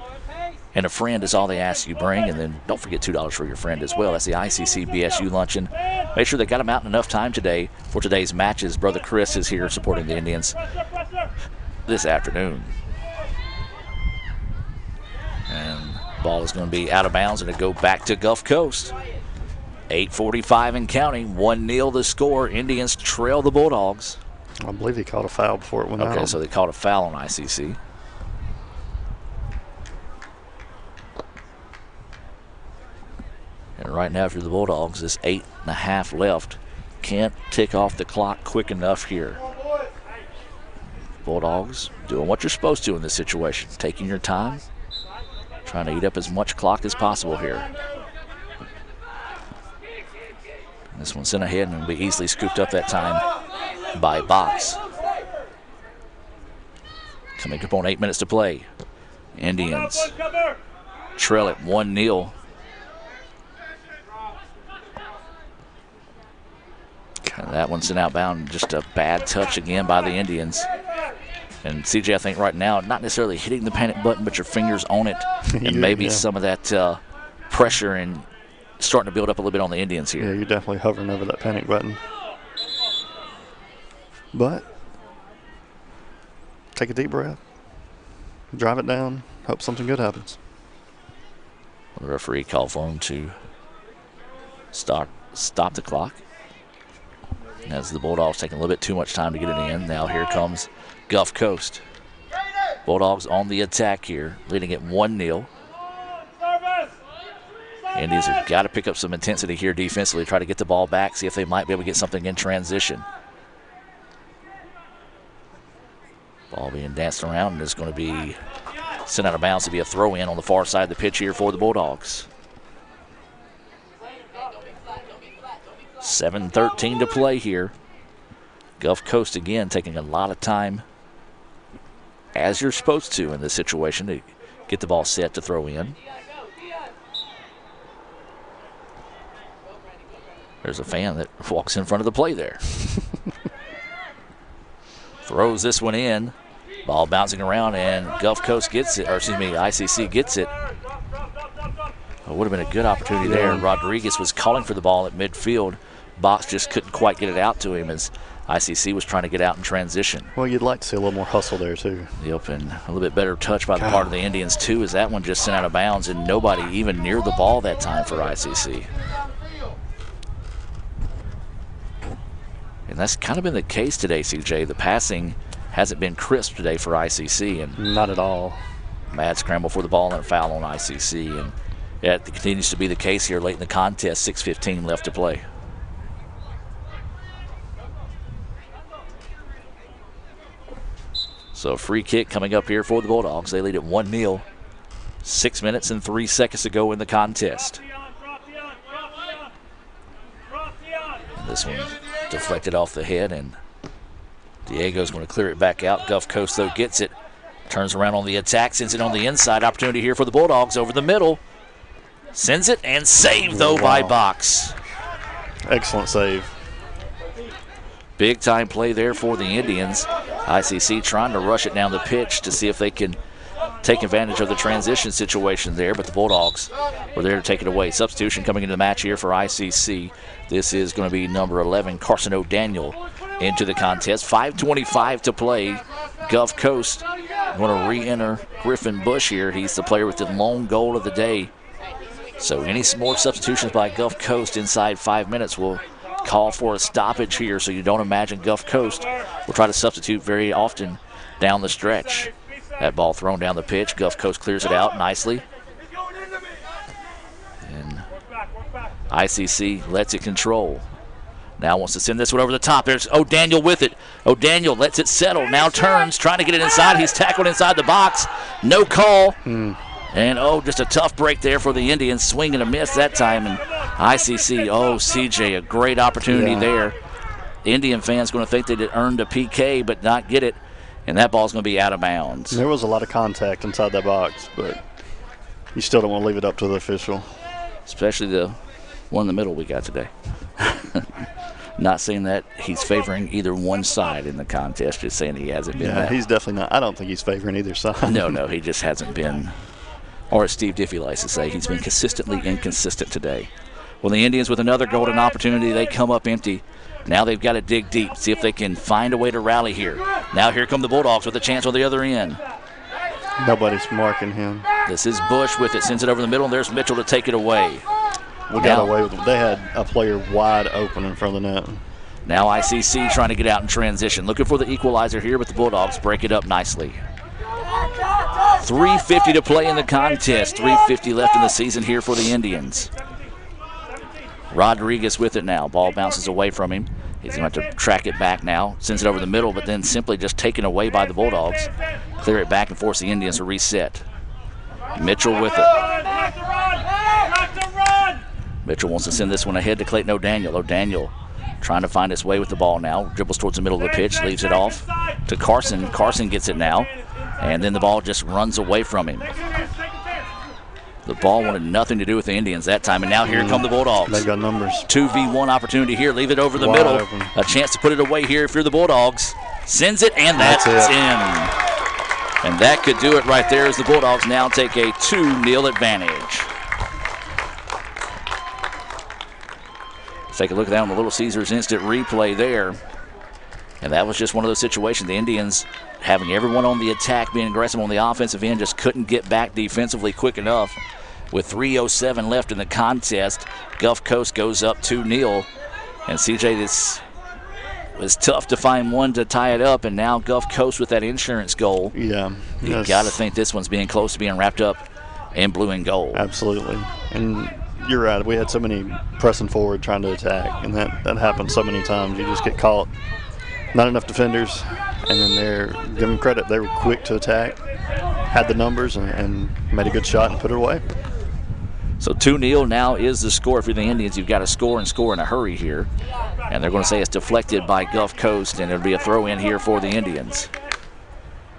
and a friend is all they ask you bring. And then don't forget $2 for your friend as well. That's the ICC BSU luncheon. Make sure they got them out in enough time today for today's matches. Brother Chris is here supporting the Indians this afternoon. And ball is going to be out of bounds and it go back to Gulf Coast. 8:45 and counting. 1-0 the score. Indians trail the Bulldogs. I believe he called a foul before it went out. Okay, so they called a foul on ICC. And right now for the Bulldogs, it's 8.5 left. Can't tick off the clock quick enough here. Bulldogs doing what you're supposed to in this situation. Taking your time. Trying to eat up as much clock as possible here. And this one's sent ahead and will be easily scooped up that time by Box. Coming up on 8 minutes to play. Indians trail it 1-0. And that one sent outbound. Just a bad touch again by the Indians. And CJ, I think right now, not necessarily hitting the panic button, but your fingers on it. And maybe some of that pressure and starting to build up a little bit on the Indians here. Yeah, you're definitely hovering over that panic button. But take a deep breath. Drive it down. Hope something good happens. The referee called for him to stop the clock. As the Bulldogs taking a little bit too much time to get it in. Now here comes Gulf Coast. Bulldogs on the attack here, leading it 1-0. Indians have got to pick up some intensity here defensively, try to get the ball back, see if they might be able to get something in transition. Ball being danced around, and it's going to be sent out of bounds to be a throw-in on the far side of the pitch here for the Bulldogs. 7:13 to play here. Gulf Coast again taking a lot of time, as you're supposed to in this situation, to get the ball set to throw in. There's a fan that walks in front of the play there. Throws this one in. Ball bouncing around, and Gulf Coast gets it, or excuse me, ICC gets it. It would have been a good opportunity there. Rodriguez was calling for the ball at midfield. Box just couldn't quite get it out to him as ICC was trying to get out in transition. Well, you'd like to see a little more hustle there, too. Yep, and a little bit better touch by the part of the Indians, too, as that one just sent out of bounds, and nobody even near the ball that time for ICC. And that's kind of been the case today, CJ. The passing hasn't been crisp today for ICC. And not at all. Mad scramble for the ball and a foul on ICC. And that continues to be the case here late in the contest. 6:15 left to play. So a free kick coming up here for the Bulldogs. They lead at 1-0. 6 minutes and 3 seconds to go in the contest. This one deflected off the head, and Diego's going to clear it back out. Gulf Coast, though, gets it. Turns around on the attack, sends it on the inside. Opportunity here for the Bulldogs over the middle. Sends it and saved, though, by Box. Excellent save. Big time play there for the Indians. ICC trying to rush it down the pitch to see if they can take advantage of the transition situation there, but the Bulldogs were there to take it away. Substitution coming into the match here for ICC. This is going to be number 11, Carson O'Daniel, into the contest. 5:25 to play. Gulf Coast going to re-enter Griffin Bush here. He's the player with the lone goal of the day. So any more substitutions by Gulf Coast inside 5 minutes will call for a stoppage here, so you don't imagine Gulf Coast will try to substitute very often down the stretch. That ball thrown down the pitch. Gulf Coast clears it out nicely. And ICC lets it control. Now wants to send this one over the top. There's O'Daniel with it. O'Daniel lets it settle. Now turns, trying to get it inside. He's tackled inside the box. No call. And, just a tough break there for the Indians. Swing and a miss that time. And ICC, CJ, a great opportunity there. Indian fans going to think that it earned a PK, but not get it. And that ball's going to be out of bounds. There was a lot of contact inside that box, but you still don't want to leave it up to the official. Especially the one in the middle we got today. Not saying that he's favoring either one side in the contest, just saying he hasn't been. Yeah, he's definitely not. I don't think he's favoring either side. No, he just hasn't been. Or as Steve Diffie likes to say, he's been consistently inconsistent today. Well, the Indians with another golden opportunity, they come up empty. Now they've got to dig deep, see if they can find a way to rally here. Now here come the Bulldogs with a chance on the other end. Nobody's marking him. This is Bush with it, sends it over the middle, and there's Mitchell to take it away. We got away with it. They had a player wide open in front of the net. Now ICC trying to get out in transition. Looking for the equalizer here, but the Bulldogs break it up nicely. 3:50 to play in the contest. 3:50 left in the season here for the Indians. Rodriguez with it now. Ball bounces away from him. He's going to have to track it back now. Sends it over the middle, but then simply just taken away by the Bulldogs. Clear it back and force the Indians to reset. Mitchell with it. Mitchell wants to send this one ahead to Clayton O'Daniel. O'Daniel trying to find his way with the ball now. Dribbles towards the middle of the pitch, leaves it off to Carson. Carson gets it now, and then the ball just runs away from him. The ball wanted nothing to do with the Indians that time, and now here come the Bulldogs. They've got numbers. 2v1 opportunity here. Leave it over the middle. Open. A chance to put it away here if you're the Bulldogs. Sends it, and that's in. And that could do it right there as the Bulldogs now take a 2-0 advantage. Let's take a look down the Little Caesars instant replay there. And that was just one of those situations. The Indians having everyone on the attack, being aggressive on the offensive end, just couldn't get back defensively quick enough. With 3:07 left in the contest, Gulf Coast goes up 2-0. And CJ, this was tough to find one to tie it up, and now Gulf Coast with that insurance goal. Yeah. You got to think this one's being close to being wrapped up in blue and gold. Absolutely. And you're right. We had so many pressing forward trying to attack, and that happens so many times. You just get caught. Not enough defenders, and then give them credit. They were quick to attack, had the numbers, and made a good shot and put it away. So 2-0 now is the score for the Indians. You've got to score in a hurry here. And they're going to say it's deflected by Gulf Coast, and it'll be a throw in here for the Indians.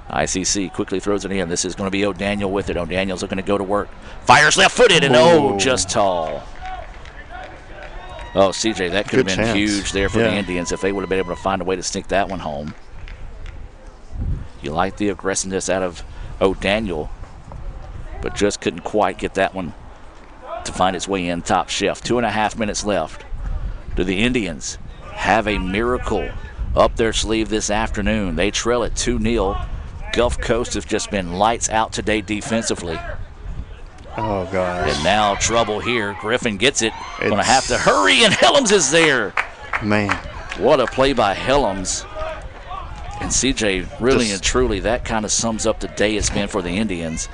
ICC quickly throws it in. This is going to be O'Daniel with it. O'Daniel's looking to go to work. Fires left-footed, and just tall. Oh, CJ, that could have been huge there for the Indians if they would have been able to find a way to sneak that one home. You like the aggressiveness out of O'Daniel, but just couldn't quite get that one to find its way in top shelf. 2.5 minutes left. Do the Indians have a miracle up their sleeve this afternoon? They trail at 2-0. Gulf Coast has just been lights out today defensively. Oh, gosh. And now trouble here. Griffin gets it. Going to have to hurry, and Helms is there. Man. What a play by Helms. And CJ, really and truly, that kind of sums up the day it's been for the Indians,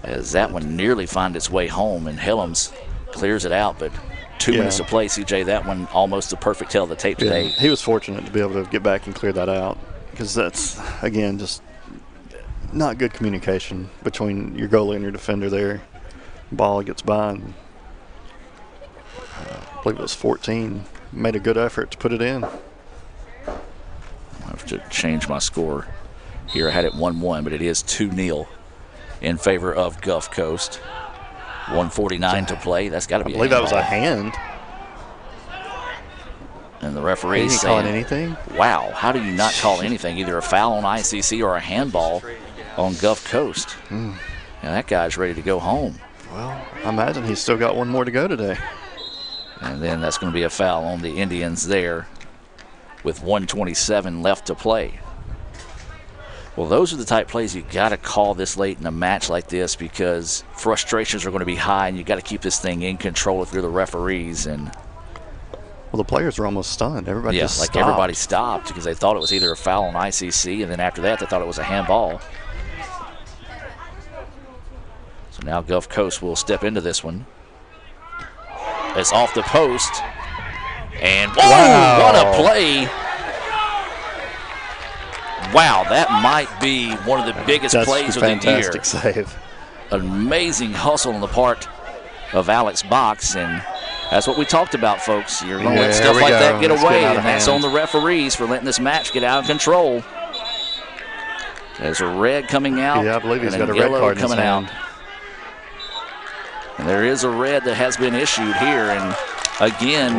as that one nearly finds its way home, and Helms clears it out. But 2 minutes to play, CJ, that one almost the perfect tell of the tape today. He was fortunate to be able to get back and clear that out, because that's, again, just not good communication between your goalie and your defender there. Ball gets by, and I believe it was 14. Made a good effort to put it in. I have to change my score here. I had it 1-1, but it is 2-0 in favor of Gulf Coast. 1:49 to play. That's got to be. I believe that was a hand. And the referee saying, calling anything? Wow, how do you not call anything? Either a foul on ICC or a handball on Gulf Coast. Now that guy's ready to go home. Well, I imagine he's still got one more to go today. And then that's going to be a foul on the Indians there with 1:27 left to play. Well, those are the type plays you got to call this late in a match like this, because frustrations are going to be high, and you got to keep this thing in control if you're the referees. And well, the players were almost stunned. Everybody just stopped. Everybody stopped because they thought it was either a foul on ICC, and then after that they thought it was a handball. So now Gulf Coast will step into this one. It's off the post, and whoa, what a play. Wow, that might be one of the biggest plays of the year. Fantastic save. An amazing hustle on the part of Alex Box, and that's what we talked about, folks. You're going to let stuff like that get away, and that's on the referees for letting this match get out of control. There's a red coming out. Yeah, I believe he's got a red card coming out. And there is a red that has been issued here, and again,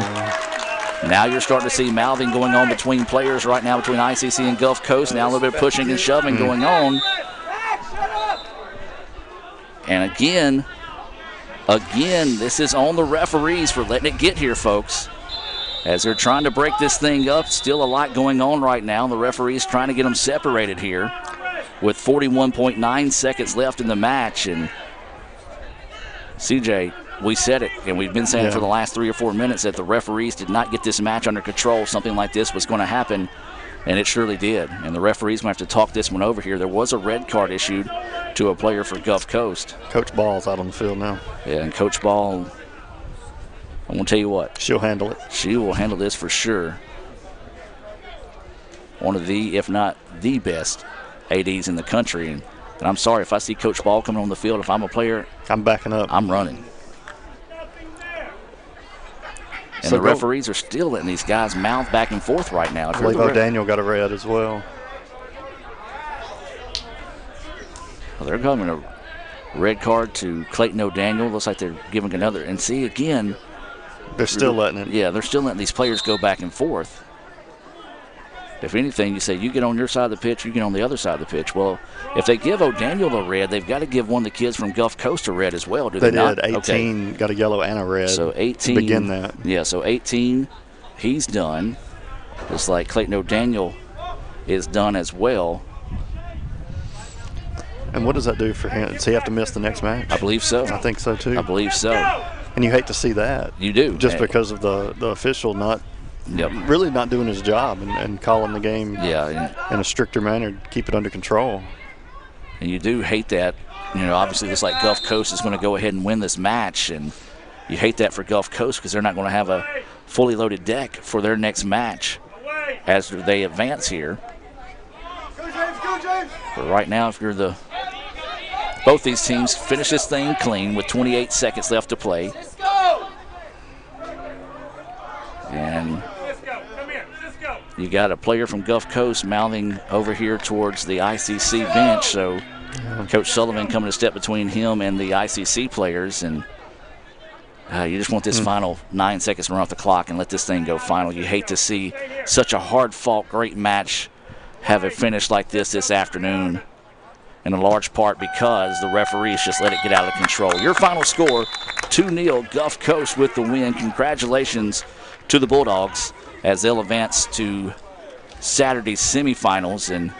now you're starting to see mouthing going on between players right now, between ICC and Gulf Coast. Now a little bit of pushing and shoving going on. And again, this is on the referees for letting it get here, folks. As they're trying to break this thing up, still a lot going on right now. The referees trying to get them separated here with 41.9 seconds left in the match. And CJ, we said it, and we've been saying it for the last 3 or 4 minutes, that the referees did not get this match under control. Something like this was going to happen, and it surely did. And the referees will have to talk this one over here. There was a red card issued to a player for Gulf Coast. Coach Ball's out on the field now. Yeah, and Coach Ball, I'm going to tell you what. She'll handle it. She will handle this for sure. One of the, if not the best ADs in the country. And I'm sorry, if I see Coach Ball coming on the field, if I'm a player, I'm backing up. I'm running. And so the referees are still letting these guys mouth back and forth right now. I believe O'Daniel got a red as well. Well, they're giving a red card to Clayton O'Daniel. Looks like they're giving another. And see, again, they're still letting it. Yeah, they're still letting these players go back and forth. If anything, you say you get on your side of the pitch, you get on the other side of the pitch. Well, if they give O'Daniel a red, they've got to give one of the kids from Gulf Coast a red as well, do they not? They did. 18 got a yellow and a red. So 18 to begin that. Yeah, so 18, he's done. Just like Clayton O'Daniel is done as well. And what does that do for him? Does he have to miss the next match? I believe so. I think so too. I believe so. And you hate to see that. You do. Just because of the official not really not doing his job and calling the game in a stricter manner to keep it under control. And you do hate that. You know, obviously this like Gulf Coast is going to go ahead and win this match, and you hate that for Gulf Coast because they're not going to have a fully loaded deck for their next match as they advance here. But right now, if you're both these teams finish this thing clean with 28 seconds left to play. And you got a player from Gulf Coast mouthing over here towards the ICC bench. So Coach Sullivan coming to step between him and the ICC players. And you just want this final 9 seconds to run off the clock and let this thing go final. You hate to see such a hard-fought, great match have it finished like this afternoon, in a large part because the referees just let it get out of control. Your final score, 2-0, Gulf Coast with the win. Congratulations to the Bulldogs as they'll advance to Saturday's semifinals. And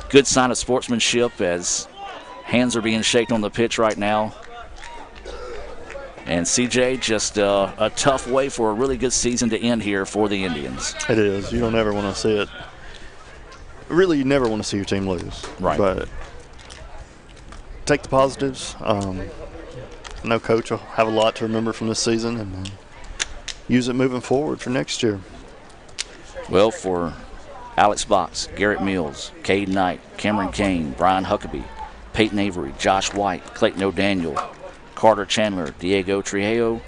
good sign of sportsmanship as hands are being shaken on the pitch right now. And CJ, just a tough way for a really good season to end here for the Indians. It is. You don't ever want to see it. Really, you never want to see your team lose. Right. But take the positives. No coach will have a lot to remember from this season, and use it moving forward for next year. Well, for Alex Box, Garrett Mills, Cade Knight, Cameron Kane, Brian Huckabee, Peyton Avery, Josh White, Clayton O'Daniel, Carter Chandler, Diego Trujillo,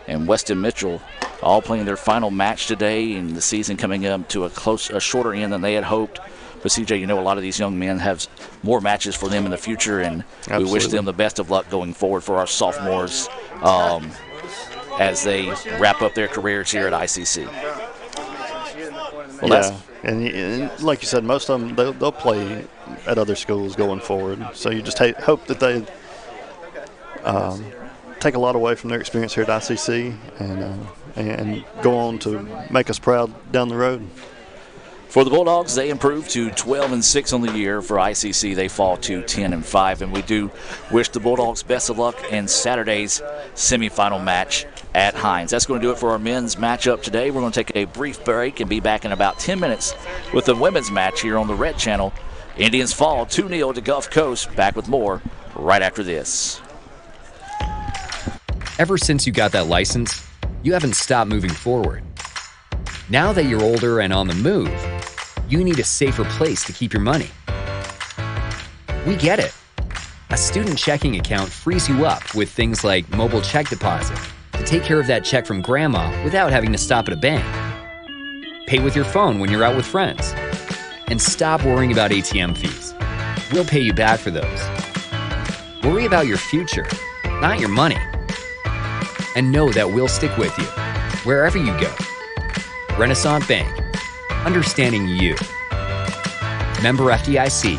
and Weston Mitchell all playing their final match today, and the season coming up to a shorter end than they had hoped. But CJ, you know, a lot of these young men have more matches for them in the future, and Absolutely. we wish them the best of luck going forward for our sophomores as they wrap up their careers here at ICC. Well, Yeah, and like you said, most of them, they'll play at other schools going forward. So you just hope that they take a lot away from their experience here at ICC and go on to make us proud down the road. For the Bulldogs, they improved to 12-6 on the year. For ICC, they fall to 10-5. And we do wish the Bulldogs best of luck in Saturday's semifinal match at Hines. That's going to do it for our men's matchup today. We're going to take a brief break and be back in about 10 minutes with the women's match here on the Red Channel. Indians fall 2-0 to Gulf Coast. Back with more right after this. Ever since you got that license, you haven't stopped moving forward. Now that you're older and on the move, you need a safer place to keep your money. We get it. A student checking account frees you up with things like mobile check deposit to take care of that check from grandma without having to stop at a bank. Pay with your phone when you're out with friends. And stop worrying about ATM fees. We'll pay you back for those. Worry about your future, not your money. And know that we'll stick with you wherever you go. Renaissance Bank, understanding you. Member FDIC.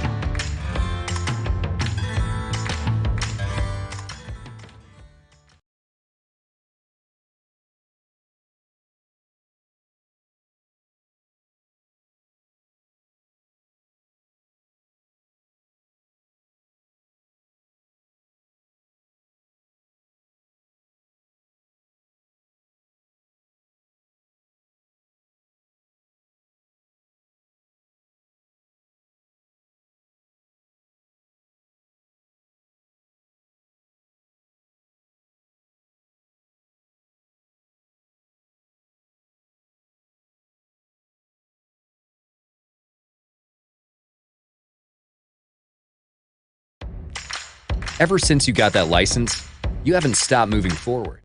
Ever since you got that license, you haven't stopped moving forward.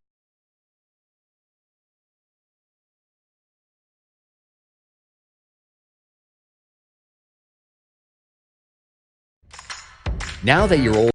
Now that you're old,